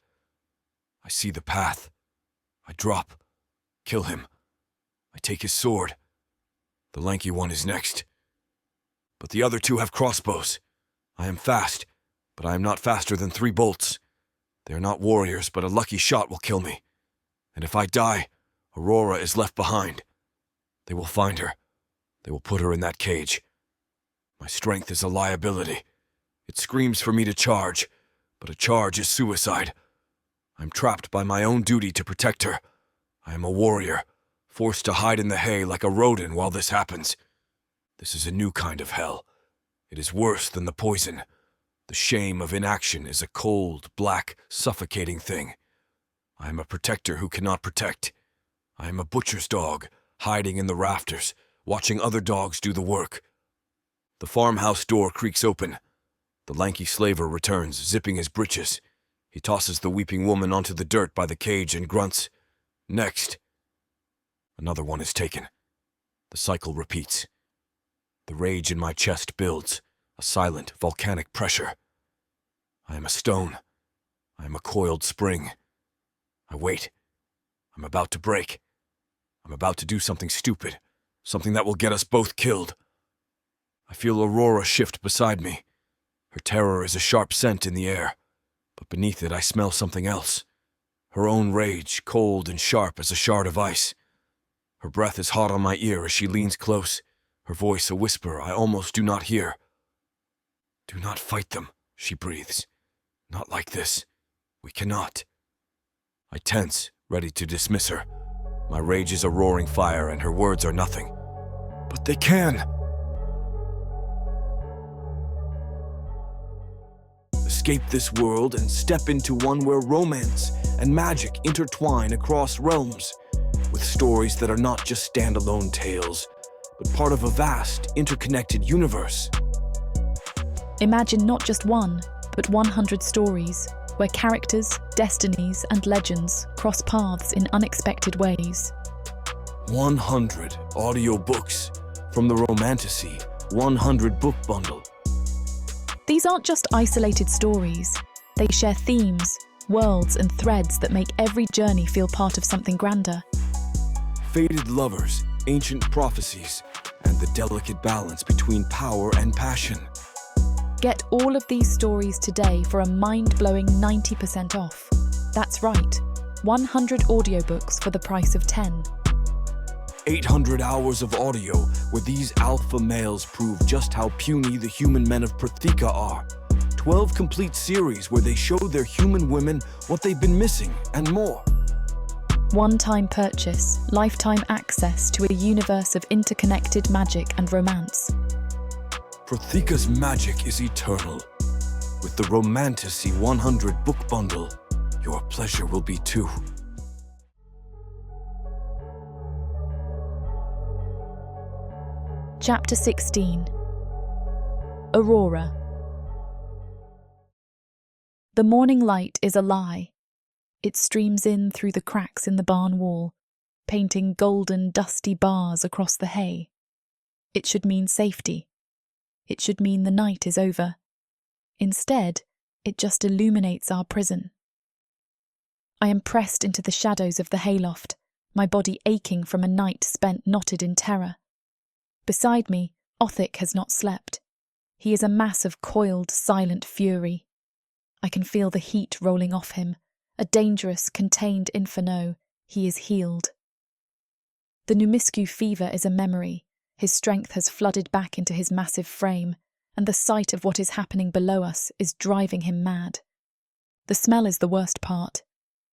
I see the path. I drop. Kill him. I take his sword. The lanky one is next. But the other 2 have crossbows. I am fast, but I am not faster than 3 bolts. They are not warriors, but a lucky shot will kill me. And if I die, Aurora is left behind. They will find her. They will put her in that cage. My strength is a liability. It screams for me to charge, but a charge is suicide. I'm trapped by my own duty to protect her. I am a warrior, forced to hide in the hay like a rodent while this happens. This is a new kind of hell. It is worse than the poison. The shame of inaction is a cold, black, suffocating thing. I am a protector who cannot protect. I am a butcher's dog, hiding in the rafters, watching other dogs do the work. The farmhouse door creaks open. The lanky slaver returns, zipping his breeches. He tosses the weeping woman onto the dirt by the cage and grunts, Next. Another one is taken. The cycle repeats. The rage in my chest builds, a silent, volcanic pressure. I am a stone. I am a coiled spring. I wait. I'm about to break. I'm about to do something stupid, something that will get us both killed. I feel Aurora shift beside me. Her terror is a sharp scent in the air, but beneath it I smell something else. Her own rage, cold and sharp as a shard of ice. Her breath is hot on my ear as she leans close, her voice a whisper I almost do not hear. "Do not fight them," she breathes. "Not like this. We cannot." I tense, ready to dismiss her. My rage is a roaring fire and her words are nothing. "But they can!" Escape this world and step into one where romance and magic intertwine across realms, with stories that are not just standalone tales, but part of a vast, interconnected universe. Imagine not just one, but 100 stories, where characters, destinies, and legends cross paths in unexpected ways. 100 audiobooks from the Romantasy 100 book bundle. These aren't just isolated stories. They share themes, worlds, and threads that make every journey feel part of something grander. Fated lovers, ancient prophecies, and the delicate balance between power and passion. Get all of these stories today for a mind-blowing 90% off. That's right, 100 audiobooks for the price of 10. 800 hours of audio where these alpha males prove just how puny the human men of Protheka are. 12 complete series where they show their human women what they've been missing and more. One-time purchase, lifetime access to a universe of interconnected magic and romance. Protheka's magic is eternal. With the Romantasy 100 book bundle, your pleasure will be too. Chapter 16. Aurora. The morning light is a lie. It streams in through the cracks in the barn wall, painting golden, dusty bars across the hay. It should mean safety. It should mean the night is over. Instead, it just illuminates our prison. I am pressed into the shadows of the hayloft, my body aching from a night spent knotted in terror. Beside me, Othic has not slept. He is a mass of coiled, silent fury. I can feel the heat rolling off him, a dangerous, contained inferno. He is healed. The Numiscu fever is a memory. His strength has flooded back into his massive frame, and the sight of what is happening below us is driving him mad. The smell is the worst part.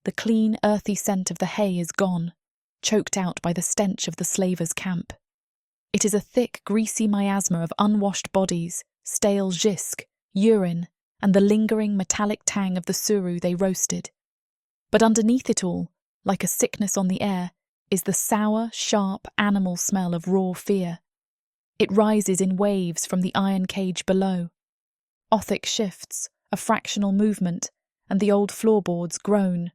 The clean, earthy scent of the hay is gone, choked out by the stench of the slavers' camp. It is a thick, greasy miasma of unwashed bodies, stale jisk, urine, and the lingering metallic tang of the suru they roasted. But underneath it all, like a sickness on the air, is the sour, sharp animal smell of raw fear. It rises in waves from the iron cage below. Othic shifts, a fractional movement, and the old floorboards groan.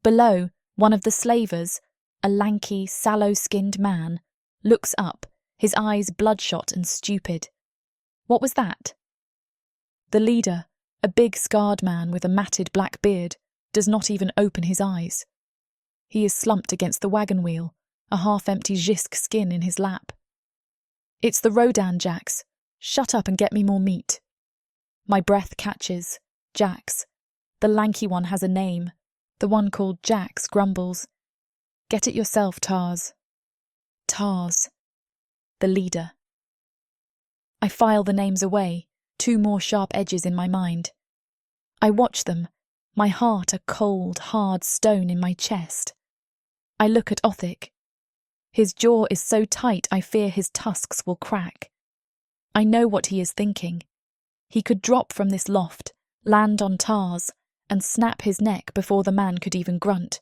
Below, one of the slavers, a lanky, sallow-skinned man, looks up, his eyes bloodshot and stupid. What was that? The leader, a big scarred man with a matted black beard, does not even open his eyes. He is slumped against the wagon wheel, a half-empty jisk skin in his lap. It's the Rodan, Jax. Shut up and get me more meat. My breath catches. Jax. The lanky one has a name. The one called Jax grumbles. Get it yourself, Tars. Tars. The leader. I file the names away, 2 more sharp edges in my mind. I watch them, my heart a cold, hard stone in my chest. I look at Othic. His jaw is so tight I fear his tusks will crack. I know what he is thinking. He could drop from this loft, land on Tars, and snap his neck before the man could even grunt.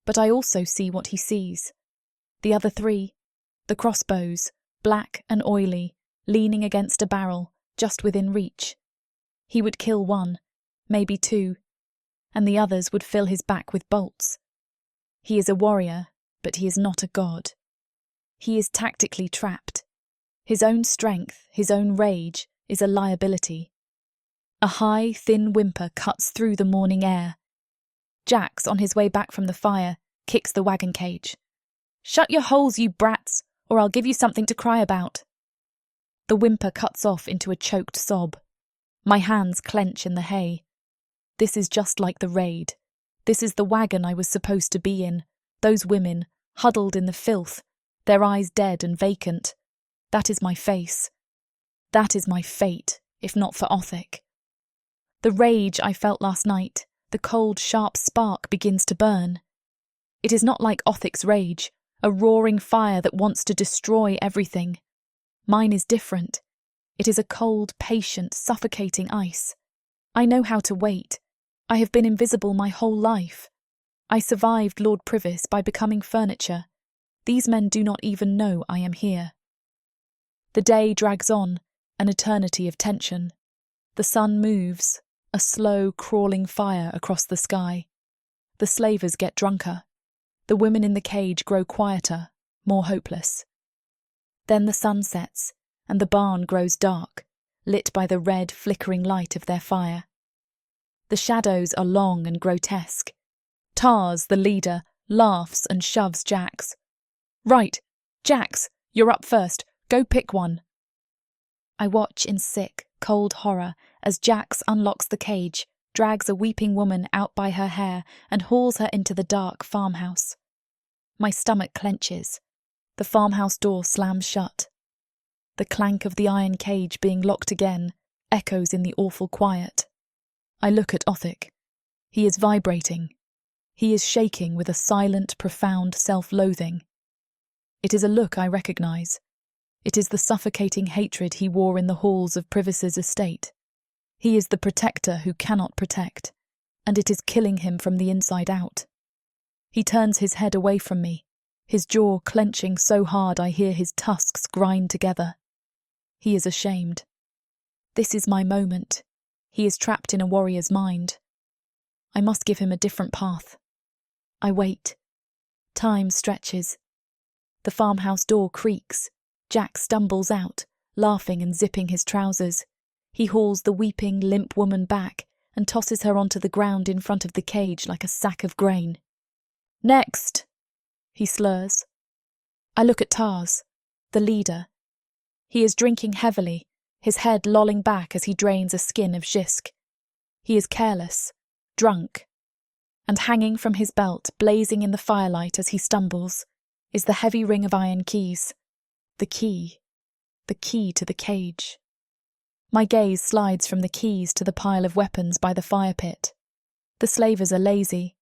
But I also see what he sees. The other 3, the crossbows, black and oily, leaning against a barrel, just within reach. He would kill 1, maybe 2, and the others would fill his back with bolts. He is a warrior, but he is not a god. He is tactically trapped. His own strength, his own rage, is a liability. A high, thin whimper cuts through the morning air. Jax, on his way back from the fire, kicks the wagon cage. "Shut your holes, you brats, or I'll give you something to cry about." The whimper cuts off into a choked sob. My hands clench in the hay. This is just like the raid. This is the wagon I was supposed to be in. Those women, huddled in the filth, their eyes dead and vacant. That is my face. That is my fate, if not for Othik. The rage I felt last night, the cold, sharp spark begins to burn. It is not like Othik's rage, a roaring fire that wants to destroy everything. Mine is different. It is a cold, patient, suffocating ice. I know how to wait. I have been invisible my whole life. I survived Lord Privis by becoming furniture. These men do not even know I am here. The day drags on, an eternity of tension. The sun moves, a slow, crawling fire across the sky. The slavers get drunker. The women in the cage grow quieter, more hopeless. Then the sun sets, and the barn grows dark, lit by the red, flickering light of their fire. The shadows are long and grotesque. Tars, the leader, laughs and shoves Jax. "Right, Jax, you're up first. Go pick one." I watch in sick, cold horror as Jax unlocks the cage, drags a weeping woman out by her hair and hauls her into the dark farmhouse. My stomach clenches. The farmhouse door slams shut. The clank of the iron cage being locked again echoes in the awful quiet. I look at Othik. He is vibrating. He is shaking with a silent, profound self-loathing. It is a look I recognise. It is the suffocating hatred he wore in the halls of Privis's estate. He is the protector who cannot protect, and it is killing him from the inside out. He turns his head away from me, his jaw clenching so hard I hear his tusks grind together. He is ashamed. This is my moment. He is trapped in a warrior's mind. I must give him a different path. I wait. Time stretches. The farmhouse door creaks. Jack stumbles out, laughing and zipping his trousers. He hauls the weeping, limp woman back and tosses her onto the ground in front of the cage like a sack of grain. "Next!" he slurs. I look at Tars, the leader. He is drinking heavily, his head lolling back as he drains a skin of Jisk. He is careless, drunk, and hanging from his belt, blazing in the firelight as he stumbles, is the heavy ring of iron keys. The key to the cage. My gaze slides from the keys to the pile of weapons by the fire pit. The slavers are lazy.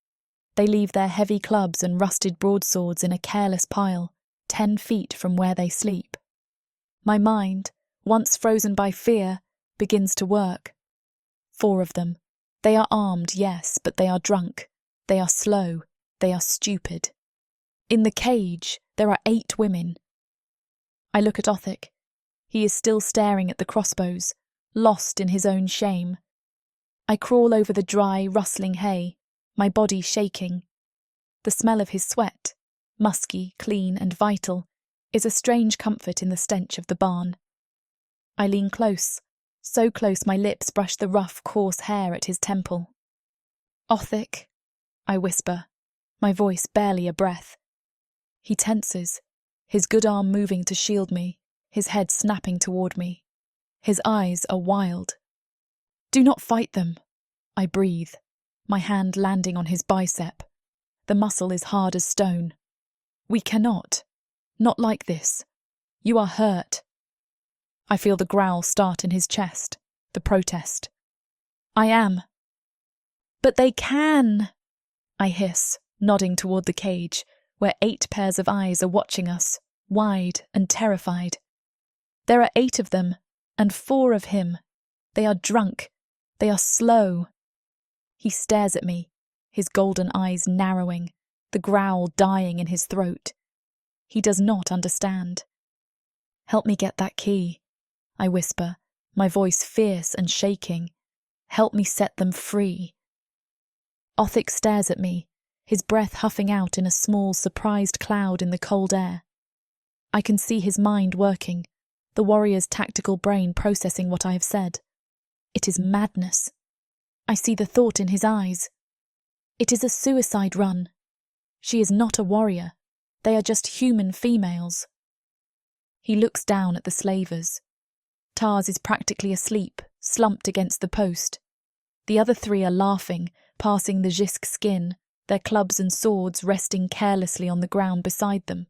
They leave their heavy clubs and rusted broadswords in a careless pile, 10 feet from where they sleep. My mind, once frozen by fear, begins to work. 4 of them. They are armed, yes, but they are drunk. They are slow. They are stupid. In the cage, there are 8 women. I look at Othik. He is still staring at the crossbows, lost in his own shame. I crawl over the dry, rustling hay, my body shaking. The smell of his sweat, musky, clean and vital, is a strange comfort in the stench of the barn. I lean close, so close my lips brush the rough, coarse hair at his temple. "Othik," I whisper, my voice barely a breath. He tenses, his good arm moving to shield me, his head snapping toward me. His eyes are wild. "Do not fight them," I breathe, my hand landing on his bicep. The muscle is hard as stone. "We cannot. Not like this. You are hurt." I feel the growl start in his chest, the protest. "I am." "But they can," I hiss, nodding toward the cage, where 8 pairs of eyes are watching us, wide and terrified. There are 8 of them, and 4 of him. They are drunk. They are slow. He stares at me, his golden eyes narrowing, the growl dying in his throat. He does not understand. "Help me get that key," I whisper, my voice fierce and shaking. "Help me set them free." Othik stares at me, his breath huffing out in a small, surprised cloud in the cold air. I can see his mind working, the warrior's tactical brain processing what I have said. It is madness. I see the thought in his eyes. It is a suicide run. She is not a warrior. They are just human females. He looks down at the slavers. Tars is practically asleep, slumped against the post. The other three are laughing, passing the Jisk skin, their clubs and swords resting carelessly on the ground beside them.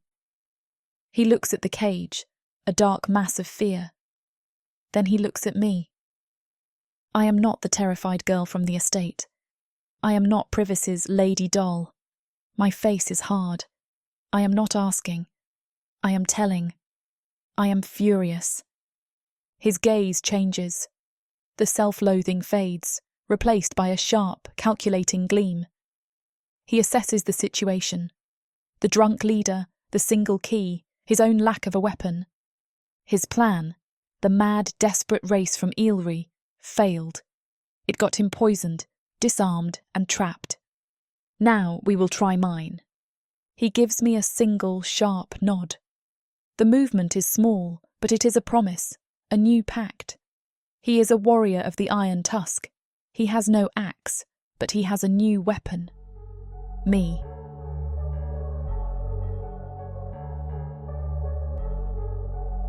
He looks at the cage, a dark mass of fear. Then he looks at me. I am not the terrified girl from the estate. I am not Privis's lady doll. My face is hard. I am not asking. I am telling. I am furious. His gaze changes. The self-loathing fades, replaced by a sharp, calculating gleam. He assesses the situation. The drunk leader, the single key, his own lack of a weapon. His plan, the mad, desperate race from Eelry, failed. It got him poisoned, disarmed, and trapped. Now we will try mine. He gives me a single, sharp nod. The movement is small, but it is a promise, a new pact. He is a warrior of the Iron Tusk. He has no axe, but he has a new weapon. Me.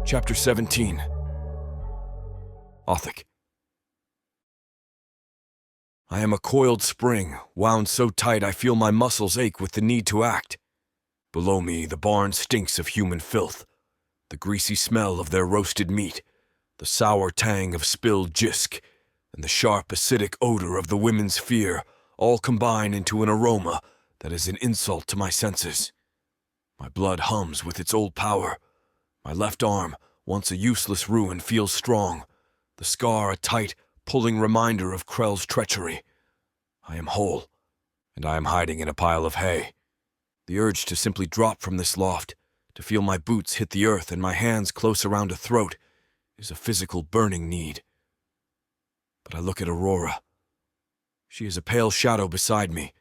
Chapter 17. Othik. I am a coiled spring, wound so tight I feel my muscles ache with the need to act. Below me, the barn stinks of human filth, the greasy smell of their roasted meat, the sour tang of spilled jisk, and the sharp acidic odor of the women's fear all combine into an aroma that is an insult to my senses. My blood hums with its old power. My left arm, once a useless ruin, feels strong, the scar a tight, pulling reminder of Krell's treachery. I am whole, and I am hiding in a pile of hay. The urge to simply drop from this loft, to feel my boots hit the earth and my hands close around a throat, is a physical burning need. But I look at Aurora. She is a pale shadow beside me,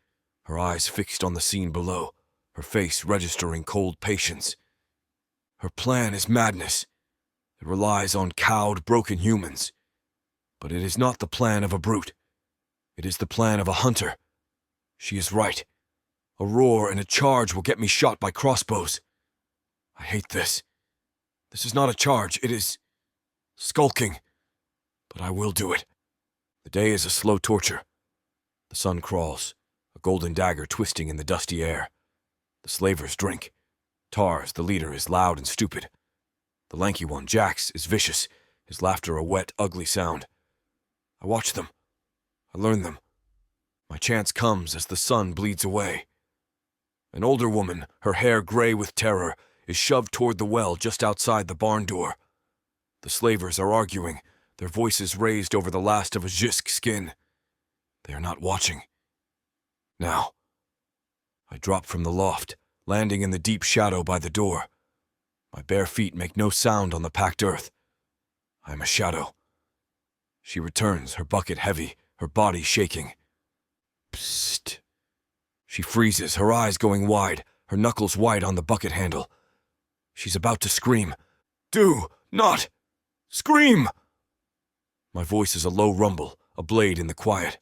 her eyes fixed on the scene below, her face registering cold patience. Her plan is madness. It relies on cowed, broken humans. But it is not the plan of a brute. It is the plan of a hunter. She is right. A roar and a charge will get me shot by crossbows. I hate this. This is not a charge, it is skulking. But I will do it. The day is a slow torture. The sun crawls, a golden dagger twisting in the dusty air. The slavers drink. Tars, the leader, is loud and stupid. The lanky one, Jax, is vicious, his laughter a wet, ugly sound. I watch them. I learn them. My chance comes as the sun bleeds away. An older woman, her hair gray with terror, is shoved toward the well just outside the barn door. The slavers are arguing, their voices raised over the last of a Jisk skin. They are not watching. Now, I drop from the loft, landing in the deep shadow by the door. My bare feet make no sound on the packed earth. I am a shadow. She returns, her bucket heavy, her body shaking. Psst. She freezes, her eyes going wide, her knuckles white on the bucket handle. She's about to scream. Do not scream! My voice is a low rumble, a blade in the quiet.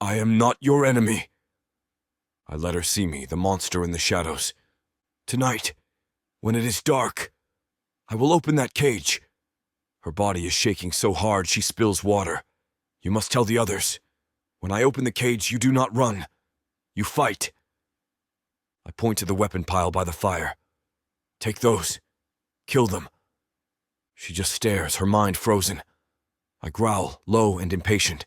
I am not your enemy. I let her see me, the monster in the shadows. Tonight, when it is dark, I will open that cage. Her body is shaking so hard she spills water. You must tell the others. When I open the cage, you do not run. You fight. I point to the weapon pile by the fire. Take those. Kill them. She just stares, her mind frozen. I growl, low and impatient.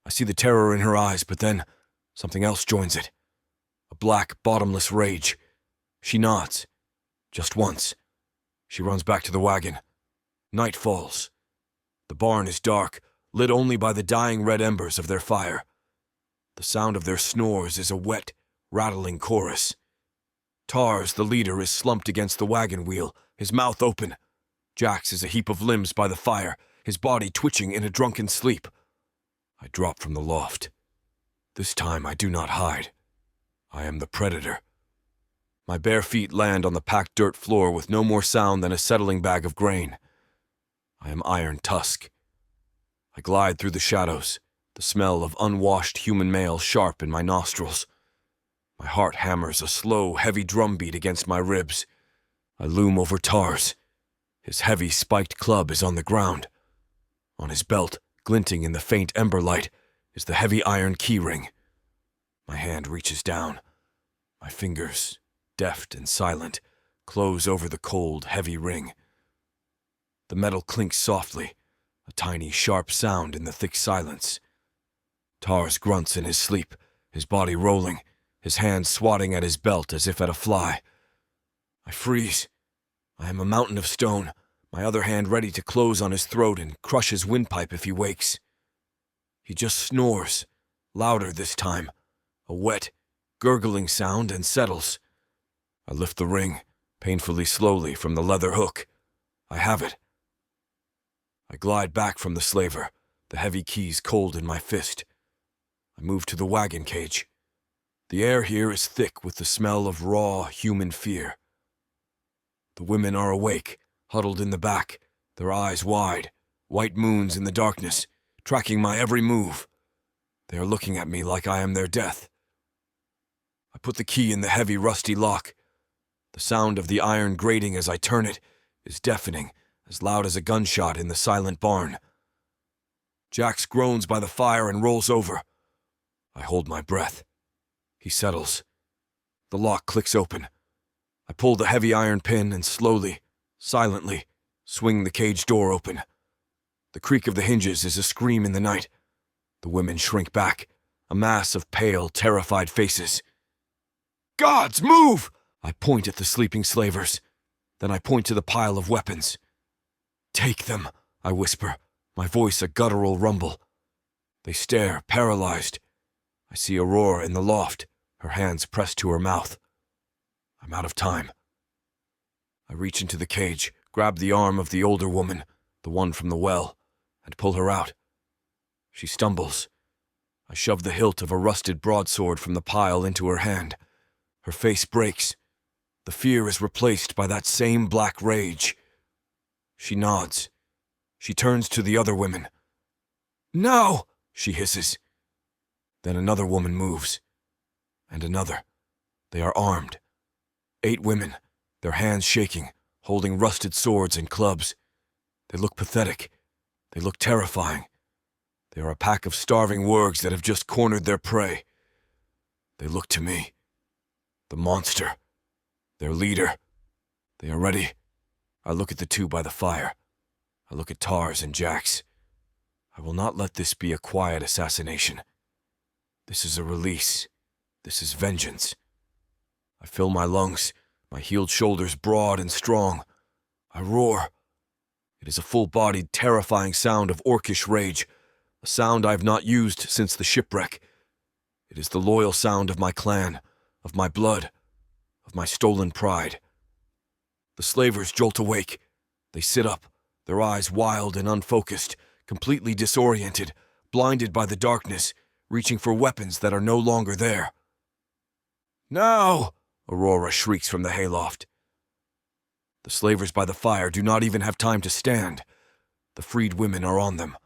I see the terror in her eyes, but then something else joins it. A black, bottomless rage. She nods. Just once. She runs back to the wagon. Night falls. The barn is dark, lit only by the dying red embers of their fire. The sound of their snores is a wet, rattling chorus. Tars, the leader, is slumped against the wagon wheel, his mouth open. Jax is a heap of limbs by the fire, his body twitching in a drunken sleep. I drop from the loft. This time I do not hide. I am the predator. My bare feet land on the packed dirt floor with no more sound than a settling bag of grain. I am Iron Tusk. I glide through the shadows, the smell of unwashed human male sharp in my nostrils. My heart hammers a slow, heavy drumbeat against my ribs. I loom over Tars. His heavy, spiked club is on the ground. On his belt, glinting in the faint ember light, is the heavy iron keyring. My hand reaches down. My fingers, deft and silent, close over the cold, heavy ring. The metal clinks softly, a tiny, sharp sound in the thick silence. Tars grunts in his sleep, his body rolling, his hand swatting at his belt as if at a fly. I freeze. I am a mountain of stone, my other hand ready to close on his throat and crush his windpipe if he wakes. He just snores, louder this time, a wet, gurgling sound, and settles. I lift the ring, painfully slowly, from the leather hook. I have it. I glide back from the slaver, the heavy keys cold in my fist. I move to the wagon cage. The air here is thick with the smell of raw, human fear. The women are awake, huddled in the back, their eyes wide, white moons in the darkness, tracking my every move. They are looking at me like I am their death. I put the key in the heavy, rusty lock. The sound of the iron grating as I turn it is deafening, as loud as a gunshot in the silent barn. Jax groans by the fire and rolls over. I hold my breath. He settles. The lock clicks open. I pull the heavy iron pin and slowly, silently, swing the cage door open. The creak of the hinges is a scream in the night. The women shrink back, a mass of pale, terrified faces. "Gods, move!" I point at the sleeping slavers. Then I point to the pile of weapons. "Take them," I whisper, my voice a guttural rumble. They stare, paralyzed. I see Aurora in the loft, her hands pressed to her mouth. I'm out of time. I reach into the cage, grab the arm of the older woman, the one from the well, and pull her out. She stumbles. I shove the hilt of a rusted broadsword from the pile into her hand. Her face breaks. The fear is replaced by that same black rage. She nods. She turns to the other women. "No!" she hisses. Then another woman moves. And another. They are armed. 8 women, their hands shaking, holding rusted swords and clubs. They look pathetic. They look terrifying. They are a pack of starving wargs that have just cornered their prey. They look to me. The monster. Their leader. They are ready. I look at the 2 by the fire. I look at Tars and Jax. I will not let this be a quiet assassination. This is a release. This is vengeance. I fill my lungs, my healed shoulders broad and strong. I roar. It is a full-bodied, terrifying sound of orcish rage, a sound I have not used since the shipwreck. It is the loyal sound of my clan, of my blood, of my stolen pride. The slavers jolt awake. They sit up, their eyes wild and unfocused, completely disoriented, blinded by the darkness, reaching for weapons that are no longer there. "Now!" Aurora shrieks from the hayloft. The slavers by the fire do not even have time to stand. The freed women are on them.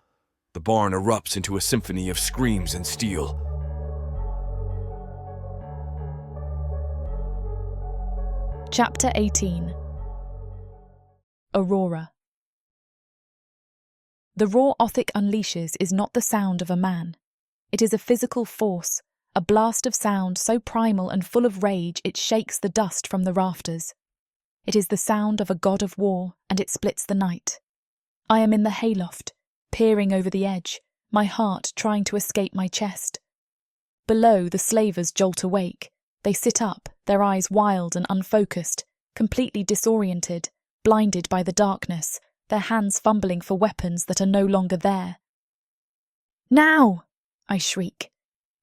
The barn erupts into a symphony of screams and steel. Chapter 18. Aurora. The roar Othic unleashes is not the sound of a man. It is a physical force, a blast of sound so primal and full of rage it shakes the dust from the rafters. It is the sound of a god of war, and it splits the night. I am in the hayloft, peering over the edge, my heart trying to escape my chest. Below, the slavers jolt awake. They sit up, their eyes wild and unfocused, completely disoriented, blinded by the darkness, their hands fumbling for weapons that are no longer there. "Now!" I shriek,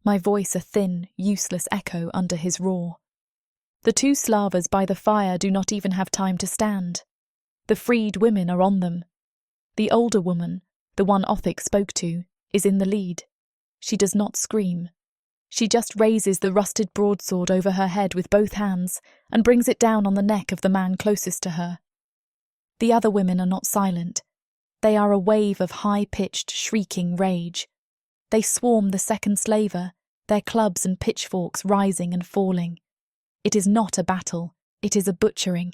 my voice a thin, useless echo under his roar. The 2 slavers by the fire do not even have time to stand. The freed women are on them. The older woman, the one Othic spoke to, is in the lead. She does not scream. She just raises the rusted broadsword over her head with both hands and brings it down on the neck of the man closest to her. The other women are not silent. They are a wave of high-pitched, shrieking rage. They swarm the second slaver, their clubs and pitchforks rising and falling. It is not a battle, it is a butchering.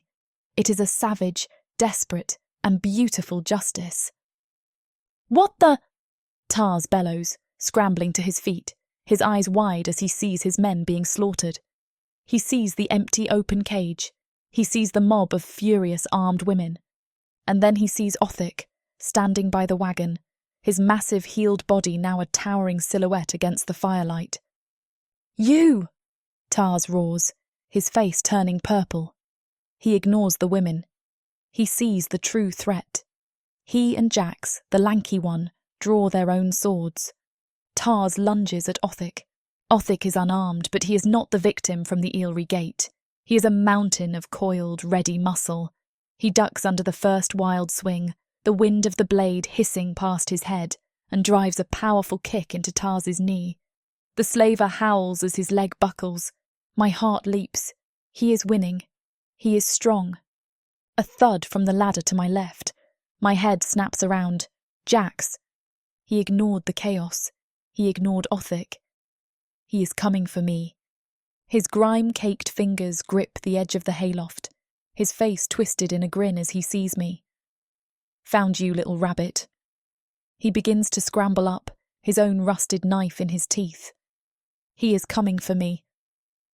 It is a savage, desperate, and beautiful justice. "What the—" Tars bellows, scrambling to his feet, his eyes wide as he sees his men being slaughtered. He sees the empty open cage. He sees the mob of furious armed women. And then he sees Othik, standing by the wagon, his massive healed body now a towering silhouette against the firelight. "You!" Tars roars, his face turning purple. He ignores the women. He sees the true threat. He and Jax, the lanky one, draw their own swords. Tars lunges at Othik. Othik is unarmed, but he is not the victim from the Eelry Gate. He is a mountain of coiled, ready muscle. He ducks under the first wild swing, the wind of the blade hissing past his head, and drives a powerful kick into Tars's knee. The slaver howls as his leg buckles. My heart leaps. He is winning. He is strong. A thud from the ladder to my left. My head snaps around. Jax. He ignored the chaos. He ignored Othik. He is coming for me. His grime-caked fingers grip the edge of the hayloft, his face twisted in a grin as he sees me. "Found you, little rabbit." He begins to scramble up, his own rusted knife in his teeth. He is coming for me.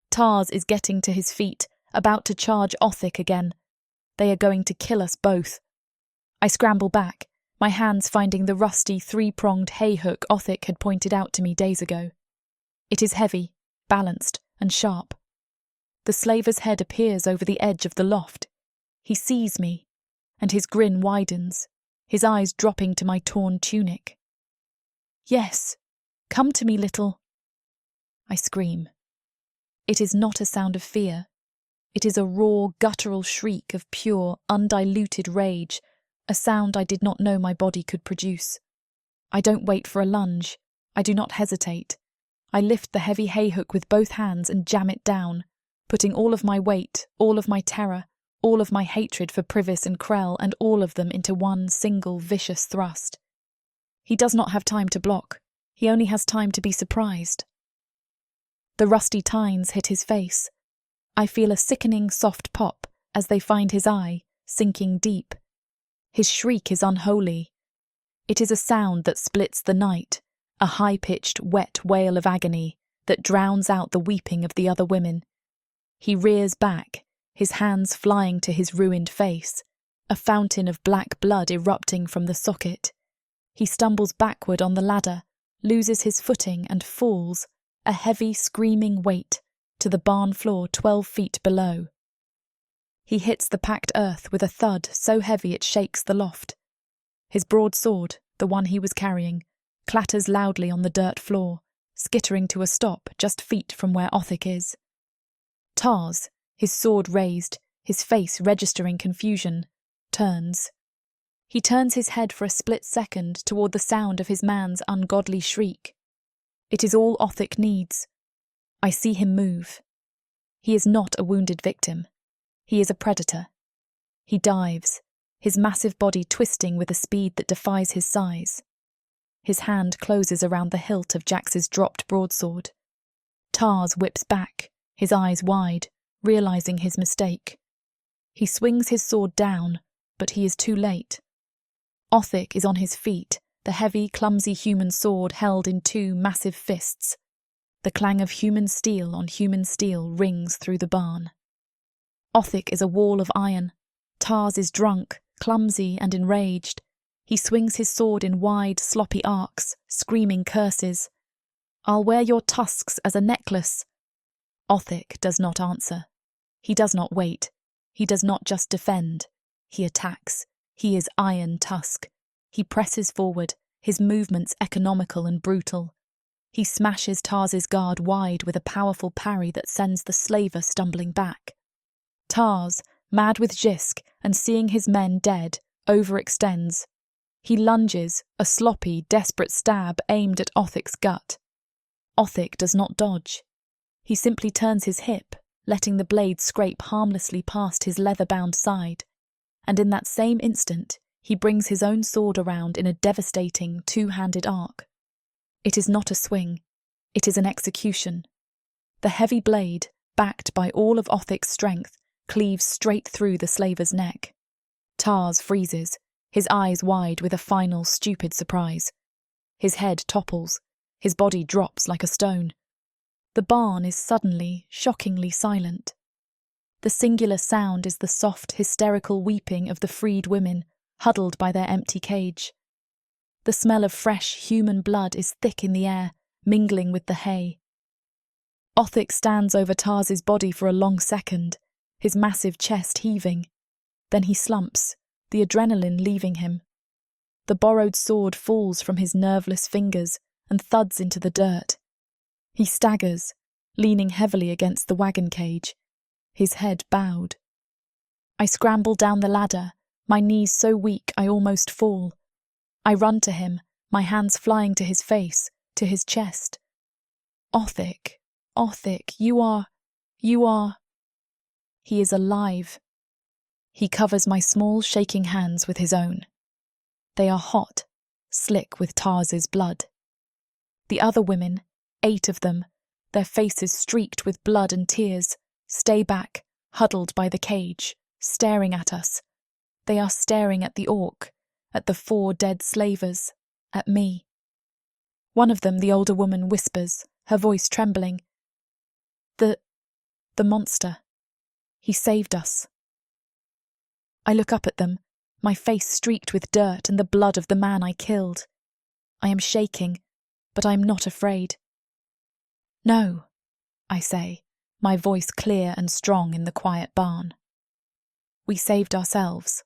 Tars is getting to his feet, about to charge Othik again. They are going to kill us both. I scramble back, my hands finding the rusty three-pronged hay hook Othik had pointed out to me days ago. It is heavy, balanced, and sharp. The slaver's head appears over the edge of the loft. He sees me, and his grin widens, his eyes dropping to my torn tunic. "Yes, come to me, little—" I scream. It is not a sound of fear. It is a raw, guttural shriek of pure, undiluted rage, a sound I did not know my body could produce. I don't wait for a lunge. I do not hesitate. I lift the heavy hay hook with both hands and jam it down, putting all of my weight, all of my terror, all of my hatred for Privis and Krell, and all of them into one single vicious thrust. He does not have time to block. He only has time to be surprised. The rusty tines hit his face. I feel a sickening soft pop as they find his eye, sinking deep. His shriek is unholy. It is a sound that splits the night, a high-pitched, wet wail of agony that drowns out the weeping of the other women. He rears back, his hands flying to his ruined face, a fountain of black blood erupting from the socket. He stumbles backward on the ladder, loses his footing and falls, a heavy, screaming weight, to the barn floor 12 feet below. He hits the packed earth with a thud so heavy it shakes the loft. His broadsword, the one he was carrying, clatters loudly on the dirt floor, skittering to a stop just feet from where Othik is. Tars, his sword raised, his face registering confusion, turns. He turns his head for a split second toward the sound of his man's ungodly shriek. It is all Othik needs. I see him move. He is not a wounded victim. He is a predator. He dives, his massive body twisting with a speed that defies his size. His hand closes around the hilt of Jax's dropped broadsword. Tars whips back, his eyes wide, realizing his mistake. He swings his sword down, but he is too late. Othik is on his feet, the heavy, clumsy human sword held in two massive fists. The clang of human steel on human steel rings through the barn. Othik is a wall of iron. Tars is drunk, clumsy and enraged. He swings his sword in wide, sloppy arcs, screaming curses. "I'll wear your tusks as a necklace." Othik does not answer. He does not wait. He does not just defend. He attacks. He is Iron Tusk. He presses forward, his movements economical and brutal. He smashes Tars's guard wide with a powerful parry that sends the slaver stumbling back. Tars, mad with Jisk and seeing his men dead, overextends. He lunges, a sloppy, desperate stab aimed at Othik's gut. Othic does not dodge. He simply turns his hip, letting the blade scrape harmlessly past his leather-bound side, and in that same instant he brings his own sword around in a devastating two-handed arc. It is not a swing, it is an execution. The heavy blade, backed by all of Othic's strength, cleaves straight through the slaver's neck. Tars freezes, his eyes wide with a final stupid surprise. His head topples, his body drops like a stone. The barn is suddenly, shockingly silent. The singular sound is the soft, hysterical weeping of the freed women, huddled by their empty cage. The smell of fresh human blood is thick in the air, mingling with the hay. Othic stands over Tars's body for a long second, his massive chest heaving. Then he slumps, the adrenaline leaving him. The borrowed sword falls from his nerveless fingers and thuds into the dirt. He staggers, leaning heavily against the wagon cage, his head bowed. I scramble down the ladder, my knees so weak I almost fall. I run to him, my hands flying to his face, to his chest. Othic, Othic, you are... He is alive. He covers my small, shaking hands with his own. They are hot, slick with Tars's blood. The other women, 8 of them, their faces streaked with blood and tears, stay back, huddled by the cage, staring at us. They are staring at the orc, at the 4 dead slavers, at me. One of them, the older woman, whispers, her voice trembling. The monster. He saved us. I look up at them, my face streaked with dirt and the blood of the man I killed. I am shaking, but I am not afraid. No, I say, my voice clear and strong in the quiet barn. We saved ourselves.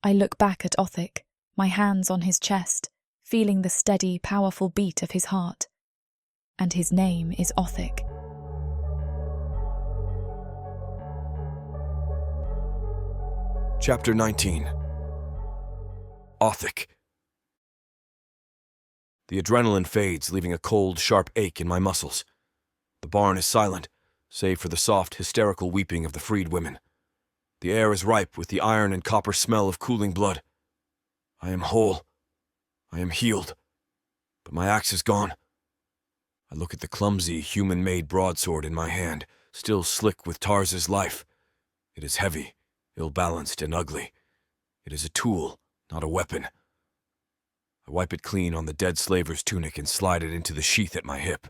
I look back at Othic, my hands on his chest, feeling the steady, powerful beat of his heart. And his name is Othic. Chapter 19. Othic. The adrenaline fades, leaving a cold, sharp ache in my muscles. The barn is silent, save for the soft, hysterical weeping of the freed women. The air is ripe with the iron and copper smell of cooling blood. I am whole. I am healed. But my axe is gone. I look at the clumsy, human-made broadsword in my hand, still slick with Tars's life. It is heavy, ill-balanced, and ugly. It is a tool, not a weapon. I wipe it clean on the dead slaver's tunic and slide it into the sheath at my hip.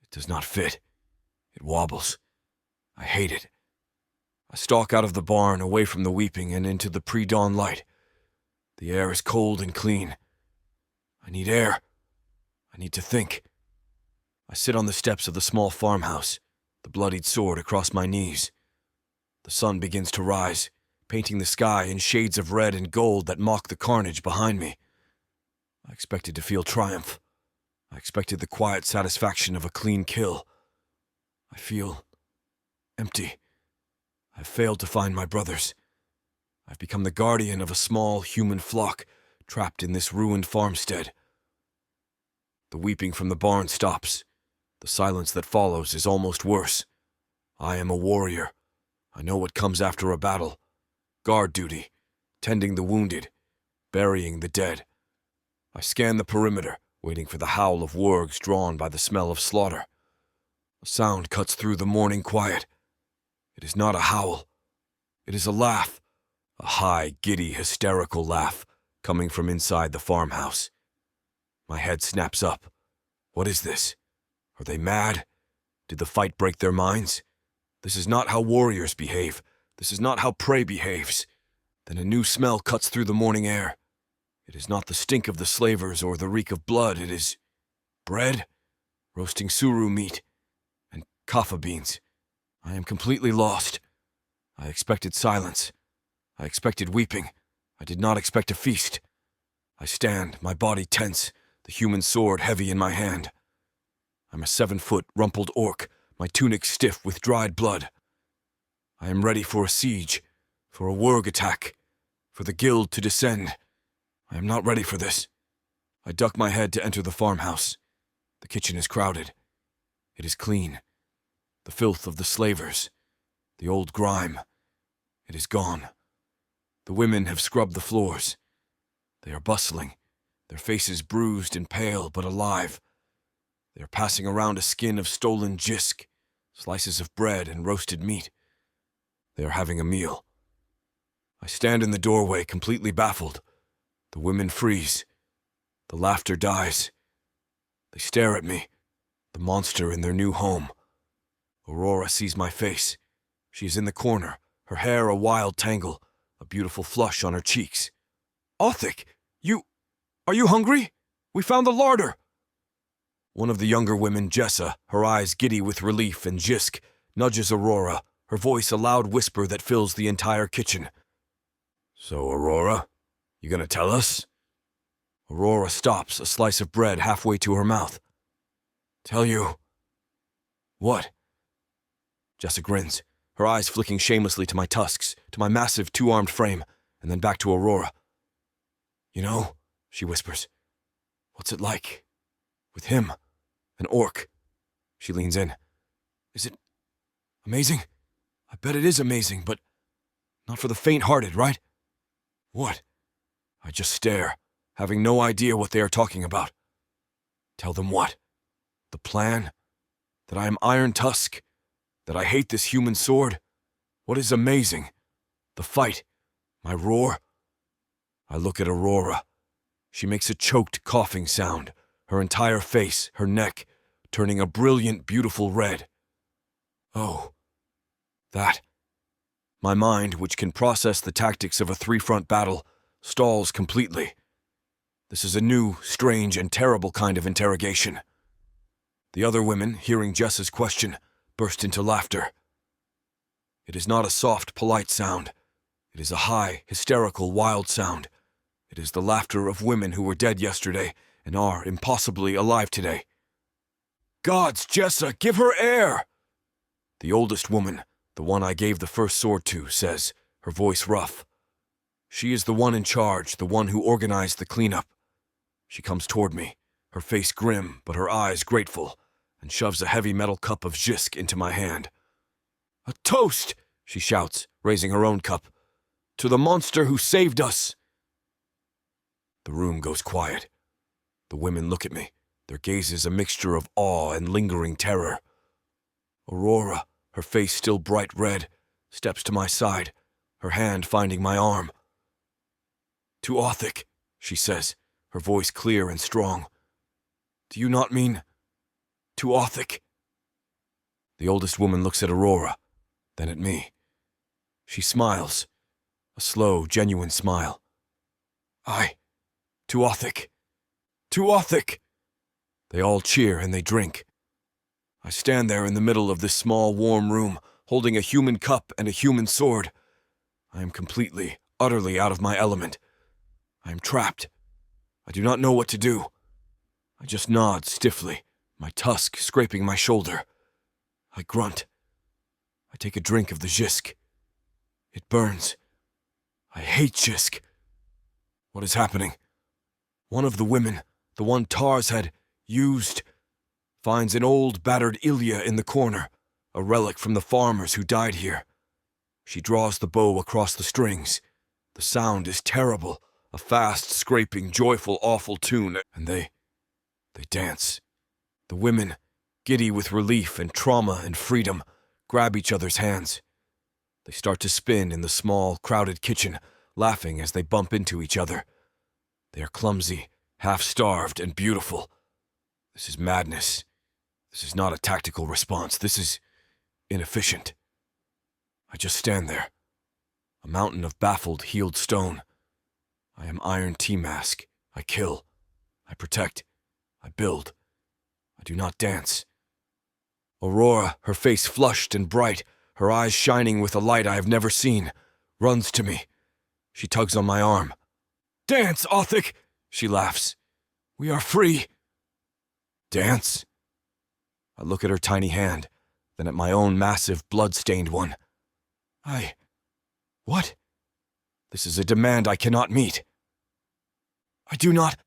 It does not fit. It wobbles. I hate it. I stalk out of the barn, away from the weeping, and into the pre-dawn light. The air is cold and clean. I need air. I need to think. I sit on the steps of the small farmhouse, the bloodied sword across my knees. The sun begins to rise, painting the sky in shades of red and gold that mock the carnage behind me. I expected to feel triumph. I expected the quiet satisfaction of a clean kill. I feel empty. I've failed to find my brothers. I've become the guardian of a small human flock trapped in this ruined farmstead. The weeping from the barn stops. The silence that follows is almost worse. I am a warrior. I know what comes after a battle. Guard duty, tending the wounded, burying the dead. I scan the perimeter, waiting for the howl of wargs drawn by the smell of slaughter. A sound cuts through the morning quiet. It is not a howl. It is a laugh. A high, giddy, hysterical laugh coming from inside the farmhouse. My head snaps up. What is this? Are they mad? Did the fight break their minds? This is not how warriors behave. This is not how prey behaves. Then a new smell cuts through the morning air. It is not the stink of the slavers or the reek of blood. It is bread, roasting suru meat, and kaffa beans. I am completely lost. I expected silence. I expected weeping. I did not expect a feast. I stand, my body tense, the human sword heavy in my hand. I'm a 7-foot, rumpled orc, my tunic stiff with dried blood. I am ready for a siege, for a warg attack, for the guild to descend. I am not ready for this. I duck my head to enter the farmhouse. The kitchen is crowded. It is clean. The filth of the slavers, the old grime, it is gone. The women have scrubbed the floors. They are bustling, their faces bruised and pale but alive. They are passing around a skin of stolen jisk, slices of bread and roasted meat. They are having a meal. I stand in the doorway, completely baffled. The women freeze. The laughter dies. They stare at me, the monster in their new home. Aurora sees my face. She is in the corner, her hair a wild tangle, a beautiful flush on her cheeks. "Othic, are you hungry? We found the larder." One of the younger women, Jessa, her eyes giddy with relief and jisk, nudges Aurora, her voice a loud whisper that fills the entire kitchen. "So, Aurora, you gonna tell us?" Aurora stops, a slice of bread halfway to her mouth. "Tell you... what?" Jessa grins, her eyes flicking shamelessly to my tusks, to my massive two-armed frame, and then back to Aurora. "You know," she whispers, "what's it like? With him, an orc." She leans in. "Is it amazing? I bet it is amazing, but not for the faint-hearted, right?" "What?" I just stare, having no idea what they are talking about. Tell them what? The plan? That I am Iron Tusk? That I hate this human sword? What is amazing? The fight? My roar? I look at Aurora. She makes a choked coughing sound, her entire face, her neck, turning a brilliant, beautiful red. Oh, that. My mind, which can process the tactics of a three-front battle, stalls completely. This is a new, strange, and terrible kind of interrogation. The other women, hearing Jessa's question, burst into laughter. It is not a soft, polite sound. It is a high, hysterical, wild sound. It is the laughter of women who were dead yesterday and are impossibly alive today. "Gods, Jessa, give her air!" The oldest woman, the one I gave the first sword to, says, her voice rough. She is the one in charge, the one who organized the cleanup. She comes toward me, her face grim, but her eyes grateful, and shoves a heavy metal cup of jisk into my hand. "A toast!" she shouts, raising her own cup. "To the monster who saved us!" The room goes quiet. The women look at me, their gazes a mixture of awe and lingering terror. Aurora, her face still bright red, steps to my side, her hand finding my arm. "To Othic," she says, her voice clear and strong. "Do you not mean to Othic?" The oldest woman looks at Aurora, then at me. She smiles, a slow, genuine smile. To Othic. To Othic!" They all cheer and they drink. I stand there in the middle of this small, warm room, holding a human cup and a human sword. I am completely, utterly out of my element. I am trapped. I do not know what to do. I just nod stiffly, my tusk scraping my shoulder. I grunt. I take a drink of the jisk. It burns. I hate jisk. What is happening? One of the women, the one Tars had used, finds an old, battered Ilya in the corner, a relic from the farmers who died here. She draws the bow across the strings. The sound is terrible, a fast, scraping, joyful, awful tune, and they dance. The women, giddy with relief and trauma and freedom, grab each other's hands. They start to spin in the small, crowded kitchen, laughing as they bump into each other. They are clumsy, half-starved, and beautiful. This is madness. This is not a tactical response. This is inefficient. I just stand there, a mountain of baffled, healed stone. I am Iron T-Mask. I kill. I protect. I build. I do not dance. Aurora, her face flushed and bright, her eyes shining with a light I have never seen, runs to me. She tugs on my arm. "Dance, Othic!" she laughs. "We are free." Dance? I look at her tiny hand, then at my own massive, blood-stained one. What? This is a demand I cannot meet. "I do not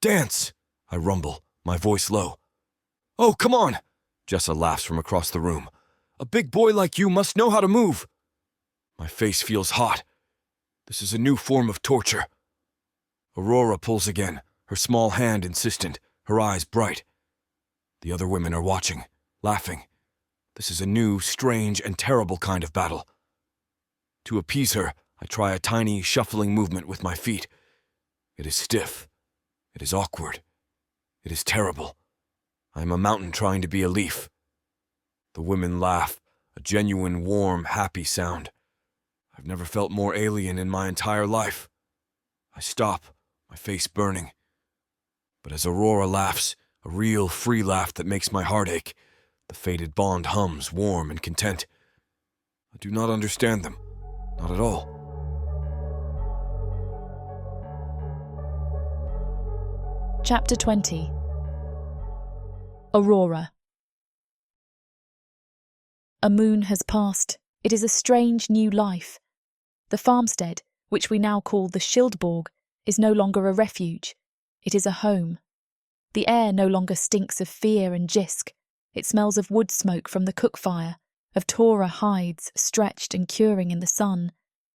dance," I rumble, my voice low. Oh, come on! Jessa laughs from across the room. A big boy like you must know how to move. My face feels hot. This is a new form of torture. Aurora pulls again, her small hand insistent, her eyes bright. The other women are watching, laughing. This is a new, strange, and terrible kind of battle. To appease her, I try a tiny, shuffling movement with my feet. It is stiff. It is awkward. It is terrible. I am a mountain trying to be a leaf. The women laugh, a genuine, warm, happy sound. I've never felt more alien in my entire life. I stop, my face burning. But as Aurora laughs, a real, free laugh that makes my heart ache, the fated bond hums, warm and content. I do not understand them. Not at all. Chapter 20. Aurora. A moon has passed. It is a strange new life. The farmstead, which we now call the Schildborg, is no longer a refuge. It is a home. The air no longer stinks of fear and jisk. It smells of wood smoke from the cook fire, of Torah hides stretched and curing in the sun,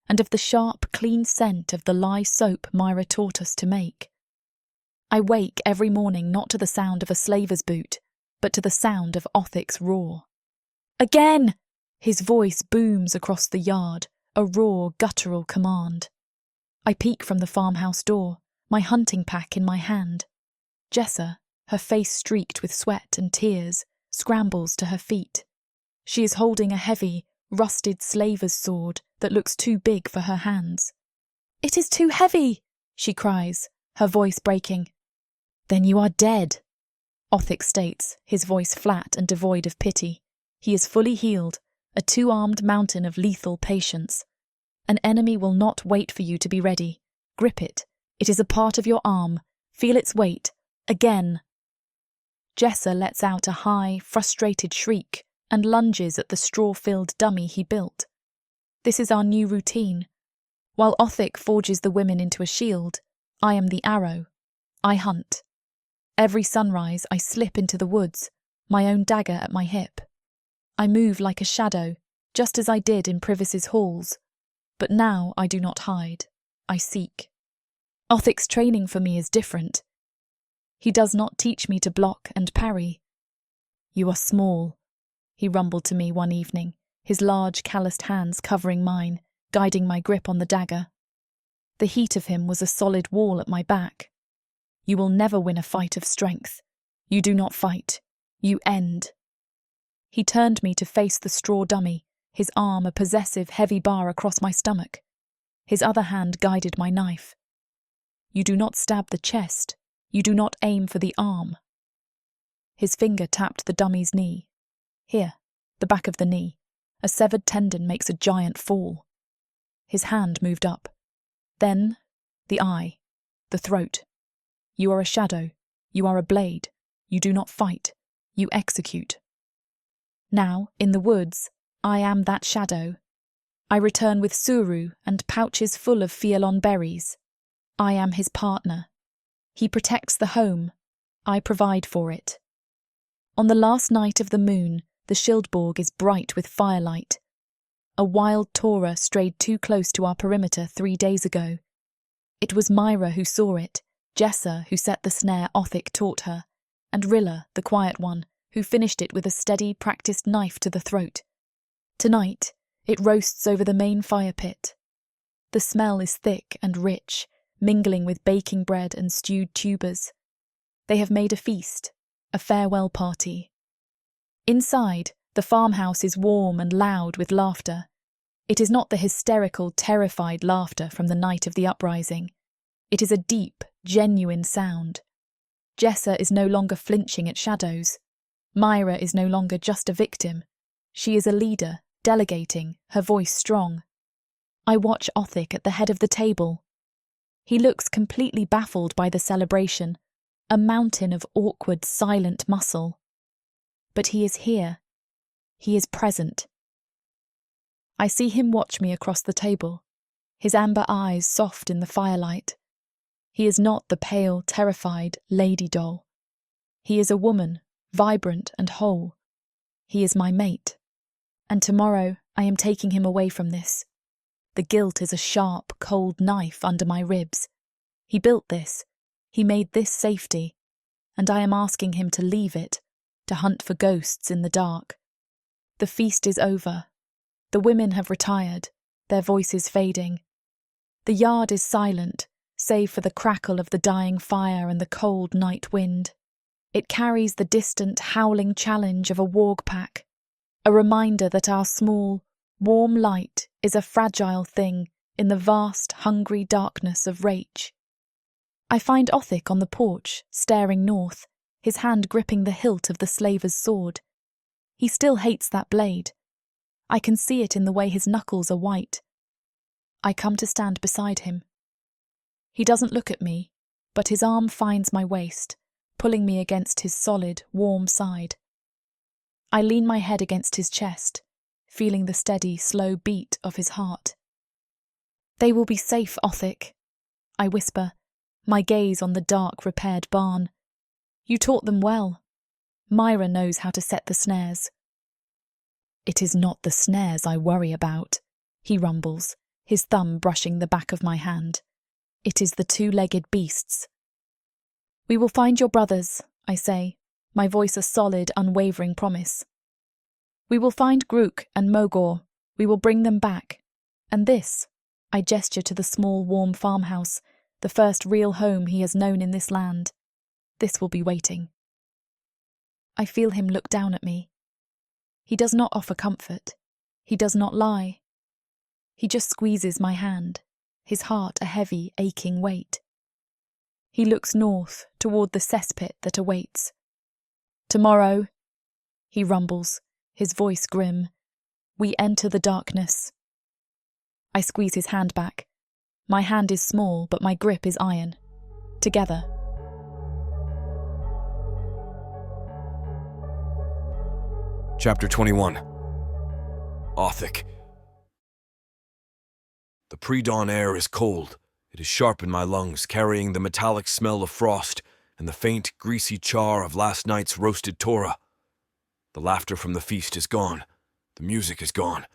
and of the sharp, clean scent of the lye soap Myra taught us to make. I wake every morning not to the sound of a slaver's boot, but to the sound of Othic's roar. Again! His voice booms across the yard, a raw, guttural command. I peek from the farmhouse door, my hunting pack in my hand. Jessa, her face streaked with sweat and tears, scrambles to her feet. She is holding a heavy, rusted slaver's sword that looks too big for her hands. "It is too heavy!" she cries, her voice breaking. "Then you are dead," Othic states, his voice flat and devoid of pity. He is fully healed, a two-armed mountain of lethal patience. An enemy will not wait for you to be ready. Grip it. It is a part of your arm. Feel its weight. Again. Jessa lets out a high, frustrated shriek and lunges at the straw-filled dummy he built. This is our new routine. While Othic forges the women into a shield, I am the arrow. I hunt. Every sunrise I slip into the woods, my own dagger at my hip. I move like a shadow, just as I did in Privis's halls. But now I do not hide. I seek. Othic's training for me is different. He does not teach me to block and parry. "You are small," he rumbled to me one evening, his large calloused hands covering mine, guiding my grip on the dagger. The heat of him was a solid wall at my back. "You will never win a fight of strength. You do not fight. You end." He turned me to face the straw dummy, his arm a possessive heavy bar across my stomach. His other hand guided my knife. "You do not stab the chest. You do not aim for the arm." His finger tapped the dummy's knee. "Here, the back of the knee. A severed tendon makes a giant fall." His hand moved up. Then, the eye, the throat. "You are a shadow. You are a blade. You do not fight. You execute." Now, in the woods, I am that shadow. I return with suru and pouches full of fialon berries. I am his partner. He protects the home. I provide for it. On the last night of the moon, the Schildborg is bright with firelight. A wild Torah strayed too close to our perimeter 3 days ago. It was Myra who saw it, Jessa who set the snare Othic taught her, and Rilla, the quiet one, who finished it with a steady, practiced knife to the throat. Tonight, it roasts over the main fire pit. The smell is thick and rich, mingling with baking bread and stewed tubers. They have made a feast, a farewell party. Inside, the farmhouse is warm and loud with laughter. It is not the hysterical, terrified laughter from the night of the uprising. It is a deep, genuine sound. Jessa is no longer flinching at shadows. Myra is no longer just a victim. She is a leader, delegating, her voice strong. I watch Othic at the head of the table. He looks completely baffled by the celebration, a mountain of awkward, silent muscle. But he is here. He is present. I see him watch me across the table, his amber eyes soft in the firelight. He is not the pale, terrified lady doll. He is a woman, vibrant and whole. He is my mate. And tomorrow I am taking him away from this. The guilt is a sharp, cold knife under my ribs. He built this. He made this safety. And I am asking him to leave it, to hunt for ghosts in the dark. The feast is over. The women have retired, their voices fading. The yard is silent, save for the crackle of the dying fire and the cold night wind. It carries the distant, howling challenge of a warg pack, a reminder that our small, warm light is a fragile thing in the vast, hungry darkness of Rach. I find Othik on the porch, staring north, his hand gripping the hilt of the slaver's sword. He still hates that blade. I can see it in the way his knuckles are white. I come to stand beside him. He doesn't look at me, but his arm finds my waist, pulling me against his solid, warm side. I lean my head against his chest, feeling the steady, slow beat of his heart. "They will be safe, Othik," I whisper, my gaze on the dark, repaired barn. "You taught them well. Myra knows how to set the snares." "It is not the snares I worry about," he rumbles, his thumb brushing the back of my hand. "It is the two-legged beasts." "We will find your brothers," I say, my voice a solid, unwavering promise. "We will find Grook and Mogor. We will bring them back. And this," I gesture to the small, warm farmhouse, the first real home he has known in this land. "This will be waiting." I feel him look down at me. He does not offer comfort. He does not lie. He just squeezes my hand, his heart a heavy, aching weight. He looks north, toward the cesspit that awaits. "Tomorrow," he rumbles, his voice grim, "we enter the darkness." I squeeze his hand back. My hand is small, but my grip is iron. Together. Chapter 21. Othik. The pre-dawn air is cold. It is sharp in my lungs, carrying the metallic smell of frost and the faint, greasy char of last night's roasted Torah. The laughter from the feast is gone. The music is gone.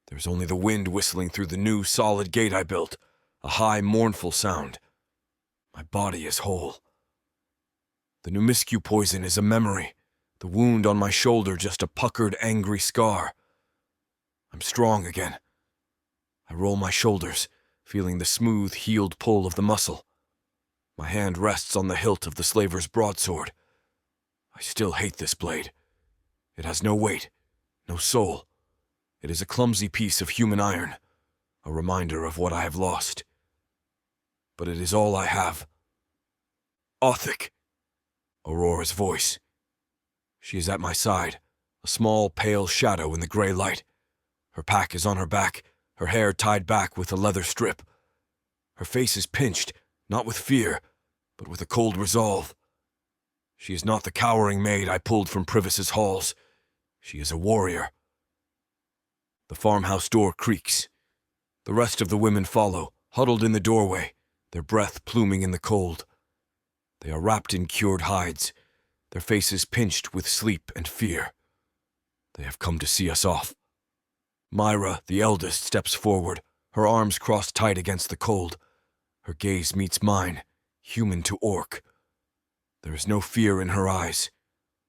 There's only the wind whistling through the new, solid gate I built, a high, mournful sound. My body is whole. The Numiscu poison is a memory, the wound on my shoulder just a puckered, angry scar. I'm strong again. I roll my shoulders, feeling the smooth, healed pull of the muscle. My hand rests on the hilt of the slaver's broadsword. I still hate this blade. It has no weight, no soul. It is a clumsy piece of human iron, a reminder of what I have lost. But it is all I have. Othik! Aurora's voice. She is at my side, a small, pale shadow in the gray light. Her pack is on her back, her hair tied back with a leather strip. Her face is pinched, not with fear, but with a cold resolve. She is not the cowering maid I pulled from Privis's halls. She is a warrior. The farmhouse door creaks. The rest of the women follow, huddled in the doorway, their breath pluming in the cold. They are wrapped in cured hides, their faces pinched with sleep and fear. They have come to see us off. Myra, the eldest, steps forward, her arms crossed tight against the cold. Her gaze meets mine, human to orc. There is no fear in her eyes,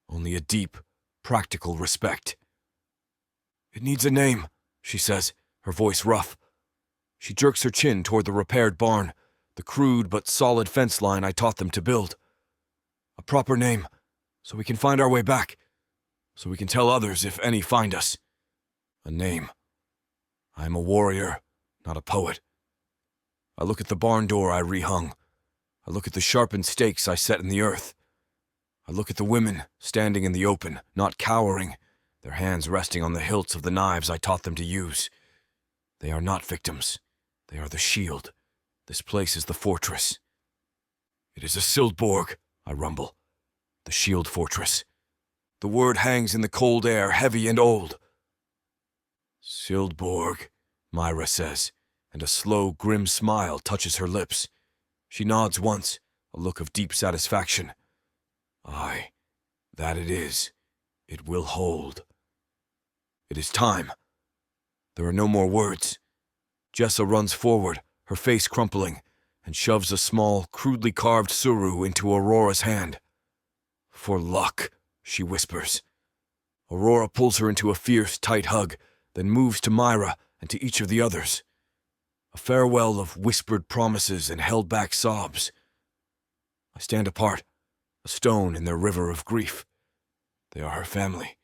only a deep, practical respect. "It needs a name," she says, her voice rough. She jerks her chin toward the repaired barn, the crude but solid fence line I taught them to build. "A proper name, so we can find our way back, so we can tell others if any find us. A name. I am a warrior, not a poet." I look at the barn door I rehung. I look at the sharpened stakes I set in the earth. I look at the women, standing in the open, not cowering, their hands resting on the hilts of the knives I taught them to use. They are not victims. They are the shield. This place is the fortress. "It is a Sildborg," I rumble. "The shield fortress." The word hangs in the cold air, heavy and old. "Sildborg," Myra says, and a slow, grim smile touches her lips. She nods once, a look of deep satisfaction. "Aye, That it is. It will hold. It is time. There are no more words. Jessa runs forward, her face crumpling, and shoves a small, crudely carved suru into Aurora's hand. For luck, she whispers. Aurora pulls her into a fierce, tight hug, then moves to Myra and to each of the others. A farewell of whispered promises and held-back sobs. I stand apart, a stone in their river of grief. They are her family.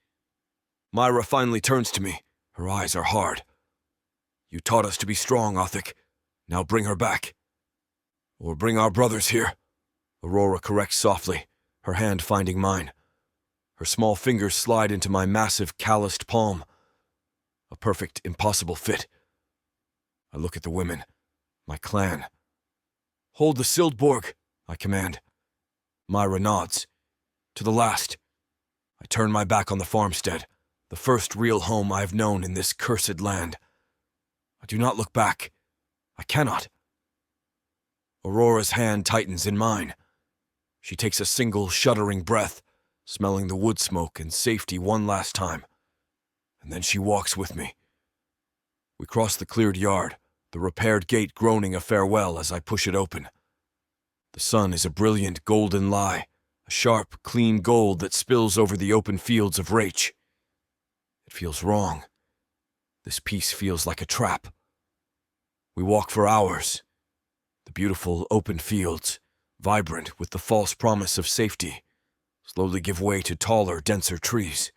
Myra finally turns to me. Her eyes are hard. You taught us to be strong, Othik. Now bring her back. Or bring our brothers here, Aurora corrects softly, her hand finding mine. Her small fingers slide into my massive, calloused palm. A perfect, impossible fit. I look at the women, my clan. Hold the Sildborg, I command. Myra nods. To the last. I turn my back on the farmstead, the first real home I have known in this cursed land. I do not look back. I cannot. Aurora's hand tightens in mine. She takes a single, shuddering breath, smelling the wood smoke and safety one last time. And then she walks with me. We cross the cleared yard, the repaired gate groaning a farewell as I push it open. The sun is a brilliant golden lie, a sharp, clean gold that spills over the open fields of Raich. It feels wrong. This peace feels like a trap. We walk for hours. The beautiful open fields, vibrant with the false promise of safety, slowly give way to taller, denser trees.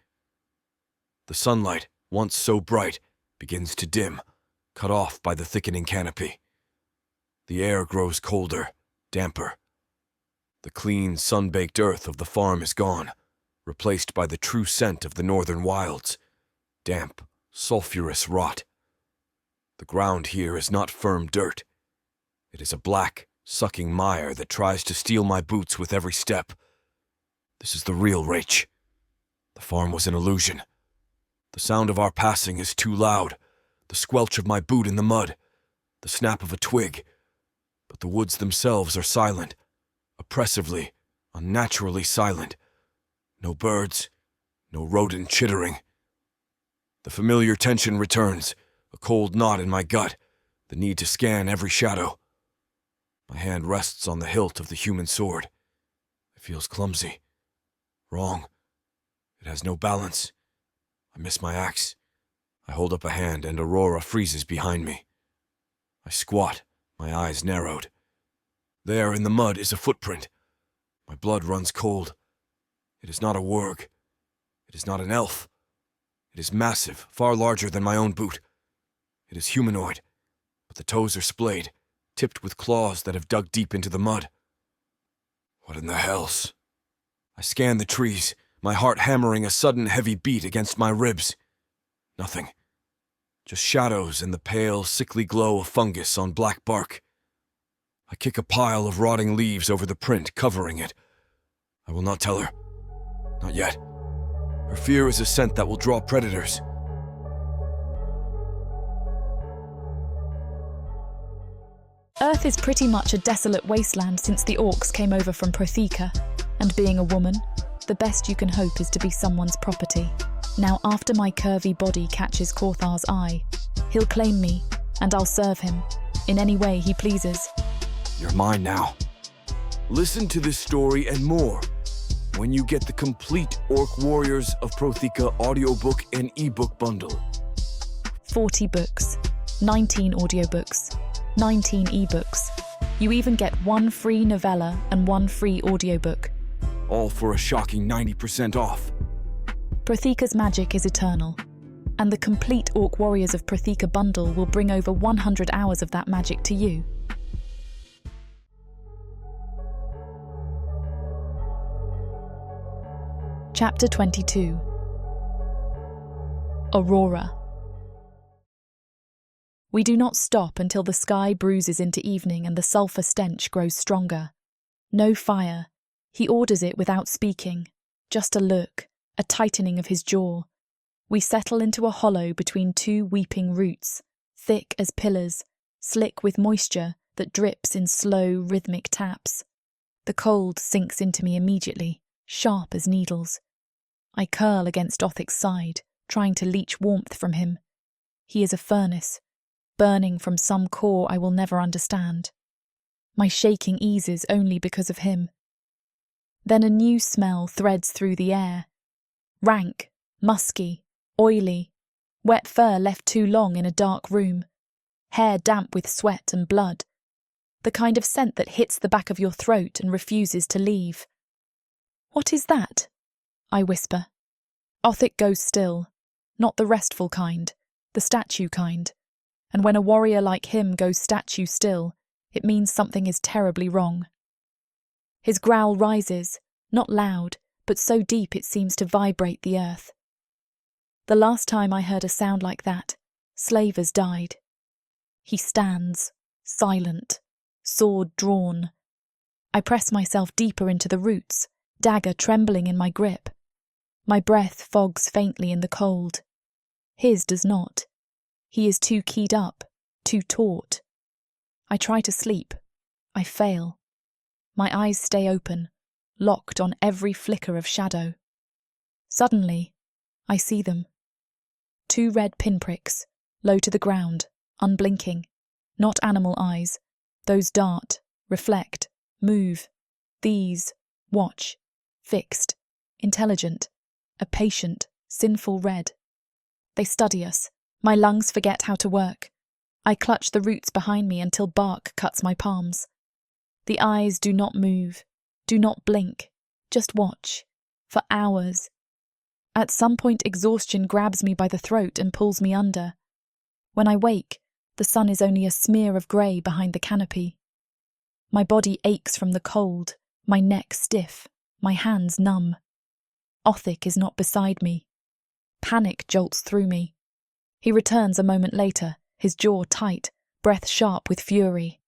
The sunlight, once so bright, begins to dim, cut off by the thickening canopy. The air grows colder, damper. The clean, sun-baked earth of the farm is gone, replaced by the true scent of the northern wilds, damp, sulphurous rot. The ground here is not firm dirt. It is a black, sucking mire that tries to steal my boots with every step. This is the real Raich. The farm was an illusion. The sound of our passing is too loud, the squelch of my boot in the mud, the snap of a twig. But the woods themselves are silent, oppressively, unnaturally silent. No birds, no rodent chittering. The familiar tension returns, a cold knot in my gut, the need to scan every shadow. My hand rests on the hilt of the human sword. It feels clumsy. Wrong. It has no balance. I miss my axe. I hold up a hand and Aurora freezes behind me. I squat, my eyes narrowed. There in the mud is a footprint. My blood runs cold. It is not a warg. It is not an elf. It is massive, far larger than my own boot. It is humanoid, but the toes are splayed, tipped with claws that have dug deep into the mud. What in the hells? I scan the trees, my heart hammering a sudden heavy beat against my ribs. Nothing. Just shadows and the pale, sickly glow of fungus on black bark. I kick a pile of rotting leaves over the print, covering it. I will not tell her. Not yet. Her fear is a scent that will draw predators. Earth is pretty much a desolate wasteland since the orcs came over from Protheka, and being a woman, the best you can hope is to be someone's property. Now, after my curvy body catches Korthar's eye, he'll claim me, and I'll serve him, in any way he pleases. You're mine now. Listen to this story and more when you get the complete Orc Warriors of Protheka audiobook and ebook bundle. 40 books, 19 audiobooks, 19 ebooks. You even get 1 free novella and 1 free audiobook. All for a shocking 90% off. Protheka's magic is eternal, and the complete Orc Warriors of Protheka bundle will bring over 100 hours of that magic to you. Chapter 22. Aurora. We do not stop until the sky bruises into evening and the sulphur stench grows stronger. No fire. He orders it without speaking. Just a look, a tightening of his jaw. We settle into a hollow between 2 weeping roots, thick as pillars, slick with moisture that drips in slow, rhythmic taps. The cold sinks into me immediately, sharp as needles. I curl against Othic's side, trying to leech warmth from him. He is a furnace, burning from some core I will never understand. My shaking eases only because of him. Then a new smell threads through the air. Rank, musky, oily, wet fur left too long in a dark room, hair damp with sweat and blood, the kind of scent that hits the back of your throat and refuses to leave. "What is that?" I whisper. Othic goes still, not the restful kind, the statue kind, and when a warrior like him goes statue still, it means something is terribly wrong. His growl rises, not loud, but so deep it seems to vibrate the earth. The last time I heard a sound like that, slavers died. He stands, silent, sword drawn. I press myself deeper into the roots, dagger trembling in my grip. My breath fogs faintly in the cold. His does not. He is too keyed up, too taut. I try to sleep. I fail. My eyes stay open, locked on every flicker of shadow. Suddenly, I see them. 2 red pinpricks, low to the ground, unblinking. Not animal eyes. Those dart, reflect, move. These, watch, fixed, intelligent, a patient, sinful red. They study us. My lungs forget how to work. I clutch the roots behind me until bark cuts my palms. The eyes do not move, do not blink, just watch, for hours. At some point exhaustion grabs me by the throat and pulls me under. When I wake, the sun is only a smear of grey behind the canopy. My body aches from the cold, my neck stiff, my hands numb. Othic is not beside me. Panic jolts through me. He returns a moment later, his jaw tight, breath sharp with fury.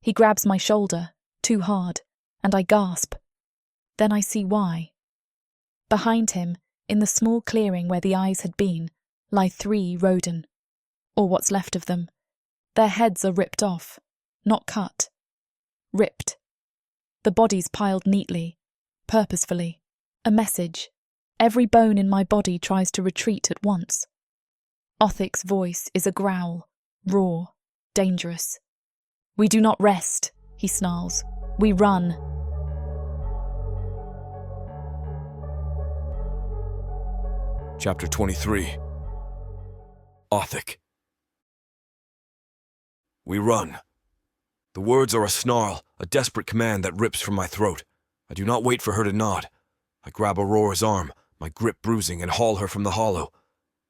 He grabs my shoulder, too hard, and I gasp. Then I see why. Behind him, in the small clearing where the eyes had been, lie 3 Roden, or what's left of them. Their heads are ripped off, not cut. Ripped. The bodies piled neatly, purposefully. A message. Every bone in my body tries to retreat at once. Othic's voice is a growl, raw, dangerous. "We do not rest," he snarls. "We run." Chapter 23. Othic. We run. The words are a snarl, a desperate command that rips from my throat. I do not wait for her to nod. I grab Aurora's arm, my grip bruising, and haul her from the hollow.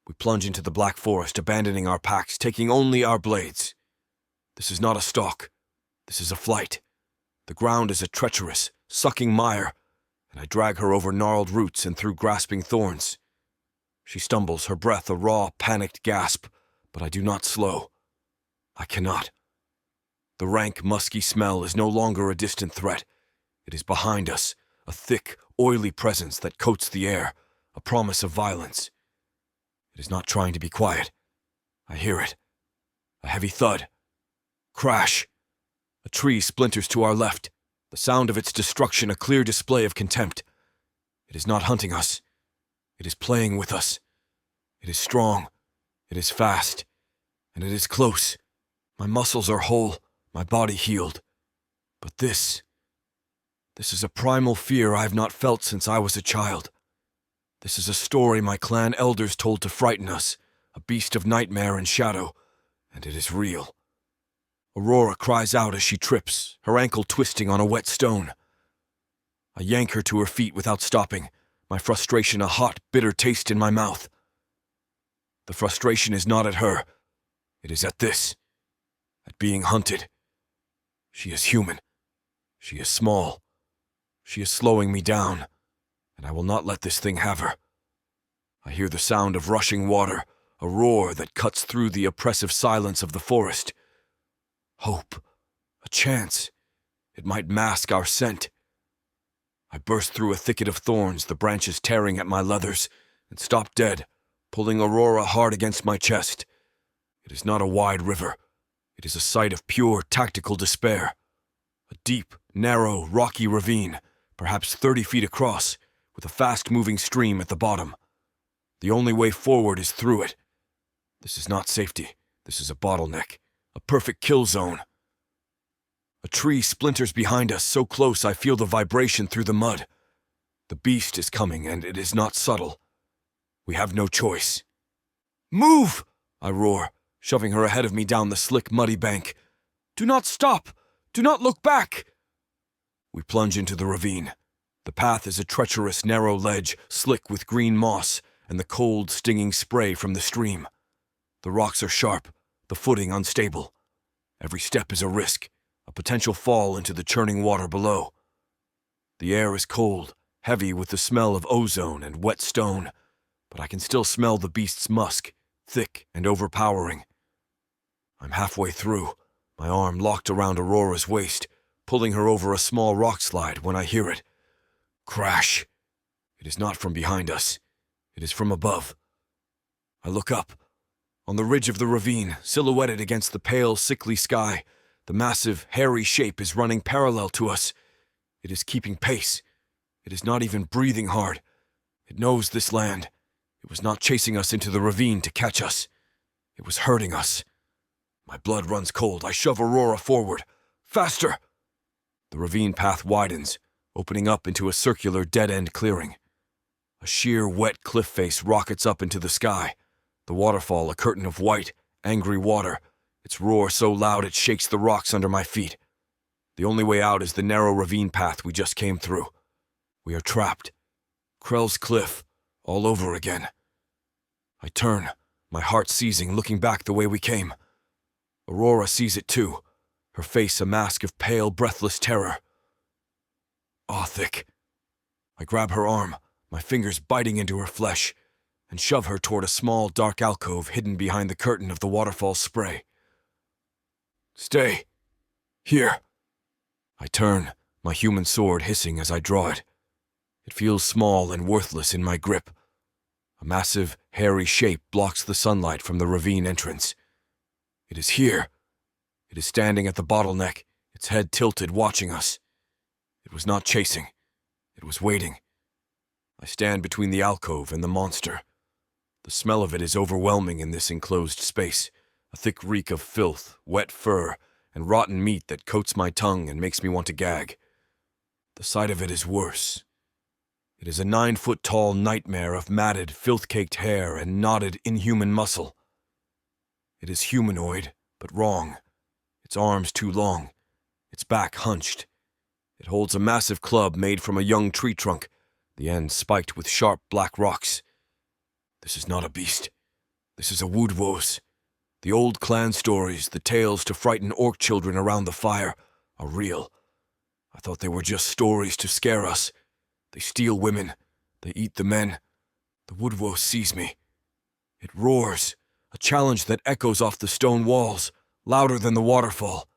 We plunge into the black forest, abandoning our packs, taking only our blades. This is not a stalk. This is a flight. The ground is a treacherous, sucking mire, and I drag her over gnarled roots and through grasping thorns. She stumbles, her breath a raw, panicked gasp, but I do not slow. I cannot. The rank, musky smell is no longer a distant threat. It is behind us, a thick, oily presence that coats the air, a promise of violence. It is not trying to be quiet. I hear it. A heavy thud. Crash. A tree splinters to our left, the sound of its destruction a clear display of contempt. It is not hunting us. It is playing with us. It is strong. It is fast. And it is close. My muscles are whole, my body healed. But this is a primal fear I have not felt since I was a child. This is a story my clan elders told to frighten us, a beast of nightmare and shadow, and it is real. Aurora cries out as she trips, her ankle twisting on a wet stone. I yank her to her feet without stopping, my frustration a hot, bitter taste in my mouth. The frustration is not at her. It is at this. At being hunted. She is human. She is small. She is slowing me down, and I will not let this thing have her. I hear the sound of rushing water, a roar that cuts through the oppressive silence of the forest. Hope. A chance. It might mask our scent. I burst through a thicket of thorns, the branches tearing at my leathers, and stop dead, pulling Aurora hard against my chest. It is not a wide river. It is a sight of pure, tactical despair. A deep, narrow, rocky ravine, perhaps 30 feet across, with a fast-moving stream at the bottom. The only way forward is through it. This is not safety. This is a bottleneck, a perfect kill zone. A tree splinters behind us, so close I feel the vibration through the mud. The beast is coming, and it is not subtle. We have no choice. "Move!" I roar, shoving her ahead of me down the slick, muddy bank. "Do not stop! Do not look back!" We plunge into the ravine. The path is a treacherous, narrow ledge, slick with green moss and the cold, stinging spray from the stream. The rocks are sharp, the footing unstable. Every step is a risk, a potential fall into the churning water below. The air is cold, heavy with the smell of ozone and wet stone, but I can still smell the beast's musk, thick and overpowering. I'm halfway through, my arm locked around Aurora's waist, pulling her over a small rock slide when I hear it. Crash! It is not from behind us. It is from above. I look up. On the ridge of the ravine, silhouetted against the pale, sickly sky, the massive, hairy shape is running parallel to us. It is keeping pace. It is not even breathing hard. It knows this land. It was not chasing us into the ravine to catch us. It was hurting us. My blood runs cold. I shove Aurora forward. Faster! The ravine path widens, opening up into a circular dead-end clearing. A sheer, wet cliff face rockets up into the sky. The waterfall a curtain of white, angry water, its roar so loud it shakes the rocks under my feet. The only way out is the narrow ravine path we just came through. We are trapped. Krell's Cliff, all over again. I turn, my heart seizing, looking back the way we came. Aurora sees it too, her face a mask of pale, breathless terror. Thick. I grab her arm, my fingers biting into her flesh, and shove her toward a small, dark alcove hidden behind the curtain of the waterfall's spray. Stay. Here. I turn, my human sword hissing as I draw it. It feels small and worthless in my grip. A massive, hairy shape blocks the sunlight from the ravine entrance. It is here. It is standing at the bottleneck, its head tilted, watching us. It was not chasing. It was waiting. I stand between the alcove and the monster. The smell of it is overwhelming in this enclosed space, a thick reek of filth, wet fur, and rotten meat that coats my tongue and makes me want to gag. The sight of it is worse. It is a 9-foot-tall nightmare of matted, filth-caked hair and knotted, inhuman muscle. It is humanoid, but wrong. Its arms too long, its back hunched. It holds a massive club made from a young tree trunk, the end spiked with sharp black rocks. This is not a beast. This is a woodwose. The old clan stories, the tales to frighten orc children around the fire, are real. I thought they were just stories to scare us. They steal women. They eat the men. The woodwose sees me. It roars, a challenge that echoes off the stone walls, louder than the waterfall.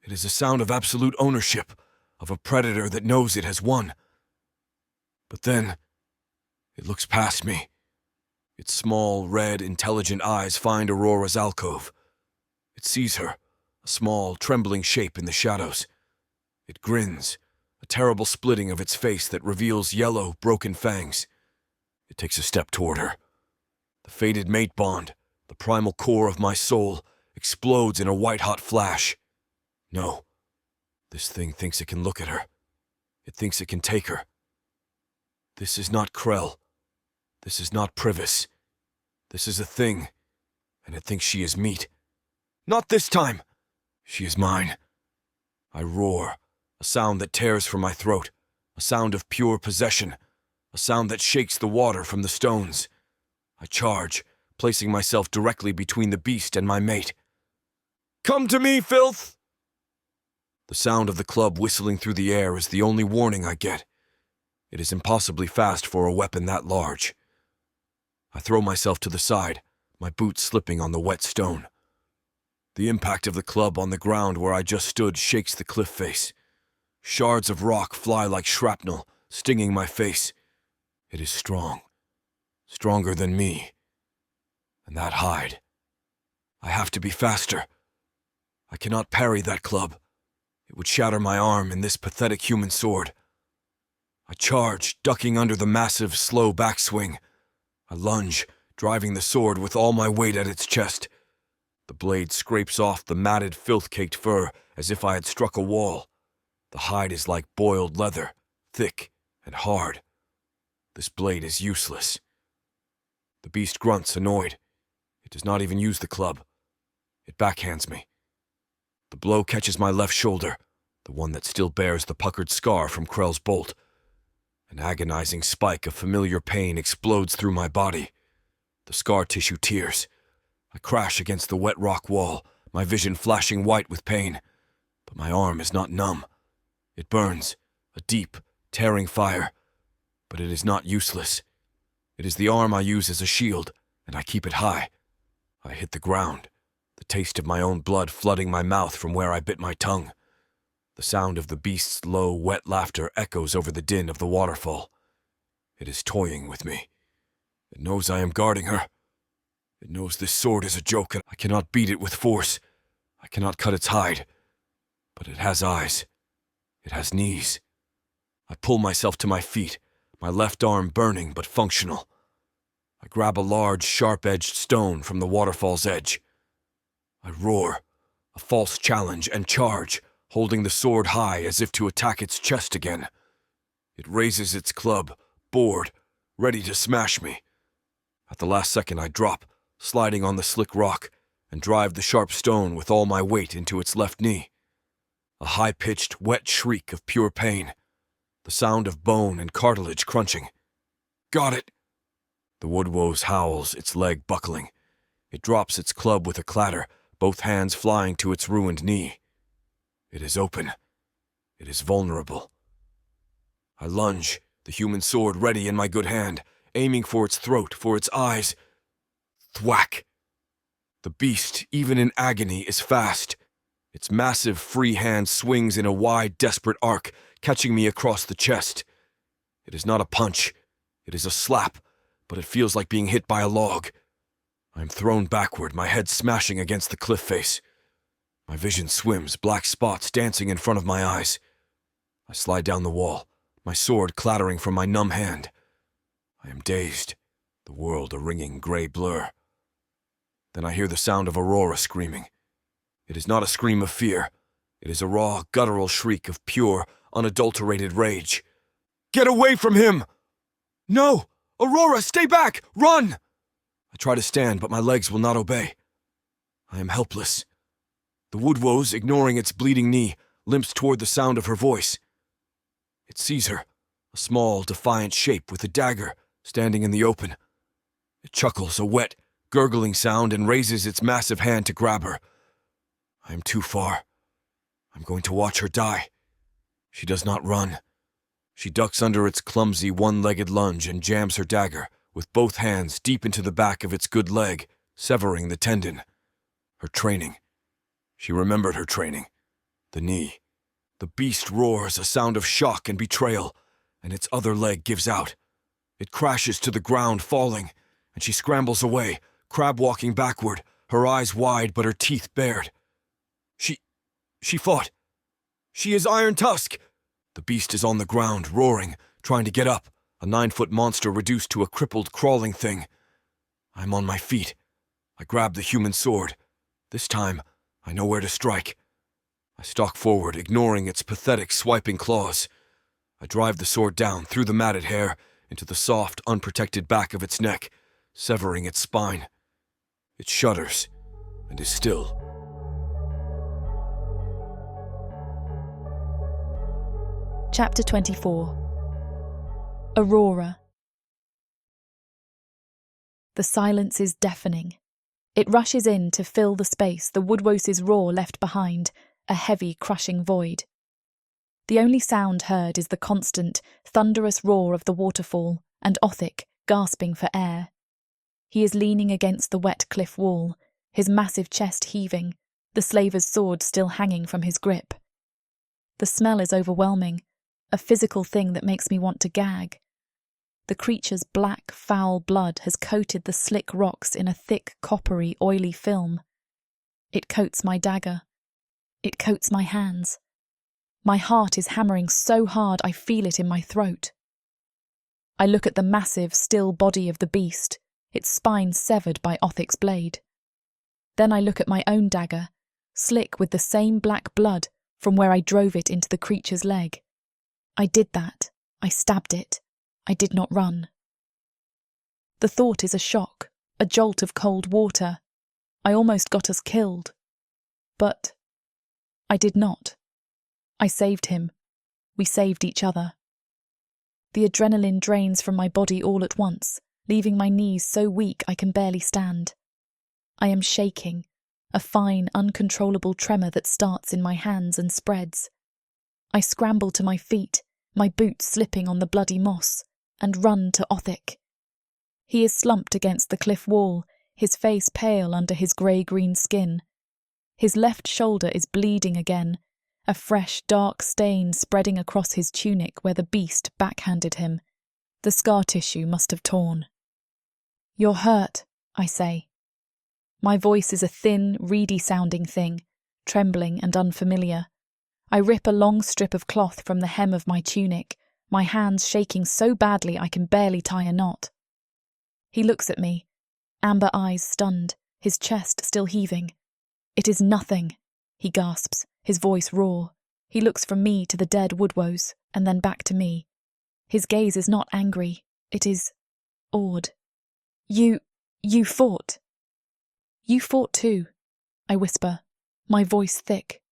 It is a sound of absolute ownership, of a predator that knows it has won. But then, it looks past me. Its small, red, intelligent eyes find Aurora's alcove. It sees her, a small, trembling shape in the shadows. It grins, a terrible splitting of its face that reveals yellow, broken fangs. It takes a step toward her. The fated mate bond, the primal core of my soul, explodes in a white-hot flash. No, this thing thinks it can look at her. It thinks it can take her. This is not Krell. This is not Privis. This is a thing, and it thinks she is meat. Not this time! She is mine. I roar, a sound that tears from my throat, a sound of pure possession, a sound that shakes the water from the stones. I charge, placing myself directly between the beast and my mate. Come to me, filth! The sound of the club whistling through the air is the only warning I get. It is impossibly fast for a weapon that large. I throw myself to the side, my boots slipping on the wet stone. The impact of the club on the ground where I just stood shakes the cliff face. Shards of rock fly like shrapnel, stinging my face. It is strong. Stronger than me. And that hide. I have to be faster. I cannot parry that club. It would shatter my arm in this pathetic human sword. I charge, ducking under the massive, slow backswing. I lunge, driving the sword with all my weight at its chest. The blade scrapes off the matted, filth-caked fur as if I had struck a wall. The hide is like boiled leather, thick and hard. This blade is useless. The beast grunts, annoyed. It does not even use the club. It backhands me. The blow catches my left shoulder, the one that still bears the puckered scar from Krell's bolt. An agonizing spike of familiar pain explodes through my body. The scar tissue tears. I crash against the wet rock wall, my vision flashing white with pain. But my arm is not numb. It burns, a deep, tearing fire. But it is not useless. It is the arm I use as a shield, and I keep it high. I hit the ground, the taste of my own blood flooding my mouth from where I bit my tongue. The sound of the beast's low, wet laughter echoes over the din of the waterfall. It is toying with me. It knows I am guarding her. It knows this sword is a joke and I cannot beat it with force. I cannot cut its hide. But it has eyes. It has knees. I pull myself to my feet, my left arm burning but functional. I grab a large, sharp-edged stone from the waterfall's edge. I roar, a false challenge, and charge, holding the sword high as if to attack its chest again. It raises its club, bored, ready to smash me. At the last second I drop, sliding on the slick rock, and drive the sharp stone with all my weight into its left knee. A high-pitched, wet shriek of pure pain. The sound of bone and cartilage crunching. Got it! The woodwose howls, its leg buckling. It drops its club with a clatter, both hands flying to its ruined knee. It is open. It is vulnerable. I lunge, the human sword ready in my good hand, aiming for its throat, for its eyes. Thwack! The beast, even in agony, is fast. Its massive, free hand swings in a wide, desperate arc, catching me across the chest. It is not a punch. It is a slap, but it feels like being hit by a log. I am thrown backward, my head smashing against the cliff face. My vision swims, black spots dancing in front of my eyes. I slide down the wall, my sword clattering from my numb hand. I am dazed, the world a ringing gray blur. Then I hear the sound of Aurora screaming. It is not a scream of fear. It is a raw, guttural shriek of pure, unadulterated rage. Get away from him! No! Aurora, stay back! Run! I try to stand, but my legs will not obey. I am helpless. The woodwose, ignoring its bleeding knee, limps toward the sound of her voice. It sees her, a small, defiant shape with a dagger, standing in the open. It chuckles, a wet, gurgling sound, and raises its massive hand to grab her. I am too far. I'm going to watch her die. She does not run. She ducks under its clumsy, one-legged lunge and jams her dagger, with both hands deep into the back of its good leg, severing the tendon. Her training. She remembered her training. The knee. The beast roars, a sound of shock and betrayal, and its other leg gives out. It crashes to the ground, falling, and she scrambles away, crab-walking backward, her eyes wide but her teeth bared. She fought. She is Iron Tusk! The beast is on the ground, roaring, trying to get up, a 9-foot monster reduced to a crippled, crawling thing. I'm on my feet. I grab the human sword. This time, I know where to strike. I stalk forward, ignoring its pathetic, swiping claws. I drive the sword down, through the matted hair, into the soft, unprotected back of its neck, severing its spine. It shudders, and is still. Chapter 24. Aurora. The silence is deafening. It rushes in to fill the space the woodwose's roar left behind, a heavy, crushing void. The only sound heard is the constant, thunderous roar of the waterfall and Othic gasping for air. He is leaning against the wet cliff wall, his massive chest heaving, the slaver's sword still hanging from his grip. The smell is overwhelming, a physical thing that makes me want to gag. The creature's black, foul blood has coated the slick rocks in a thick, coppery, oily film. It coats my dagger. It coats my hands. My heart is hammering so hard I feel it in my throat. I look at the massive, still body of the beast, its spine severed by Othic's blade. Then I look at my own dagger, slick with the same black blood from where I drove it into the creature's leg. I did that. I stabbed it. I did not run. The thought is a shock, a jolt of cold water. I almost got us killed. But I did not. I saved him. We saved each other. The adrenaline drains from my body all at once, leaving my knees so weak I can barely stand. I am shaking, a fine, uncontrollable tremor that starts in my hands and spreads. I scramble to my feet, my boots slipping on the bloody moss, and run to Othic. He is slumped against the cliff wall, his face pale under his grey-green skin. His left shoulder is bleeding again, a fresh, dark stain spreading across his tunic where the beast backhanded him. The scar tissue must have torn. "You're hurt," I say. My voice is a thin, reedy-sounding thing, trembling and unfamiliar. I rip a long strip of cloth from the hem of my tunic, my hands shaking so badly I can barely tie a knot. He looks at me, amber eyes stunned, his chest still heaving. "It is nothing," he gasps, his voice raw. He looks from me to the dead Woodwoes, and then back to me. His gaze is not angry, it is awed. You fought. "You fought too," I whisper, my voice thick.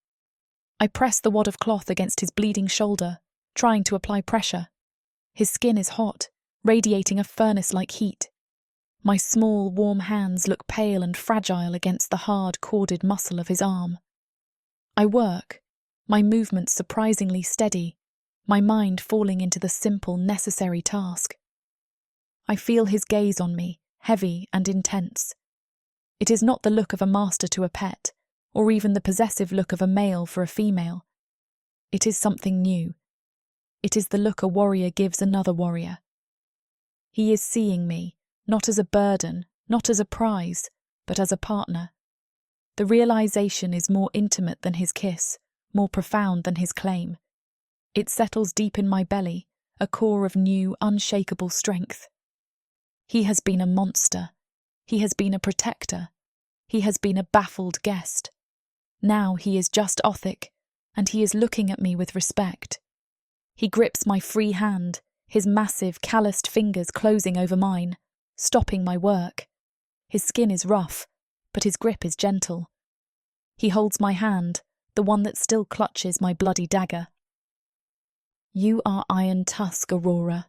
I press the wad of cloth against his bleeding shoulder, trying to apply pressure. His skin is hot, radiating a furnace-like heat. My small, warm hands look pale and fragile against the hard, corded muscle of his arm. I work, my movements surprisingly steady, my mind falling into the simple, necessary task. I feel his gaze on me, heavy and intense. It is not the look of a master to a pet, or even the possessive look of a male for a female. It is something new. It is the look a warrior gives another warrior. He is seeing me, not as a burden, not as a prize, but as a partner. The realization is more intimate than his kiss, more profound than his claim. It settles deep in my belly, a core of new, unshakable strength. He has been a monster. He has been a protector. He has been a baffled guest. Now he is just Othic, and he is looking at me with respect. He grips my free hand, his massive, calloused fingers closing over mine, stopping my work. His skin is rough, but his grip is gentle. He holds my hand, the one that still clutches my bloody dagger. "You are Iron Tusk, Aurora."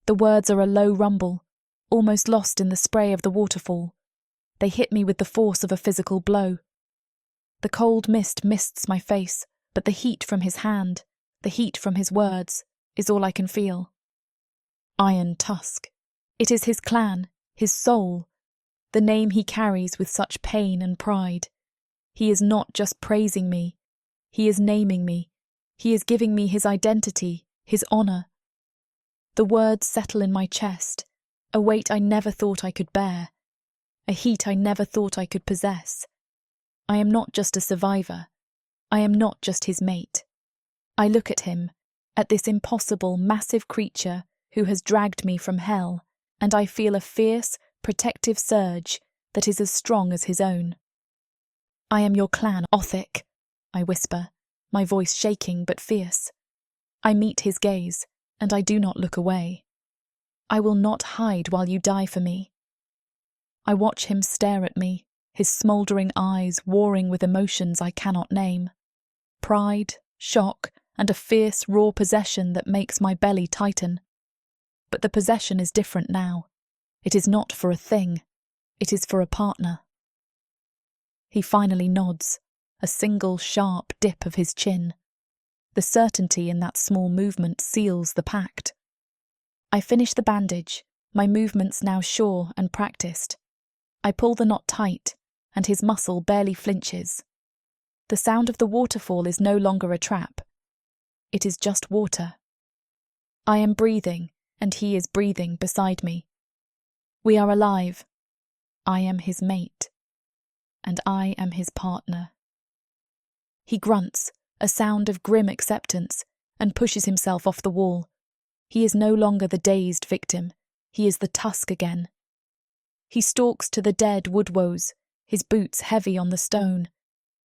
The words are a low rumble, almost lost in the spray of the waterfall. They hit me with the force of a physical blow. The cold mist mists my face, but the heat from his hand, the heat from his words, is all I can feel. Iron Tusk. It is his clan, his soul, the name he carries with such pain and pride. He is not just praising me. He is naming me. He is giving me his identity, his honour. The words settle in my chest, a weight I never thought I could bear, a heat I never thought I could possess. I am not just a survivor. I am not just his mate. I look at him, at this impossible, massive creature who has dragged me from hell, and I feel a fierce, protective surge that is as strong as his own. "I am your clan, Othic," I whisper, my voice shaking but fierce. I meet his gaze, and I do not look away. "I will not hide while you die for me." I watch him stare at me, his smouldering eyes warring with emotions I cannot name. Pride, shock, and a fierce, raw possession that makes my belly tighten. But the possession is different now. It is not for a thing. It is for a partner. He finally nods, a single sharp dip of his chin. The certainty in that small movement seals the pact. I finish the bandage, my movements now sure and practiced. I pull the knot tight, and his muscle barely flinches. The sound of the waterfall is no longer a trap. It is just water. I am breathing, and he is breathing beside me. We are alive. I am his mate, and I am his partner. He grunts, a sound of grim acceptance, and pushes himself off the wall. He is no longer the dazed victim. He is the Tusk again. He stalks to the dead woodwoes, his boots heavy on the stone.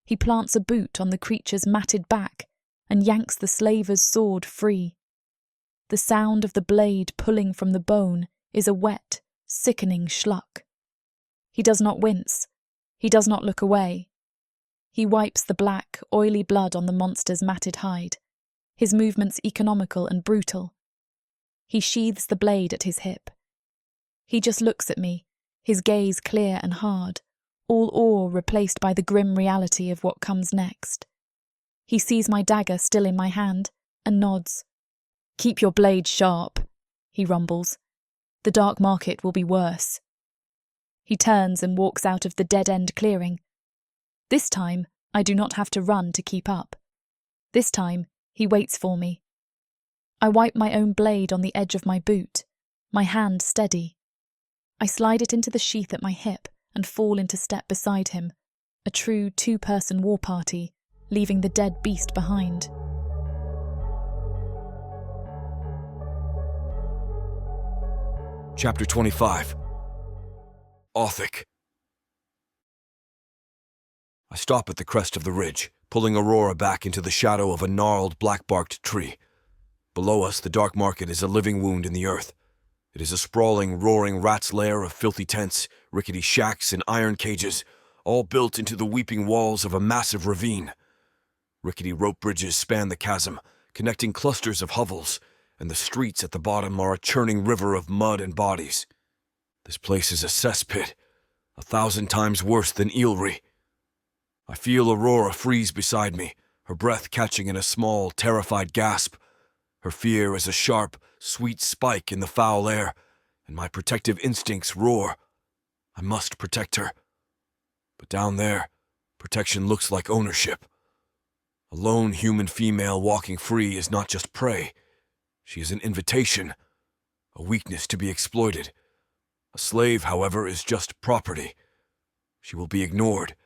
He plants a boot on the creature's matted back and yanks the slaver's sword free. The sound of the blade pulling from the bone is a wet, sickening schluck. He does not wince. He does not look away. He wipes the black, oily blood on the monster's matted hide, his movements economical and brutal. He sheathes the blade at his hip. He just looks at me, his gaze clear and hard, all awe replaced by the grim reality of what comes next. He sees my dagger still in my hand and nods. "Keep your blade sharp," he rumbles. "The dark market will be worse." He turns and walks out of the dead-end clearing. This time, I do not have to run to keep up. This time, he waits for me. I wipe my own blade on the edge of my boot, my hand steady. I slide it into the sheath at my hip and fall into step beside him, a true two-person war party, leaving the dead beast behind. Chapter 25. Authik. I stop at the crest of the ridge, pulling Aurora back into the shadow of a gnarled, black-barked tree. Below us, the dark market is a living wound in the earth. It is a sprawling, roaring rat's lair of filthy tents, rickety shacks, and iron cages, all built into the weeping walls of a massive ravine. Rickety rope bridges span the chasm, connecting clusters of hovels, and the streets at the bottom are a churning river of mud and bodies. This place is a cesspit, 1,000 times worse than Eelry. I feel Aurora freeze beside me, her breath catching in a small, terrified gasp. Her fear is a sharp, sweet spike in the foul air, and my protective instincts roar. I must protect her. But down there, protection looks like ownership. A lone human female walking free is not just prey. She is an invitation, a weakness to be exploited. A slave, however, is just property. She will be ignored.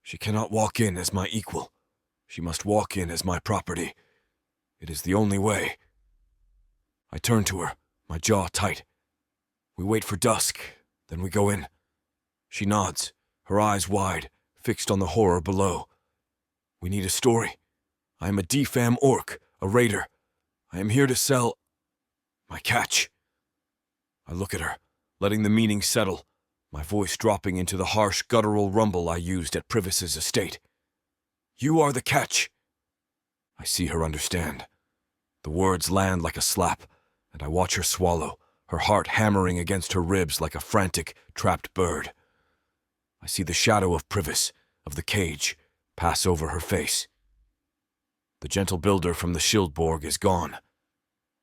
She cannot walk in as my equal. She must walk in as my property. It is the only way. I turn to her, my jaw tight. We wait for dusk, then we go in. She nods, her eyes wide, fixed on the horror below. We need a story. I am a defam orc, a raider. I am here to sell my catch. I look at her, letting the meaning settle, my voice dropping into the harsh, guttural rumble I used at Privis's estate. You are the catch. I see her understand. The words land like a slap, and I watch her swallow, her heart hammering against her ribs like a frantic, trapped bird. I see the shadow of Privis, of the cage, pass over her face. The gentle builder from the Schildborg is gone.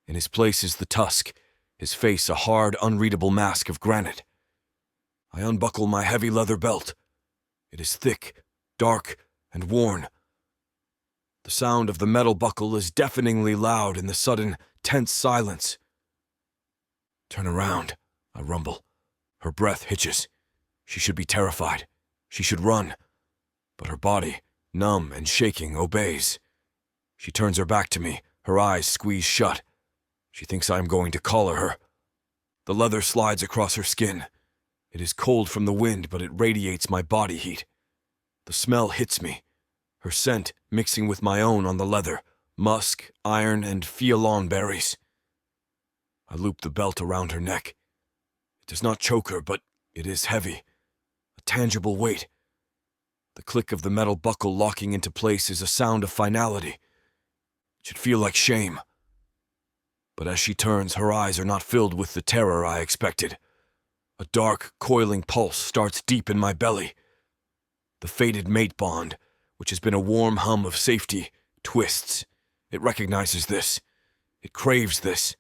In his place is the Tusk, his face a hard, unreadable mask of granite. I unbuckle my heavy leather belt. It is thick, dark, and worn. The sound of the metal buckle is deafeningly loud in the sudden, tense silence. Turn around, I rumble. Her breath hitches. She should be terrified. She should run. But her body, numb and shaking, obeys. She turns her back to me, her eyes squeezed shut. She thinks I am going to collar her. The leather slides across her skin. It is cold from the wind, but it radiates my body heat. The smell hits me, her scent mixing with my own on the leather, musk, iron, and fialon berries. I loop the belt around her neck. It does not choke her, but it is heavy, a tangible weight. The click of the metal buckle locking into place is a sound of finality. It should feel like shame. But as she turns, her eyes are not filled with the terror I expected. A dark, coiling pulse starts deep in my belly. The fated mate bond, which has been a warm hum of safety, twists. It recognizes this. It craves this.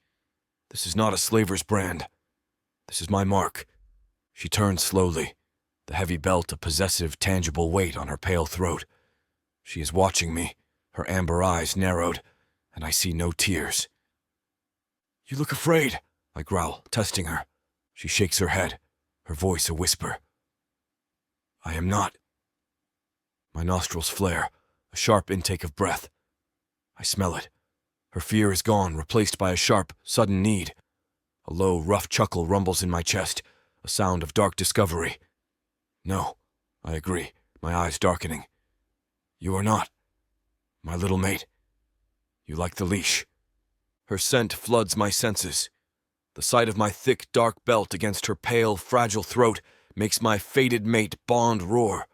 This is not a slaver's brand. This is my mark. She turns slowly, the heavy belt a possessive, tangible weight on her pale throat. She is watching me, her amber eyes narrowed, and I see no tears. You look afraid, I growl, testing her. She shakes her head, her voice a whisper. I am not. My nostrils flare, a sharp intake of breath. I smell it. Her fear is gone, replaced by a sharp, sudden need. A low, rough chuckle rumbles in my chest, a sound of dark discovery. No, I agree, my eyes darkening. You are not, my little mate. You like the leash. Her scent floods my senses. The sight of my thick, dark belt against her pale, fragile throat makes my fated mate bond roar.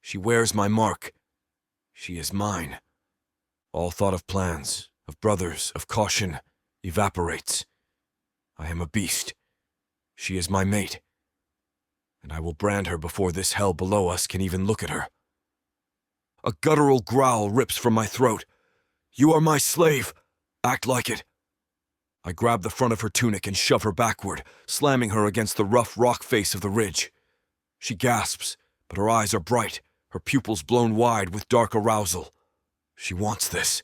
She wears my mark. She is mine. All thought of plans, of brothers, of caution, evaporates. I am a beast. She is my mate. And I will brand her before this hell below us can even look at her. A guttural growl rips from my throat. You are my slave. Act like it. I grab the front of her tunic and shove her backward, slamming her against the rough rock face of the ridge. She gasps, but her eyes are bright, her pupils blown wide with dark arousal. She wants this.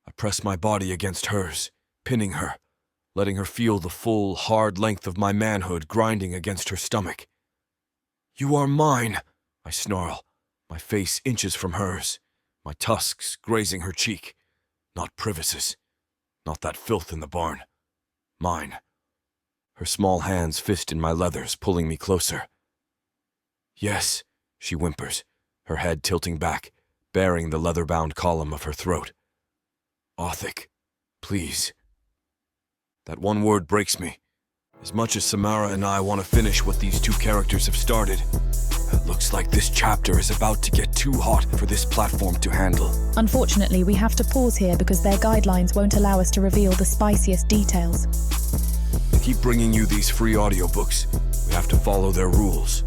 I press my body against hers, pinning her, letting her feel the full, hard length of my manhood grinding against her stomach. You are mine, I snarl, my face inches from hers, my tusks grazing her cheek. Not Privis's. Not that filth in the barn. Mine. Her small hands fist in my leathers, pulling me closer. Yes, she whimpers, her head tilting back, baring the leather-bound column of her throat. Othic, please. That one word breaks me. As much as Samara and I want to finish what these two characters have started, it looks like this chapter is about to get too hot for this platform to handle. Unfortunately, we have to pause here because their guidelines won't allow us to reveal the spiciest details. To keep bringing you these free audiobooks, we have to follow their rules.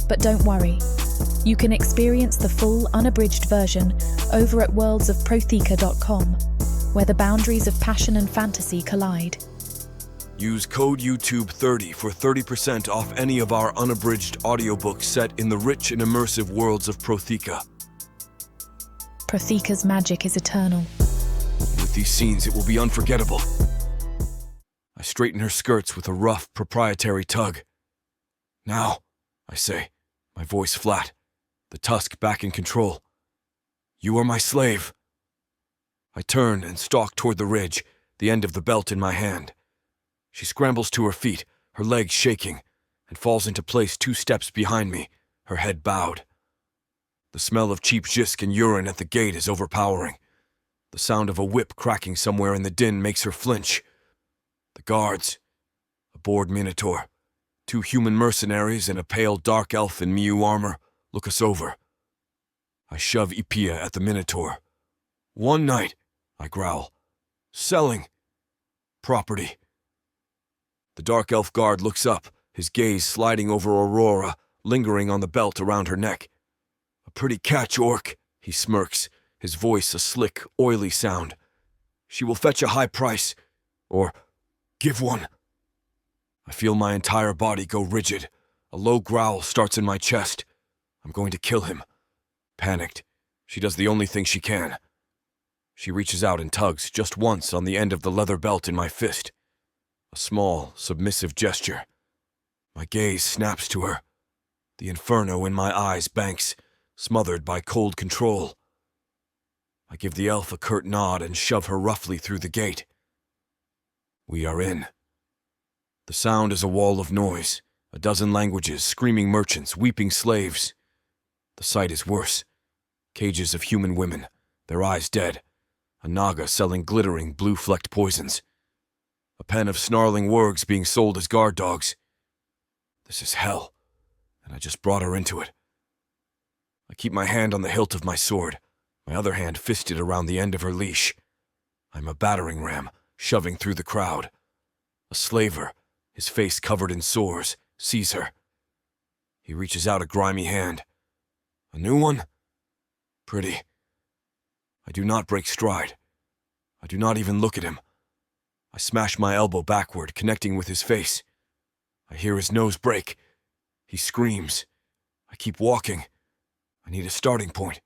But don't worry. You can experience the full, unabridged version over at worldsofprotheka.com, where the boundaries of passion and fantasy collide. Use code YouTube30 for 30% off any of our unabridged audiobooks set in the rich and immersive worlds of Protheka. Protheka's magic is eternal. With these scenes, it will be unforgettable. I straighten her skirts with a rough, proprietary tug. Now, I say, my voice flat, the Tusk back in control. You are my slave. I turn and stalk toward the ridge, the end of the belt in my hand. She scrambles to her feet, her legs shaking, and falls into place 2 steps behind me, her head bowed. The smell of cheap jisk and urine at the gate is overpowering. The sound of a whip cracking somewhere in the din makes her flinch. The guards, a bored minotaur, 2 human mercenaries and a pale dark elf in Miu armor, look us over. I shove Ipia at the minotaur. One night, I growl. Selling. Property. The dark elf guard looks up, his gaze sliding over Aurora, lingering on the belt around her neck. A pretty catch, orc, he smirks, his voice a slick, oily sound. She will fetch a high price, or give one. I feel my entire body go rigid. A low growl starts in my chest. I'm going to kill him. Panicked, she does the only thing she can. She reaches out and tugs just once on the end of the leather belt in my fist. A small, submissive gesture. My gaze snaps to her. The inferno in my eyes banks, smothered by cold control. I give the elf a curt nod and shove her roughly through the gate. We are in. The sound is a wall of noise, a dozen languages, screaming merchants, weeping slaves. The sight is worse. Cages of human women, their eyes dead. A naga selling glittering, blue-flecked poisons. A pen of snarling wargs being sold as guard dogs. This is hell, and I just brought her into it. I keep my hand on the hilt of my sword, my other hand fisted around the end of her leash. I'm a battering ram, shoving through the crowd. A slaver, his face covered in sores, sees her. He reaches out a grimy hand. A new one? Pretty. I do not break stride. I do not even look at him. I smash my elbow backward, connecting with his face. I hear his nose break. He screams. I keep walking. I need a starting point.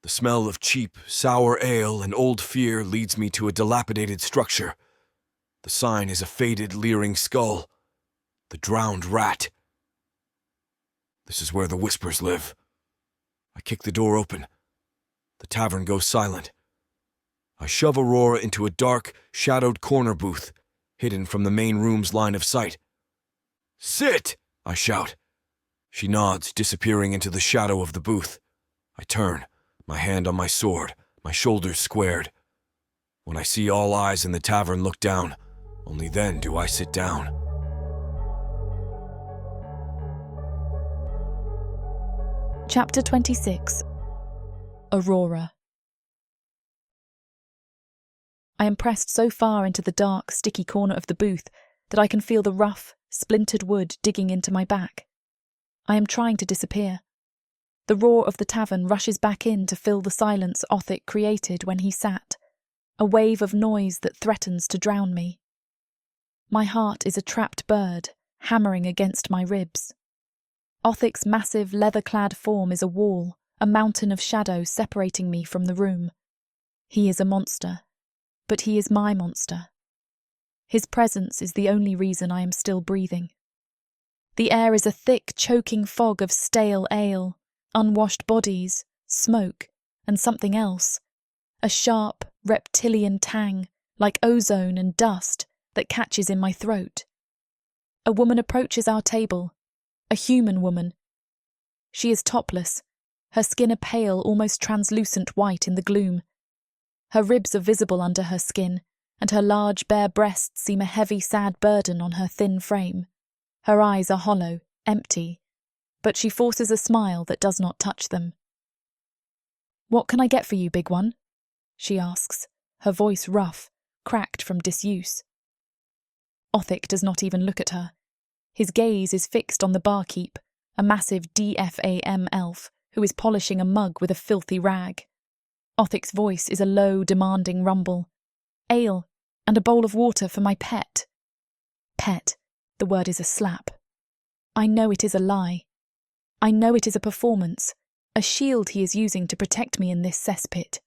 The smell of cheap, sour ale and old fear leads me to a dilapidated structure. The sign is a faded, leering skull. The drowned rat. This is where the whispers live. I kick the door open. The tavern goes silent. I shove Aurora into a dark, shadowed corner booth, hidden from the main room's line of sight. "Sit!" I shout. She nods, disappearing into the shadow of the booth. I turn, my hand on my sword, my shoulders squared. When I see all eyes in the tavern look down, only then do I sit down. Chapter 26. Aurora. I am pressed so far into the dark, sticky corner of the booth that I can feel the rough, splintered wood digging into my back. I am trying to disappear. The roar of the tavern rushes back in to fill the silence Othic created when he sat, a wave of noise that threatens to drown me. My heart is a trapped bird, hammering against my ribs. Othic's massive, leather-clad form is a wall, a mountain of shadow separating me from the room. He is a monster, but he is my monster. His presence is the only reason I am still breathing. The air is a thick, choking fog of stale ale, unwashed bodies, smoke, and something else. A sharp, reptilian tang, like ozone and dust, that catches in my throat. A woman approaches our table, a human woman. She is topless, her skin a pale, almost translucent white in the gloom. Her ribs are visible under her skin, and her large, bare breasts seem a heavy, sad burden on her thin frame. Her eyes are hollow, empty, but she forces a smile that does not touch them. "What can I get for you, big one?" she asks, her voice rough, cracked from disuse. Othic does not even look at her. His gaze is fixed on the barkeep, a massive DFAM elf who is polishing a mug with a filthy rag. Othic's voice is a low, demanding rumble. "Ale, and a bowl of water for my pet." Pet. The word is a slap. I know it is a lie. I know it is a performance, a shield he is using to protect me in this cesspit.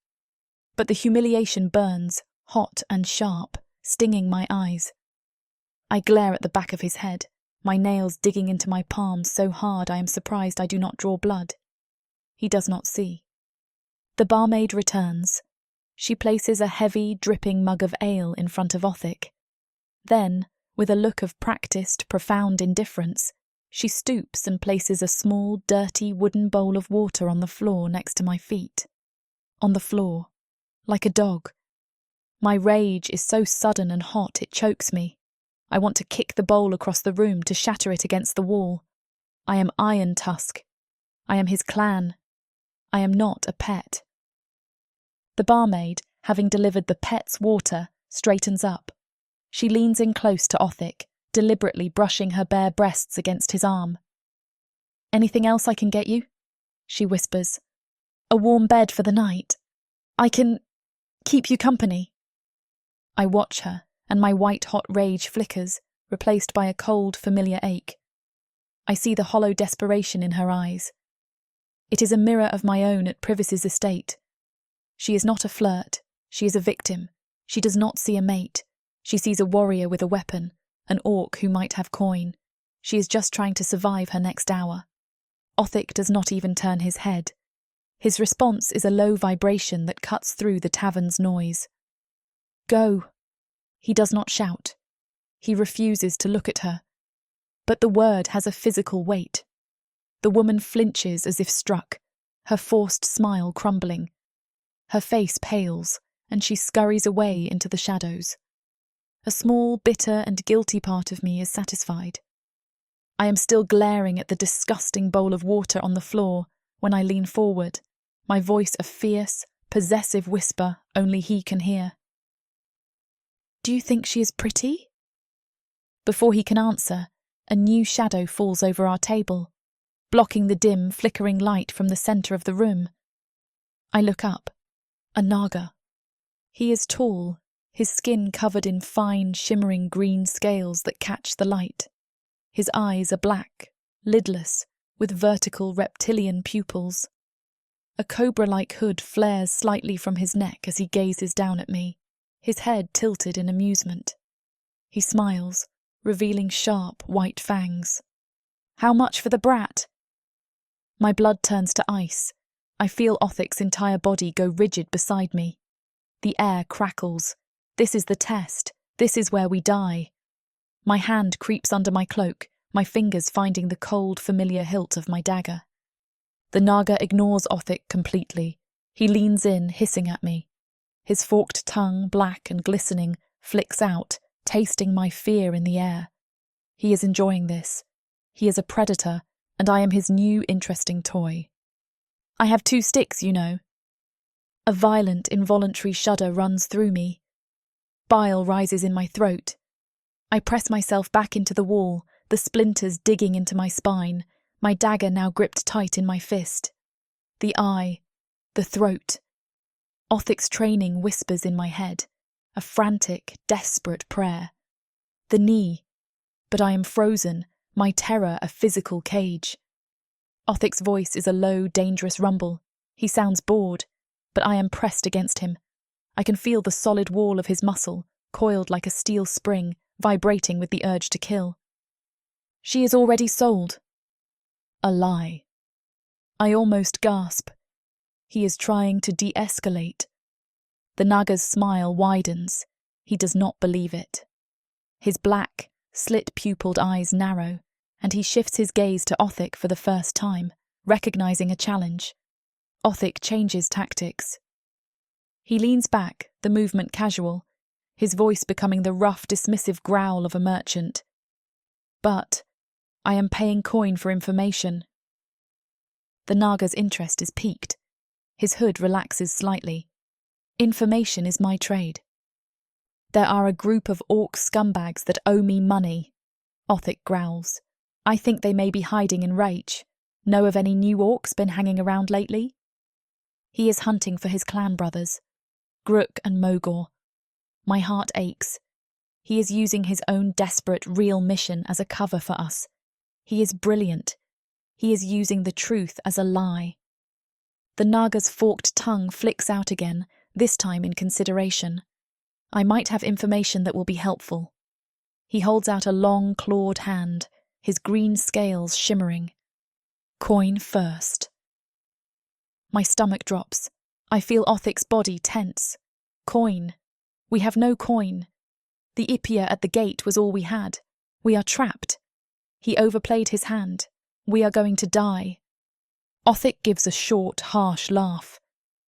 But the humiliation burns, hot and sharp, stinging my eyes. I glare at the back of his head, my nails digging into my palms so hard I am surprised I do not draw blood. He does not see. The barmaid returns. She places a heavy, dripping mug of ale in front of Othic. Then, with a look of practiced, profound indifference, she stoops and places a small, dirty wooden bowl of water on the floor next to my feet. On the floor, like a dog. My rage is so sudden and hot it chokes me. I want to kick the bowl across the room to shatter it against the wall. I am Iron Tusk. I am his clan. I am not a pet. The barmaid, having delivered the pet's water, straightens up. She leans in close to Othic, deliberately brushing her bare breasts against his arm. "Anything else I can get you?" she whispers. "A warm bed for the night. I can keep you company." I watch her, and my white-hot rage flickers, replaced by a cold, familiar ache. I see the hollow desperation in her eyes. It is a mirror of my own at Privis's estate. She is not a flirt. She is a victim. She does not see a mate. She sees a warrior with a weapon, an orc who might have coin. She is just trying to survive her next hour. Othic does not even turn his head. His response is a low vibration that cuts through the tavern's noise. "Go." He does not shout. He refuses to look at her. But the word has a physical weight. The woman flinches as if struck, her forced smile crumbling. Her face pales, and she scurries away into the shadows. A small, bitter and guilty part of me is satisfied. I am still glaring at the disgusting bowl of water on the floor when I lean forward, my voice a fierce, possessive whisper only he can hear. "Do you think she is pretty?" Before he can answer, a new shadow falls over our table, blocking the dim, flickering light from the centre of the room. I look up. A Naga. He is tall, his skin covered in fine, shimmering green scales that catch the light. His eyes are black, lidless, with vertical reptilian pupils. A cobra-like hood flares slightly from his neck as he gazes down at me, his head tilted in amusement. He smiles, revealing sharp, white fangs. "How much for the brat?" My blood turns to ice. I feel Othic's entire body go rigid beside me. The air crackles. This is the test. This is where we die. My hand creeps under my cloak, my fingers finding the cold, familiar hilt of my dagger. The Naga ignores Othic completely. He leans in, hissing at me. His forked tongue, black and glistening, flicks out, tasting my fear in the air. He is enjoying this. He is a predator, and I am his new interesting toy. I have 2 sticks, you know. A violent, involuntary shudder runs through me. Bile rises in my throat. I press myself back into the wall, the splinters digging into my spine, my dagger now gripped tight in my fist. The eye, the throat. Othic's training whispers in my head, a frantic, desperate prayer. The knee, but I am frozen, my terror a physical cage. Othic's voice is a low, dangerous rumble. He sounds bored, but I am pressed against him. I can feel the solid wall of his muscle, coiled like a steel spring, vibrating with the urge to kill. She is already sold. A lie. I almost gasp. He is trying to de-escalate. The Naga's smile widens. He does not believe it. His black, slit-pupilled eyes narrow, and he shifts his gaze to Othic for the first time, recognizing a challenge. Othic changes tactics. He leans back, the movement casual, his voice becoming the rough, dismissive growl of a merchant. But I am paying coin for information. The Naga's interest is piqued. His hood relaxes slightly. Information is my trade. There are a group of orc scumbags that owe me money. Othic growls. I think they may be hiding in Rage. Know of any new orcs been hanging around lately? He is hunting for his clan brothers, Grook and Mogor. My heart aches. He is using his own desperate, real mission as a cover for us. He is brilliant. He is using the truth as a lie. The Naga's forked tongue flicks out again, this time in consideration. I might have information that will be helpful. He holds out a long, clawed hand, his green scales shimmering. Coin first. My stomach drops. I feel Othic's body tense. Coin. We have no coin. The Ipia at the gate was all we had. We are trapped. He overplayed his hand. We are going to die. Othic gives a short, harsh laugh.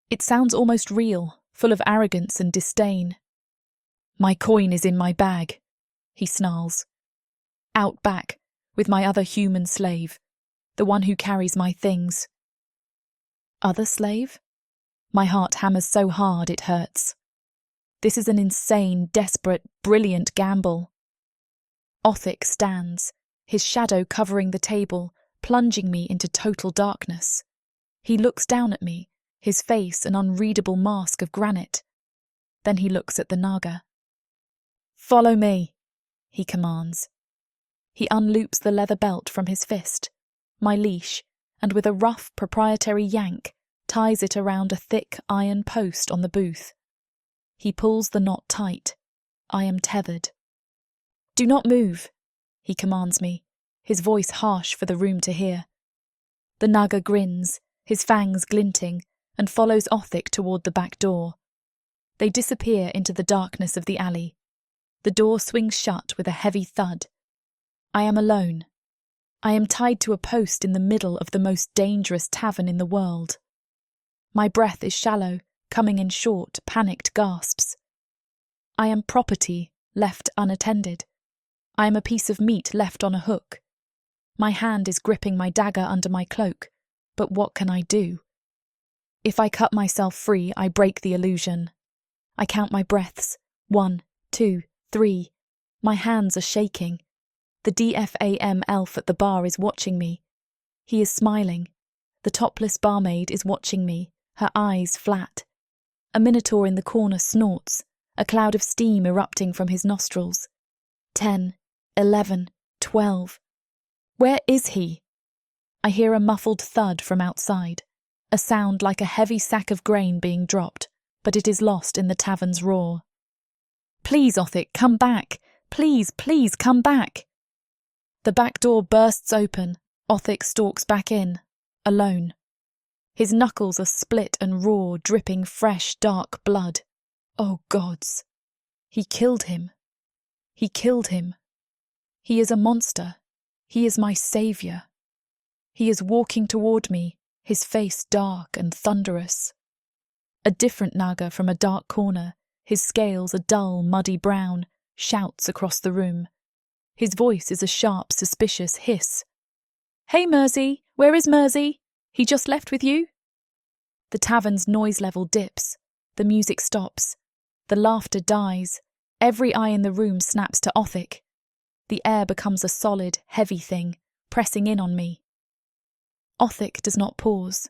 It sounds almost real, full of arrogance and disdain. My coin is in my bag, he snarls. Out back, with my other human slave, the one who carries my things. Other slave? My heart hammers so hard it hurts. This is an insane, desperate, brilliant gamble. Othic stands, his shadow covering the table, plunging me into total darkness. He looks down at me, his face an unreadable mask of granite. Then he looks at the Naga. Follow me, he commands. He unloops the leather belt from his fist, my leash, and with a rough, proprietary yank, ties it around a thick iron post on the booth. He pulls the knot tight. I am tethered. Do not move, he commands me, his voice harsh for the room to hear. The Naga grins, his fangs glinting, and follows Othic toward the back door. They disappear into the darkness of the alley. The door swings shut with a heavy thud. I am alone. I am tied to a post in the middle of the most dangerous tavern in the world. My breath is shallow, coming in short, panicked gasps. I am property left unattended. I am a piece of meat left on a hook. My hand is gripping my dagger under my cloak, but what can I do? If I cut myself free, I break the illusion. I count my breaths. 1, 2, 3. My hands are shaking. The DFAM elf at the bar is watching me. He is smiling. The topless barmaid is watching me, her eyes flat. A minotaur in the corner snorts, a cloud of steam erupting from his nostrils. 10, 11, 12. Where is he? I hear a muffled thud from outside, a sound like a heavy sack of grain being dropped, but it is lost in the tavern's roar. Please, Othic, come back. Please, please, come back. The back door bursts open. Othic stalks back in, alone. His knuckles are split and raw, dripping fresh, dark blood. Oh gods! He killed him. He killed him. He is a monster. He is my saviour. He is walking toward me, his face dark and thunderous. A different Naga from a dark corner, his scales a dull, muddy brown, shouts across the room. His voice is a sharp, suspicious hiss. "Hey, Mersey! Where is Mersey? He just left with you?" The tavern's noise level dips. The music stops. The laughter dies. Every eye in the room snaps to Othic. The air becomes a solid, heavy thing, pressing in on me. Othic does not pause.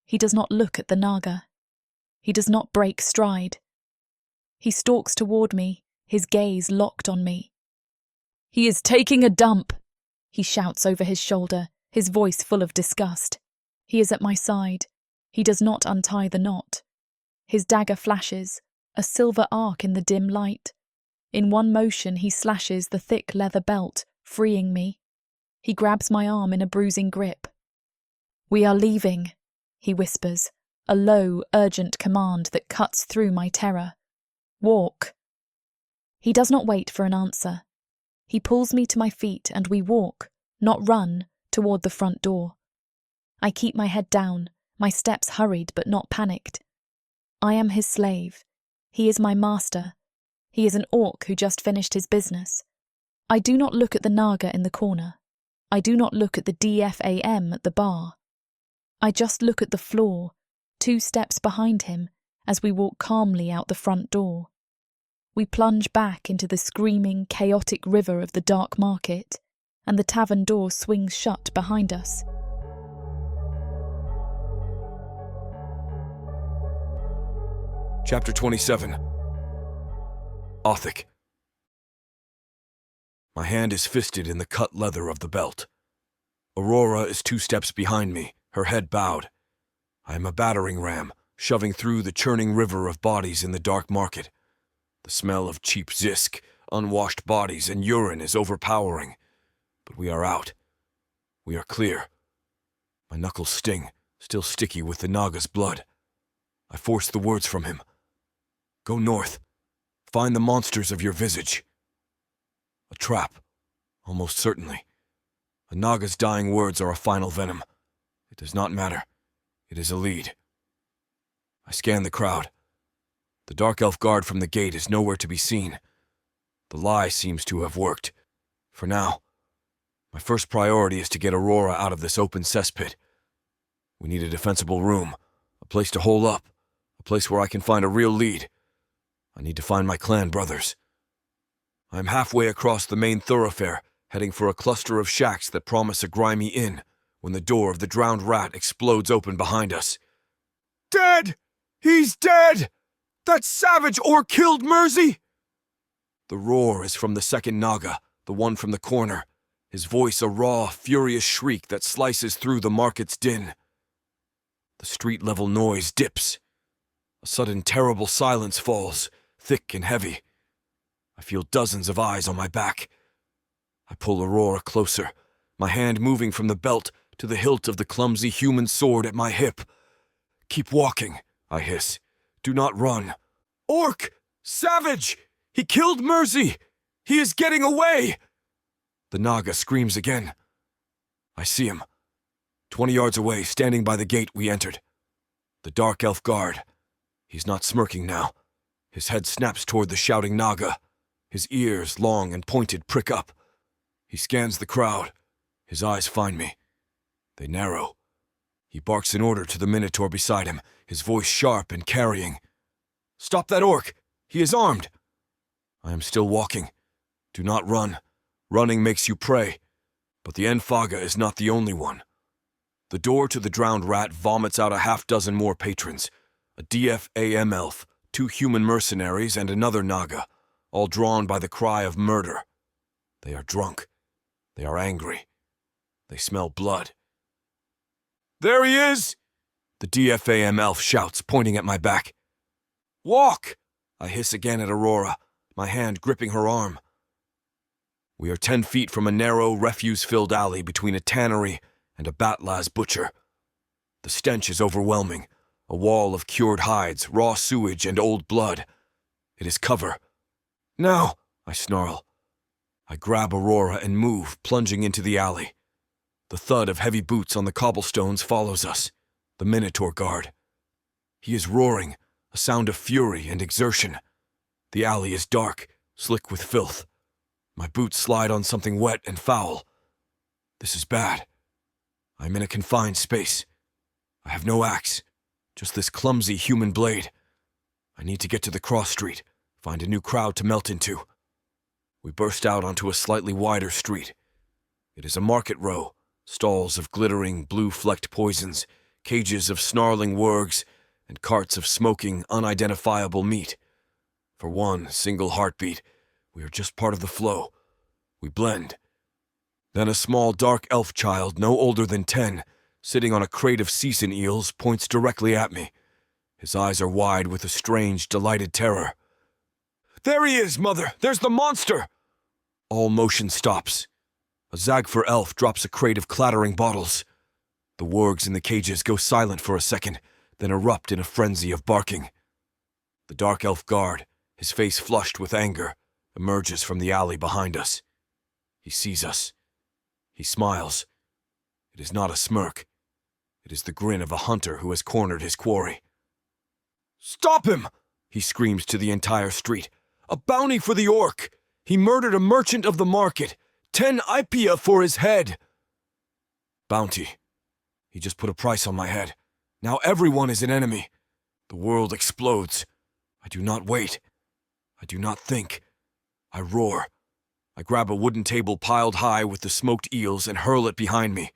He does not look at the Naga. He does not break stride. He stalks toward me, his gaze locked on me. "He is taking a dump!" he shouts over his shoulder, his voice full of disgust. He is at my side. He does not untie the knot. His dagger flashes, a silver arc in the dim light. In one motion he slashes the thick leather belt, freeing me. He grabs my arm in a bruising grip. "We are leaving," he whispers, a low, urgent command that cuts through my terror. "Walk." He does not wait for an answer. He pulls me to my feet and we walk, not run, toward the front door. I keep my head down, my steps hurried but not panicked. I am his slave. He is my master. He is an orc who just finished his business. I do not look at the Naga in the corner. I do not look at the DFAM at the bar. I just look at the floor, 2 steps behind him, as we walk calmly out the front door. We plunge back into the screaming, chaotic river of the dark market, and the tavern door swings shut behind us. Chapter 27. Othic. My hand is fisted in the cut leather of the belt. Aurora is 2 steps behind me, her head bowed. I am a battering ram, shoving through the churning river of bodies in the dark market. The smell of cheap zisk, unwashed bodies, and urine is overpowering. But we are out. We are clear. My knuckles sting, still sticky with the Naga's blood. I force the words from him. "Go north. Find the monsters of your visage." A trap, almost certainly. A Naga's dying words are a final venom. It does not matter. It is a lead. I scan the crowd. The dark elf guard from the gate is nowhere to be seen. The lie seems to have worked. For now, my first priority is to get Aurora out of this open cesspit. We need a defensible room, a place to hole up, a place where I can find a real lead. I need to find my clan brothers. I am halfway across the main thoroughfare, heading for a cluster of shacks that promise a grimy inn, when the door of the drowned rat explodes open behind us. "Dead! He's dead! That savage orc killed Mersey!" The roar is from the second Naga, the one from the corner, his voice a raw, furious shriek that slices through the market's din. The street-level noise dips. A sudden terrible silence falls, thick and heavy. I feel dozens of eyes on my back. I pull Aurora closer, my hand moving from the belt to the hilt of the clumsy human sword at my hip. "Keep walking," I hiss. "Do not run." "Orc! Savage! He killed Mersey! He is getting away!" The Naga screams again. I see him. 20 yards away, standing by the gate we entered. The dark elf guard. He's not smirking now. His head snaps toward the shouting Naga. His ears, long and pointed, prick up. He scans the crowd. His eyes find me. They narrow. He barks an order to the Minotaur beside him, his voice sharp and carrying. "Stop that orc! He is armed!" I am still walking. Do not run. Running makes you prey. But the Enfaga is not the only one. The door to the drowned rat vomits out a half-dozen more patrons. A DFAM elf, 2 human mercenaries, and another Naga, all drawn by the cry of murder. They are drunk. They are angry. They smell blood. "There he is!" The DFAM elf shouts, pointing at my back. "Walk!" I hiss again at Aurora, my hand gripping her arm. We are 10 feet from a narrow, refuse-filled alley between a tannery and a Batlaz butcher. The stench is overwhelming, a wall of cured hides, raw sewage, and old blood. It is cover. Now, I snarl. I grab Aurora and move, plunging into the alley. The thud of heavy boots on the cobblestones follows us. The Minotaur guard. He is roaring, a sound of fury and exertion. The alley is dark, slick with filth. My boots slide on something wet and foul. This is bad. I'm in a confined space. I have no axe, just this clumsy human blade. I need to get to the cross street, find a new crowd to melt into. We burst out onto a slightly wider street. It is a market row, stalls of glittering, blue-flecked poisons, cages of snarling wargs, and carts of smoking, unidentifiable meat. For one single heartbeat, we are just part of the flow. We blend. Then a small dark elf child, no older than 10, sitting on a crate of season eels, points directly at me. His eyes are wide with a strange, delighted terror. "There he is, Mother! There's the monster!" All motion stops. A Zagfer elf drops a crate of clattering bottles. The wargs in the cages go silent for a second, then erupt in a frenzy of barking. The dark elf guard, his face flushed with anger, emerges from the alley behind us. He sees us. He smiles. It is not a smirk. It is the grin of a hunter who has cornered his quarry. "Stop him!" he screams to the entire street. "A bounty for the orc! He murdered a merchant of the market! 10 Ipia for his head!" Bounty. He just put a price on my head. Now everyone is an enemy. The world explodes. I do not wait. I do not think. I roar. I grab a wooden table piled high with the smoked eels and hurl it behind me.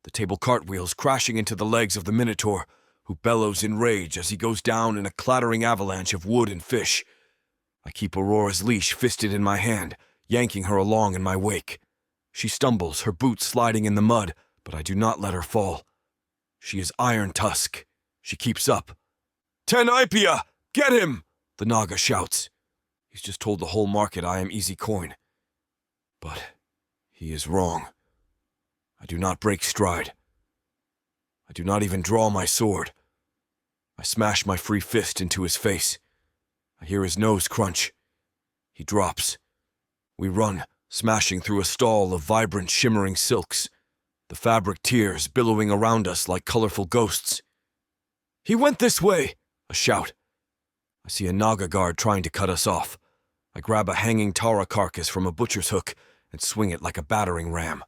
The table cartwheels crashing into the legs of the Minotaur, who bellows in rage as he goes down in a clattering avalanche of wood and fish. I keep Aurora's leash fisted in my hand, yanking her along in my wake. She stumbles, her boots sliding in the mud, but I do not let her fall. She is Iron Tusk. She keeps up. 10 Ipia! Get him! The Naga shouts. He's just told the whole market I am easy coin. But he is wrong. I do not break stride. I do not even draw my sword. I smash my free fist into his face. I hear his nose crunch. He drops. We run, smashing through a stall of vibrant, shimmering silks. The fabric tears billowing around us like colorful ghosts. "He went this way!" A shout. I see a Naga guard trying to cut us off. I grab a hanging Tara carcass from a butcher's hook and swing it like a battering ram.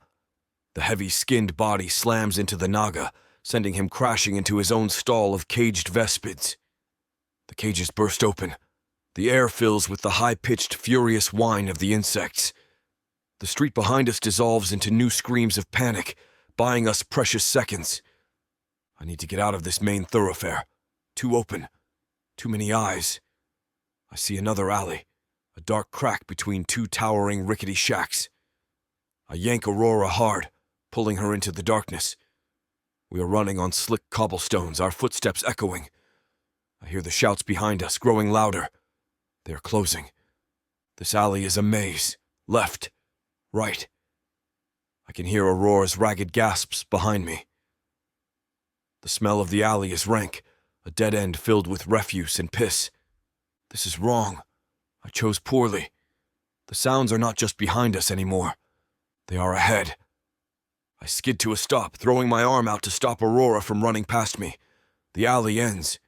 The heavy skinned body slams into the Naga, sending him crashing into his own stall of caged vespids. The cages burst open. The air fills with the high-pitched, furious whine of the insects. The street behind us dissolves into new screams of panic, buying us precious seconds. I need to get out of this main thoroughfare. Too open. Too many eyes. I see another alley, a dark crack between 2 towering, rickety shacks. I yank Aurora hard, pulling her into the darkness. We are running on slick cobblestones, our footsteps echoing. I hear the shouts behind us, growing louder. They are closing. This alley is a maze. Left. Right. I can hear Aurora's ragged gasps behind me. The smell of the alley is rank, a dead end filled with refuse and piss. This is wrong. I chose poorly. The sounds are not just behind us anymore. They are ahead. I skid to a stop, throwing my arm out to stop Aurora from running past me. The alley ends.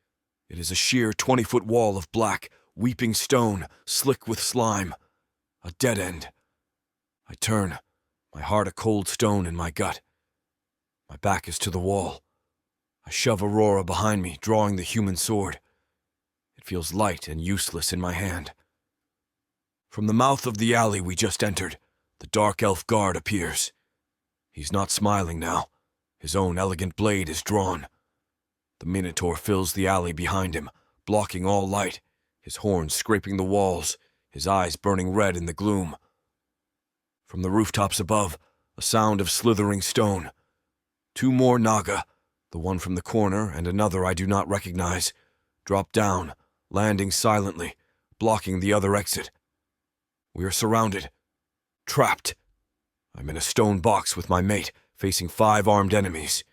It is a sheer 20-foot wall of black, weeping stone, slick with slime. A dead end. I turn, my heart a cold stone in my gut. My back is to the wall. I shove Aurora behind me, drawing the human sword. It feels light and useless in my hand. From the mouth of the alley we just entered, the dark elf guard appears. He's not smiling now. His own elegant blade is drawn. The Minotaur fills the alley behind him, blocking all light, his horns scraping the walls, his eyes burning red in the gloom. From the rooftops above, a sound of slithering stone. 2 more Naga, the one from the corner and another I do not recognize, drop down, landing silently, blocking the other exit. We are surrounded. Trapped. I'm in a stone box with my mate, facing 5 armed enemies.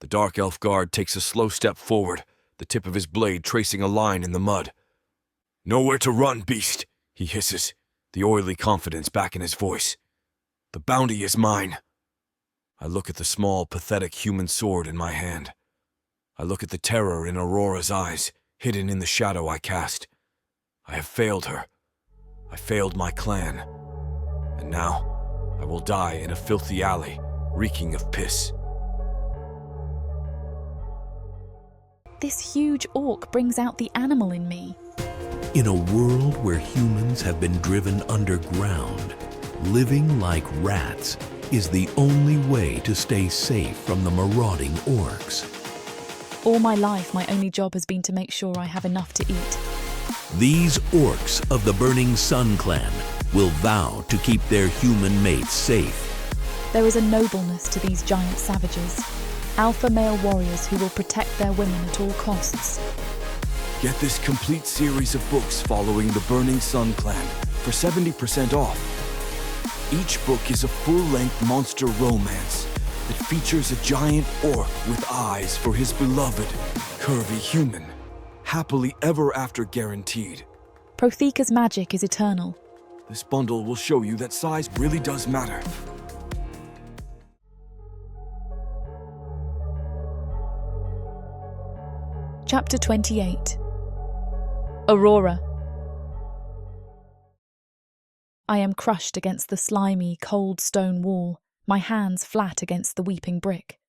The dark elf guard takes a slow step forward, the tip of his blade tracing a line in the mud. Nowhere to run, beast, he hisses, the oily confidence back in his voice. The bounty is mine. I look at the small, pathetic human sword in my hand. I look at the terror in Aurora's eyes, hidden in the shadow I cast. I have failed her. I failed my clan. And now, I will die in a filthy alley, reeking of piss. This huge orc brings out the animal in me. In a world where humans have been driven underground, living like rats is the only way to stay safe from the marauding orcs. All my life, my only job has been to make sure I have enough to eat. These orcs of the Burning Sun clan will vow to keep their human mates safe. There is a nobleness to these giant savages, alpha male warriors who will protect their women at all costs. Get this complete series of books following the Burning Sun clan for 70% off. Each book is a full-length monster romance that features a giant orc with eyes for his beloved, curvy human, happily ever after guaranteed. Protheka's magic is eternal. This bundle will show you that size really does matter. Chapter 28. Aurora. I am crushed against the slimy, cold stone wall, my hands flat against the weeping brick.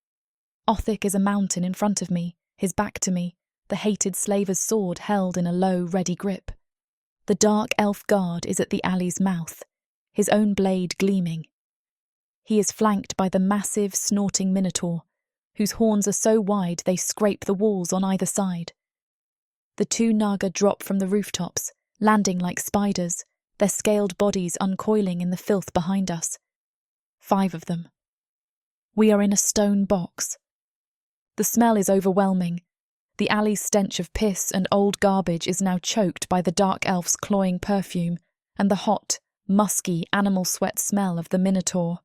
Othik is a mountain in front of me, his back to me, the hated slaver's sword held in a low, ready grip. The dark elf guard is at the alley's mouth, his own blade gleaming. He is flanked by the massive, snorting minotaur, whose horns are so wide they scrape the walls on either side. The two Naga drop from the rooftops, landing like spiders, their scaled bodies uncoiling in the filth behind us. 5 of them. We are in a stone box. The smell is overwhelming. The alley's stench of piss and old garbage is now choked by the dark elf's cloying perfume and the hot, musky animal sweat smell of the minotaur.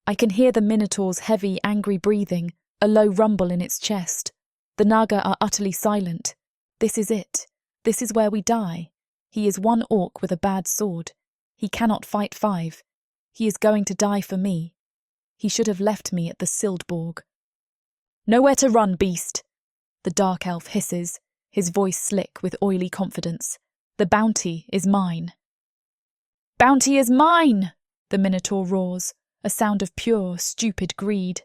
I can hear the minotaur's heavy, angry breathing, a low rumble in its chest. The Naga are utterly silent. This is it. This is where we die. He is one orc with a bad sword. He cannot fight 5. He is going to die for me. He should have left me at the Sildborg. Nowhere to run, beast! The dark elf hisses, his voice slick with oily confidence. The bounty is mine. Bounty is mine! The minotaur roars, a sound of pure, stupid greed.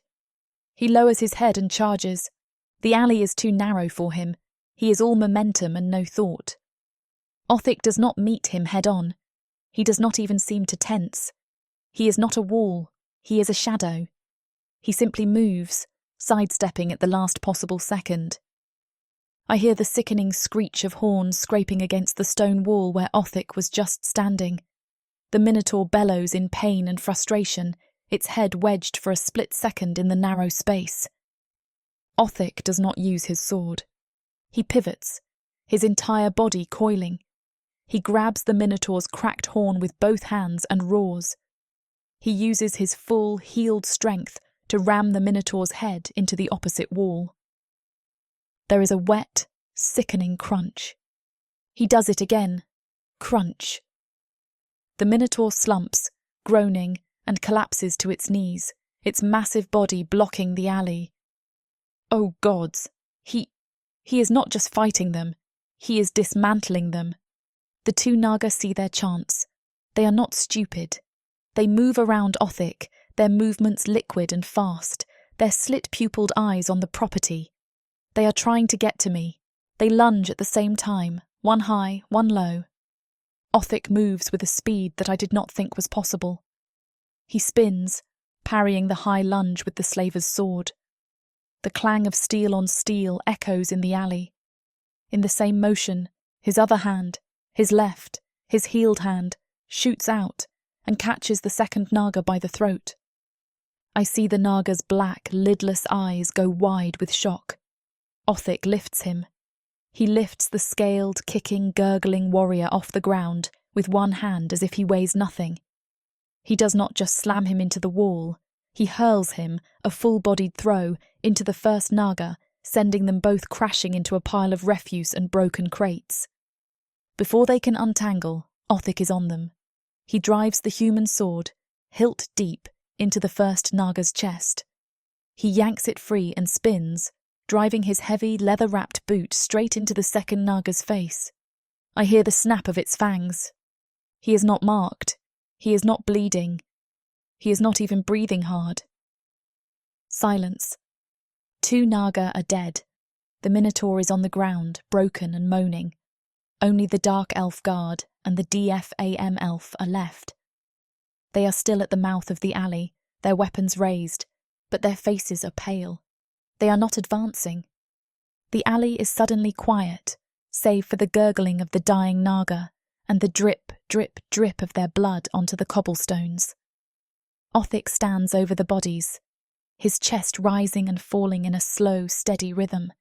He lowers his head and charges. The alley is too narrow for him. He is all momentum and no thought. Othik does not meet him head-on. He does not even seem to tense. He is not a wall. He is a shadow. He simply moves, sidestepping at the last possible second. I hear the sickening screech of horns scraping against the stone wall where Othik was just standing. The minotaur bellows in pain and frustration, its head wedged for a split second in the narrow space. Othik does not use his sword. He pivots, his entire body coiling. He grabs the minotaur's cracked horn with both hands and roars. He uses his full, healed strength to ram the minotaur's head into the opposite wall. There is a wet, sickening crunch. He does it again. Crunch. The minotaur slumps, groaning, and collapses to its knees, its massive body blocking the alley. Oh gods, he is not just fighting them, he is dismantling them. The two Naga see their chance. They are not stupid. They move around Othik, their movements liquid and fast, their slit-pupilled eyes on the property. They are trying to get to me. They lunge at the same time, one high, one low. Othik moves with a speed that I did not think was possible. He spins, parrying the high lunge with the slaver's sword. The clang of steel on steel echoes in the alley. In the same motion, his other hand, his left, his healed hand, shoots out and catches the second Naga by the throat. I see the Naga's black, lidless eyes go wide with shock. Othik lifts him. He lifts the scaled, kicking, gurgling warrior off the ground with one hand as if he weighs nothing. He does not just slam him into the wall. He hurls him, a full-bodied throw, into the first Naga, sending them both crashing into a pile of refuse and broken crates. Before they can untangle, Othik is on them. He drives the human sword, hilt deep, into the first Naga's chest. He yanks it free and spins, driving his heavy, leather-wrapped boot straight into the second Naga's face. I hear the snap of its fangs. He is not marked. He is not bleeding. He is not even breathing hard. Silence. 2 Naga are dead. The Minotaur is on the ground, broken and moaning. Only the Dark Elf Guard and the DFAM Elf are left. They are still at the mouth of the alley, their weapons raised, but their faces are pale. They are not advancing. The alley is suddenly quiet, save for the gurgling of the dying Naga and the drip, drip, drip of their blood onto the cobblestones. Othik stands over the bodies, his chest rising and falling in a slow, steady rhythm.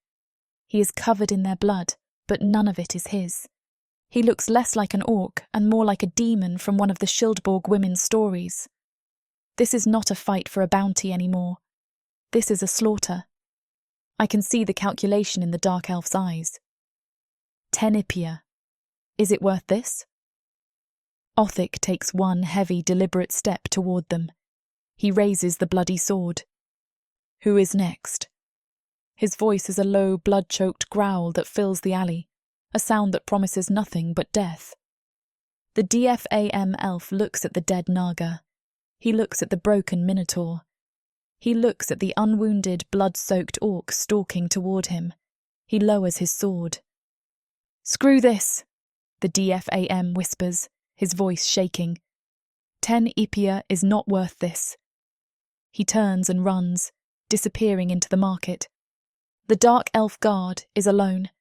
He is covered in their blood, but none of it is his. He looks less like an orc and more like a demon from one of the Schildborg women's stories. This is not a fight for a bounty anymore. This is a slaughter. I can see the calculation in the Dark Elf's eyes. 10 Ipia. Is it worth this? Othik takes one heavy, deliberate step toward them. He raises the bloody sword. Who is next? His voice is a low, blood-choked growl that fills the alley, a sound that promises nothing but death. The DFAM elf looks at the dead Naga. He looks at the broken Minotaur. He looks at the unwounded, blood-soaked orc stalking toward him. He lowers his sword. "Screw this," the DFAM whispers, his voice shaking. 10 Ipia is not worth this. He turns and runs, disappearing into the market. The Dark Elf Guard is alone.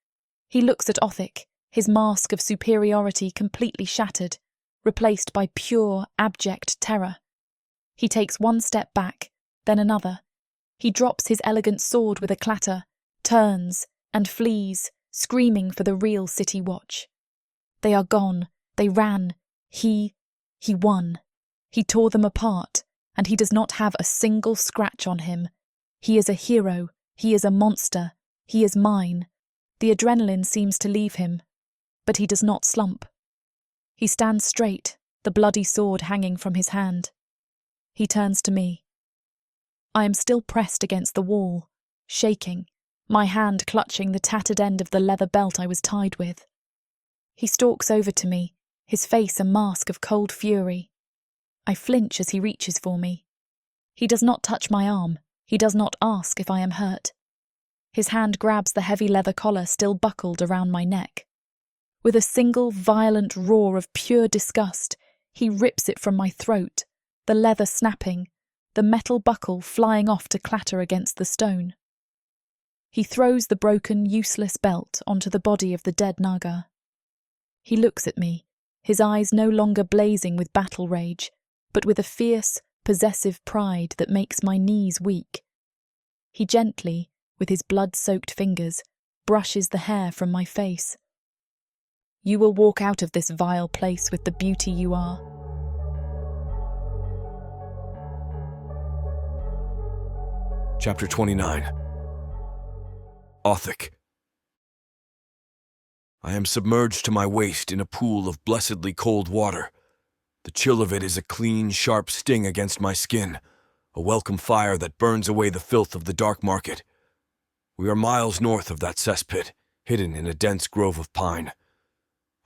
He looks at Othik, his mask of superiority completely shattered, replaced by pure, abject terror. He takes one step back, then another. He drops his elegant sword with a clatter, turns, and flees, screaming for the real city watch. They are gone. They ran. He won. He tore them apart, and he does not have a single scratch on him. He is a hero. He is a monster. He is mine. The adrenaline seems to leave him, but he does not slump. He stands straight, the bloody sword hanging from his hand. He turns to me. I am still pressed against the wall, shaking, my hand clutching the tattered end of the leather belt I was tied with. He stalks over to me, his face a mask of cold fury. I flinch as he reaches for me. He does not touch my arm. He does not ask if I am hurt. His hand grabs the heavy leather collar still buckled around my neck. With a single violent roar of pure disgust, he rips it from my throat, the leather snapping, the metal buckle flying off to clatter against the stone. He throws the broken, useless belt onto the body of the dead Naga. He looks at me, his eyes no longer blazing with battle rage, but with a fierce, possessive pride that makes my knees weak. He gently, with his blood-soaked fingers, brushes the hair from my face. You will walk out of this vile place with the beauty you are. Chapter 29. Othik. I am submerged to my waist in a pool of blessedly cold water. The chill of it is a clean, sharp sting against my skin, a welcome fire that burns away the filth of the dark market. We are miles north of that cesspit, hidden in a dense grove of pine.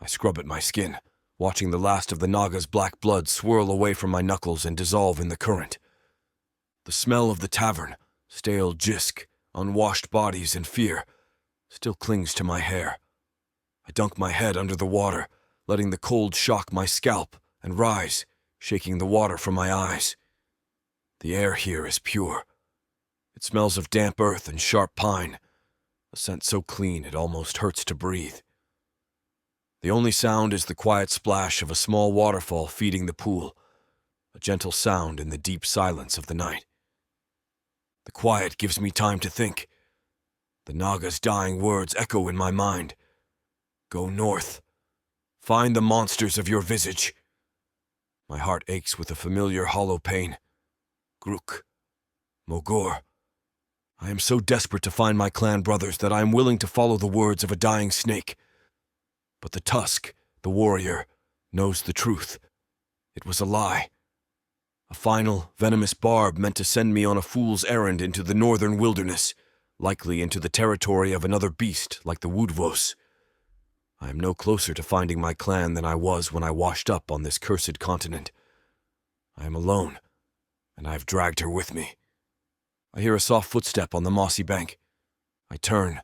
I scrub at my skin, watching the last of the Naga's black blood swirl away from my knuckles and dissolve in the current. The smell of the tavern, stale jisk, unwashed bodies and fear, still clings to my hair. I dunk my head under the water, letting the cold shock my scalp, and rise, shaking the water from my eyes. The air here is pure. It smells of damp earth and sharp pine, a scent so clean it almost hurts to breathe. The only sound is the quiet splash of a small waterfall feeding the pool, a gentle sound in the deep silence of the night. The quiet gives me time to think. The Naga's dying words echo in my mind. Go north. Find the monsters of your visage. My heart aches with a familiar hollow pain. Gruk. Mogor. I am so desperate to find my clan brothers that I am willing to follow the words of a dying snake. But the Tusk, the warrior, knows the truth. It was a lie. A final, venomous barb meant to send me on a fool's errand into the northern wilderness, likely into the territory of another beast like the Woodvos. I am no closer to finding my clan than I was when I washed up on this cursed continent. I am alone, and I have dragged her with me. I hear a soft footstep on the mossy bank. I turn.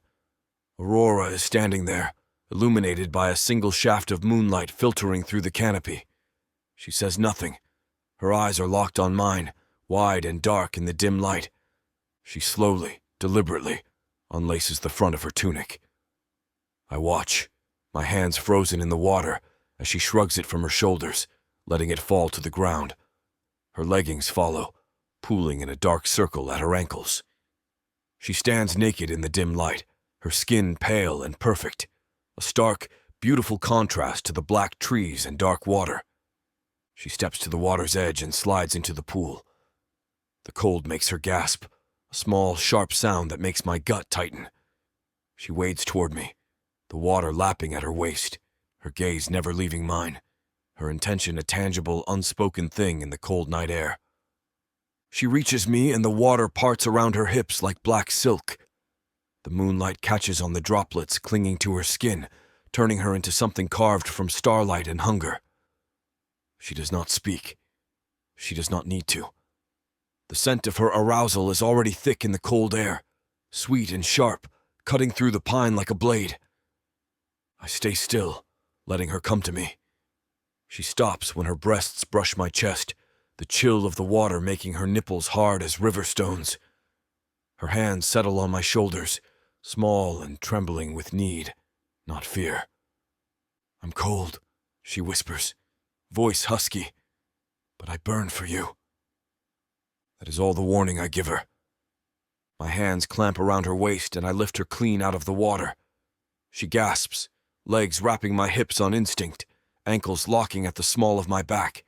Aurora is standing there, illuminated by a single shaft of moonlight filtering through the canopy. She says nothing. Her eyes are locked on mine, wide and dark in the dim light. She slowly, deliberately, unlaces the front of her tunic. I watch, my hands frozen in the water as she shrugs it from her shoulders, letting it fall to the ground. Her leggings follow, pooling in a dark circle at her ankles. She stands naked in the dim light, her skin pale and perfect, a stark, beautiful contrast to the black trees and dark water. She steps to the water's edge and slides into the pool. The cold makes her gasp, a small, sharp sound that makes my gut tighten. She wades toward me, the water lapping at her waist, her gaze never leaving mine, her intention a tangible, unspoken thing in the cold night air. She reaches me and the water parts around her hips like black silk. The moonlight catches on the droplets clinging to her skin, turning her into something carved from starlight and hunger. She does not speak. She does not need to. The scent of her arousal is already thick in the cold air, sweet and sharp, cutting through the pine like a blade. I stay still, letting her come to me. She stops when her breasts brush my chest, the chill of the water making her nipples hard as river stones. Her hands settle on my shoulders, small and trembling with need, not fear. "I'm cold," she whispers, voice husky, "but I burn for you." That is all the warning I give her. My hands clamp around her waist and I lift her clean out of the water. She gasps, legs wrapping my hips on instinct, ankles locking at the small of my back.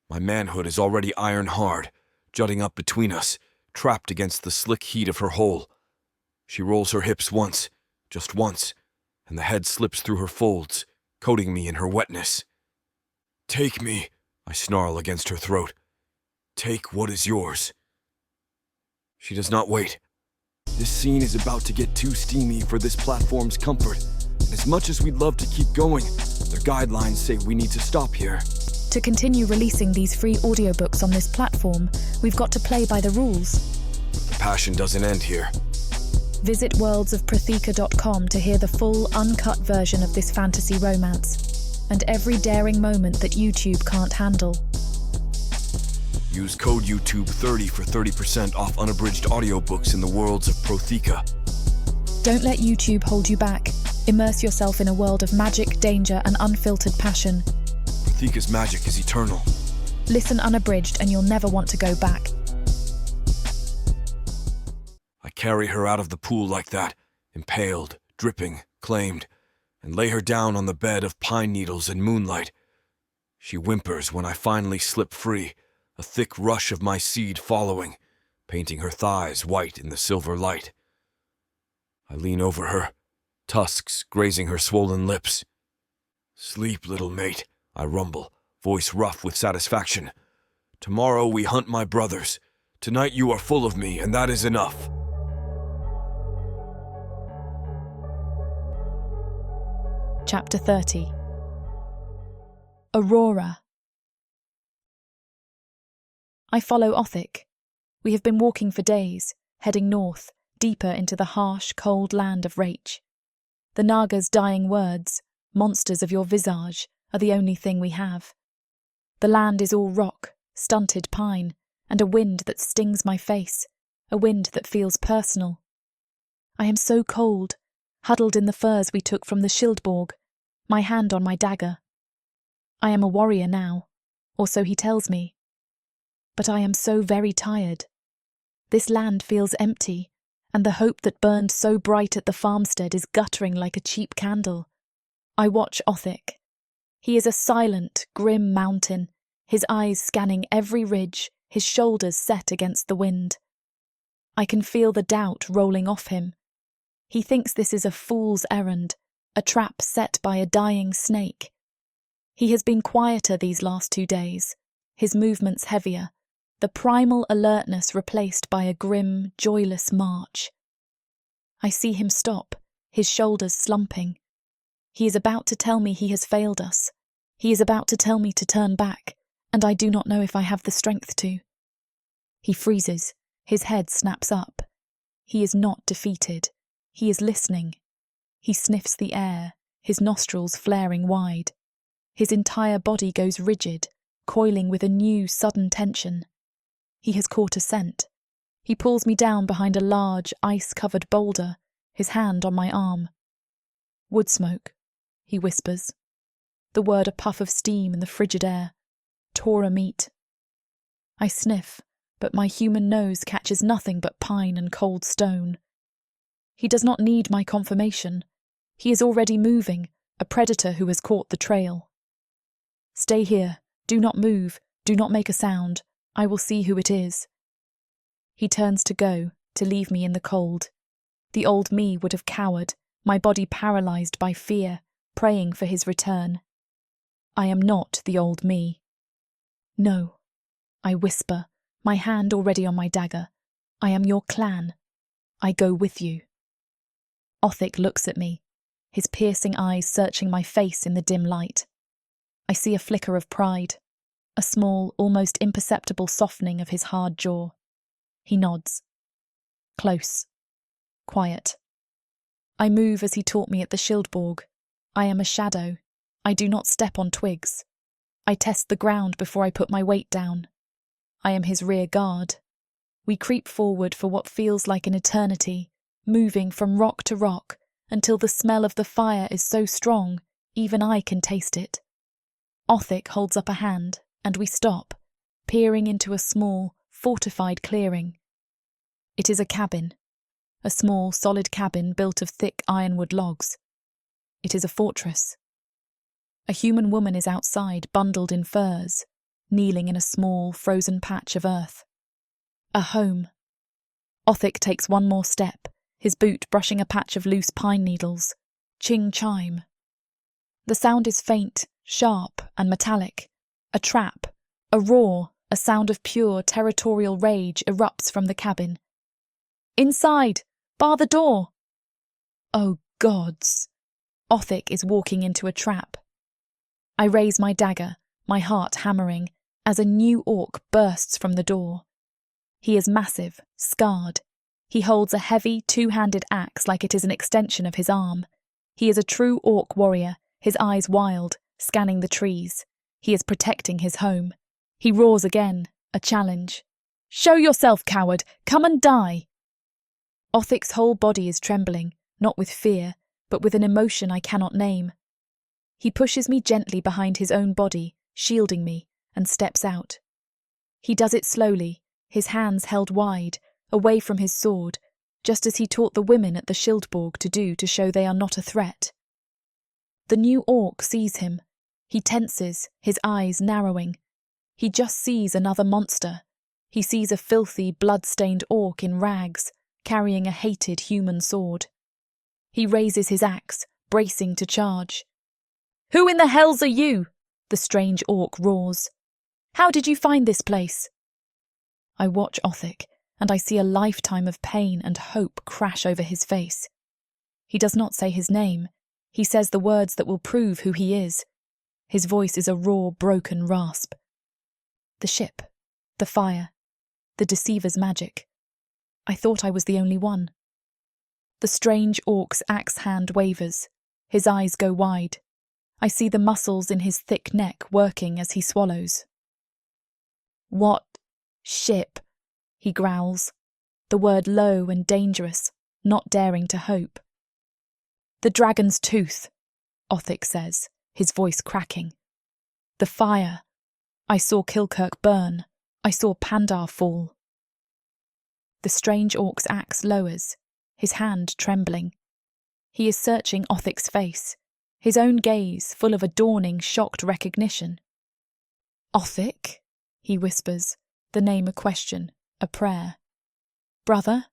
My manhood is already iron hard, jutting up between us, trapped against the slick heat of her hole. She rolls her hips once, just once, and the head slips through her folds, coating me in her wetness. "Take me," I snarl against her throat. "Take what is yours." She does not wait. This scene is about to get too steamy for this platform's comfort, and as much as we'd love to keep going, their guidelines say we need to stop here. To continue releasing these free audiobooks on this platform, we've got to play by the rules. The passion doesn't end here. Visit worldsofprotheka.com to hear the full, uncut version of this fantasy romance, and every daring moment that YouTube can't handle. Use code YouTube30 for 30% off unabridged audiobooks in the worlds of Protheka. Don't let YouTube hold you back. Immerse yourself in a world of magic, danger, and unfiltered passion. Protheka's magic is eternal. Listen unabridged and you'll never want to go back. I carry her out of the pool like that, impaled, dripping, claimed, and lay her down on the bed of pine needles and moonlight. She whimpers when I finally slip free, a thick rush of my seed following, painting her thighs white in the silver light. I lean over her, tusks grazing her swollen lips. "Sleep, little mate," I rumble, voice rough with satisfaction. "Tomorrow we hunt my brothers. Tonight you are full of me, and that is enough." Chapter 30. Aurora. I follow Othic. We have been walking for days, heading north, deeper into the harsh, cold land of Rach. The Naga's dying words, "monsters of your visage," are the only thing we have. The land is all rock, stunted pine, and a wind that stings my face, a wind that feels personal. I am so cold, huddled in the furs we took from the Schildborg, my hand on my dagger. I am a warrior now, or so he tells me. But I am so very tired. This land feels empty, and the hope that burned so bright at the farmstead is guttering like a cheap candle. I watch Othic. He is a silent, grim mountain, his eyes scanning every ridge, his shoulders set against the wind. I can feel the doubt rolling off him. He thinks this is a fool's errand, a trap set by a dying snake, He has been quieter these last 2 days, his movements heavier, the primal alertness replaced by a grim, joyless march. I see him stop, his shoulders slumping. He is about to tell me he has failed us. He is about to tell me to turn back, and I do not know if I have the strength to. He freezes, his head snaps up. He is not defeated. He is listening. He sniffs the air, his nostrils flaring wide. His entire body goes rigid, coiling with a new, sudden tension. He has caught a scent. He pulls me down behind a large, ice-covered boulder, his hand on my arm. "Wood smoke," he whispers. The word a puff of steam in the frigid air. Tora meat. I sniff, but my human nose catches nothing but pine and cold stone. He does not need my confirmation. He is already moving, a predator who has caught the trail. "Stay here. Do not move. Do not make a sound. I will see who it is." He turns to go, to leave me in the cold. The old me would have cowered, my body paralysed by fear, praying for his return. I am not the old me. "No," I whisper, my hand already on my dagger. "I am your clan. I go with you." Othic looks at me, his piercing eyes searching my face in the dim light. I see a flicker of pride, a small, almost imperceptible softening of his hard jaw. He nods. Close. Quiet. I move as he taught me at the Schildborg. I am a shadow. I do not step on twigs. I test the ground before I put my weight down. I am his rear guard. We creep forward for what feels like an eternity, moving from rock to rock until the smell of the fire is so strong, even I can taste it. Othic holds up a hand, and we stop, peering into a small, fortified clearing. It is a cabin, a small, solid cabin built of thick ironwood logs. It is a fortress. A human woman is outside, bundled in furs, kneeling in a small, frozen patch of earth. A home. Othic takes one more step, his boot brushing a patch of loose pine needles. Ching chime. The sound is faint, sharp, and metallic. A trap, a roar, a sound of pure territorial rage erupts from the cabin. "Inside! Bar the door!" Oh gods! Othic is walking into a trap. I raise my dagger, my heart hammering, as a new orc bursts from the door. He is massive, scarred. He holds a heavy, two-handed axe like it is an extension of his arm. He is a true orc warrior, his eyes wild, scanning the trees. He is protecting his home. He roars again, a challenge. "Show yourself, coward! Come and die!" Othic's whole body is trembling, not with fear, but with an emotion I cannot name. He pushes me gently behind his own body, shielding me, and steps out. He does it slowly, his hands held wide, away from his sword, just as he taught the women at the Schildborg to do to show they are not a threat. The new orc sees him. He tenses, his eyes narrowing. He just sees another monster. He sees a filthy, blood-stained orc in rags, carrying a hated human sword. He raises his axe, bracing to charge. "Who in the hells are you?" the strange orc roars. "How did you find this place?" I watch Othic, and I see a lifetime of pain and hope crash over his face. He does not say his name. He says the words that will prove who he is. His voice is a raw, broken rasp. The ship, the fire, the deceiver's magic. I thought I was the only one. The strange orc's axe hand wavers. His eyes go wide. I see the muscles in his thick neck working as he swallows. "What ship?" he growls, the word low and dangerous, not daring to hope. "The dragon's tooth," Othic says, his voice cracking. "The fire. I saw Kilkirk burn. I saw Pandar fall." The strange orc's axe lowers, his hand trembling. He is searching Othic's face, his own gaze full of a dawning, shocked recognition. "Othic?" he whispers, the name a question, a prayer. "Brother?"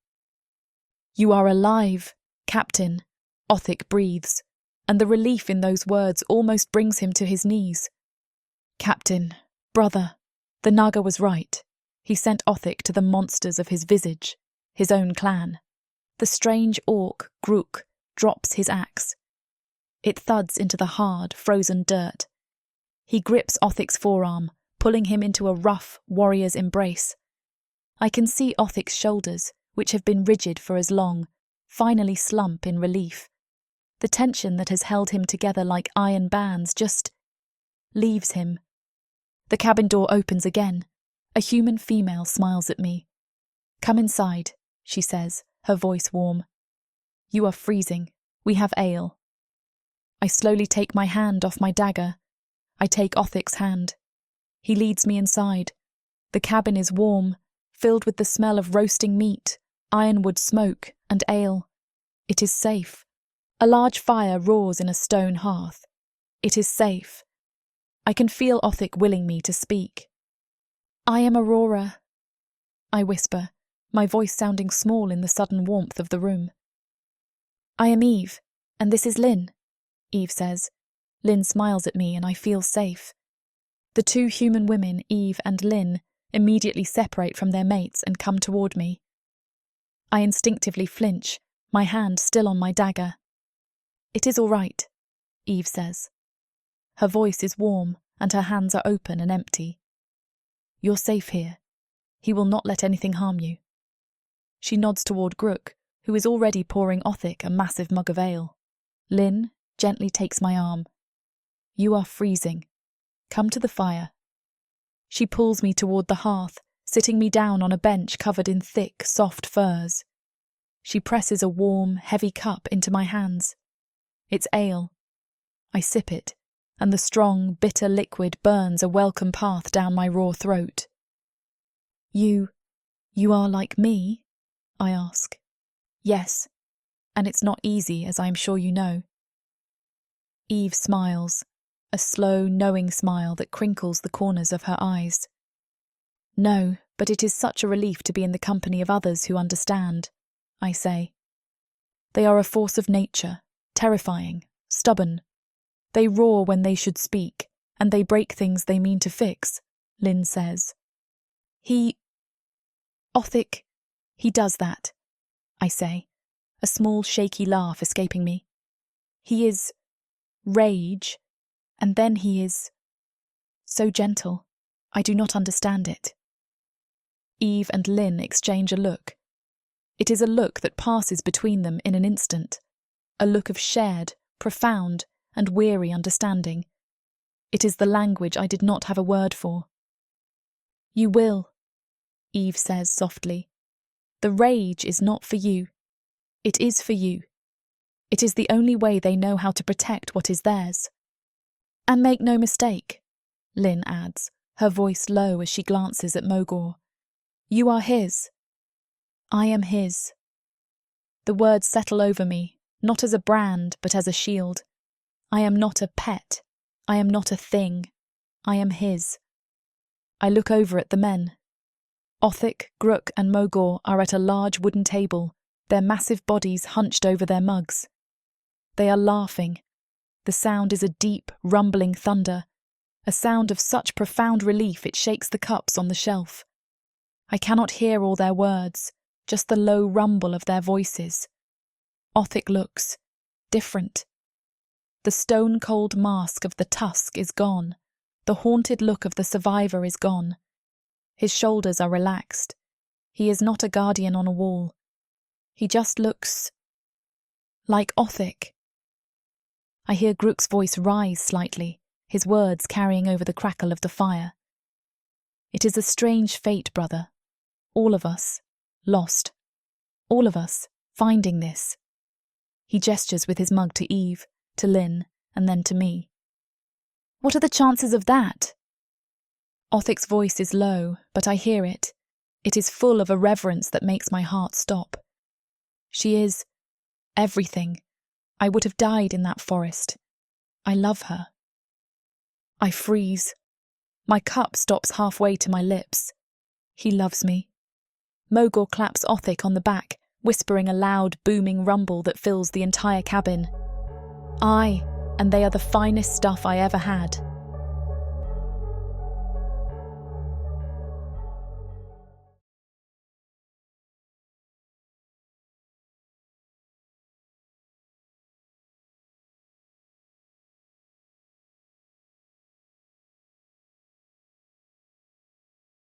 "You are alive, Captain," Othic breathes, and the relief in those words almost brings him to his knees. Captain, brother, the Naga was right. He sent Othik to the monsters of his visage, his own clan. The strange orc, Grook, drops his axe. It thuds into the hard, frozen dirt. He grips Othik's forearm, pulling him into a rough warrior's embrace. I can see Othik's shoulders, which have been rigid for as long, finally slump in relief. The tension that has held him together like iron bands just leaves him. The cabin door opens again. A human female smiles at me. "Come inside," she says, her voice warm. "You are freezing. We have ale." I slowly take my hand off my dagger. I take Othik's hand. He leads me inside. The cabin is warm, filled with the smell of roasting meat, ironwood smoke, and ale. It is safe. A large fire roars in a stone hearth. It is safe. I can feel Othik willing me to speak. "I am Aurora," I whisper, my voice sounding small in the sudden warmth of the room. "I am Eve, and this is Lynn," Eve says. Lynn smiles at me and I feel safe. The two human women, Eve and Lynn, immediately separate from their mates and come toward me. I instinctively flinch, my hand still on my dagger. "It is all right," Eve says. Her voice is warm and her hands are open and empty. "You're safe here. He will not let anything harm you." She nods toward Grook, who is already pouring Othik a massive mug of ale. Lynn gently takes my arm. "You are freezing. Come to the fire." She pulls me toward the hearth, sitting me down on a bench covered in thick, soft furs. She presses a warm, heavy cup into my hands. It's ale. I sip it, and the strong, bitter liquid burns a welcome path down my raw throat. You are like me?" I ask. "Yes, and it's not easy, as I am sure you know." Eve smiles, a slow, knowing smile that crinkles the corners of her eyes. "No, but it is such a relief to be in the company of others who understand," I say. "They are a force of nature, terrifying, stubborn. They roar when they should speak, and they break things they mean to fix," Lynn says. Othik, he does that," I say, a small shaky laugh escaping me. "He is rage, and then he is so gentle. I do not understand it." Eve and Lynn exchange a look. It is a look that passes between them in an instant, a look of shared, profound, and weary understanding. It is the language I did not have a word for. "You will," Eve says softly. "The rage is not for you. It is for you. It is the only way they know how to protect what is theirs." "And make no mistake," Lynn adds, her voice low as she glances at Mogor. "You are his. I am his." The words settle over me, not as a brand, but as a shield. I am not a pet. I am not a thing. I am his. I look over at the men. Othik, Grook, and Mogor are at a large wooden table, their massive bodies hunched over their mugs. They are laughing. The sound is a deep, rumbling thunder, a sound of such profound relief it shakes the cups on the shelf. I cannot hear all their words, just the low rumble of their voices. Othik looks different. The stone-cold mask of the Tusk is gone. The haunted look of the survivor is gone. His shoulders are relaxed. He is not a guardian on a wall. He just looks like Othik. I hear Grook's voice rise slightly, his words carrying over the crackle of the fire. "It is a strange fate, brother. All of us, lost. All of us, finding this." He gestures with his mug to Eve, to Lynn, and then to me. "What are the chances of that?" Othik's voice is low, but I hear it. It is full of a reverence that makes my heart stop. "She is everything. I would have died in that forest. I love her." I freeze. My cup stops halfway to my lips. He loves me. Mogor claps Othik on the back, whispering a loud, booming rumble that fills the entire cabin. Aye, and they are the finest stuff I ever had.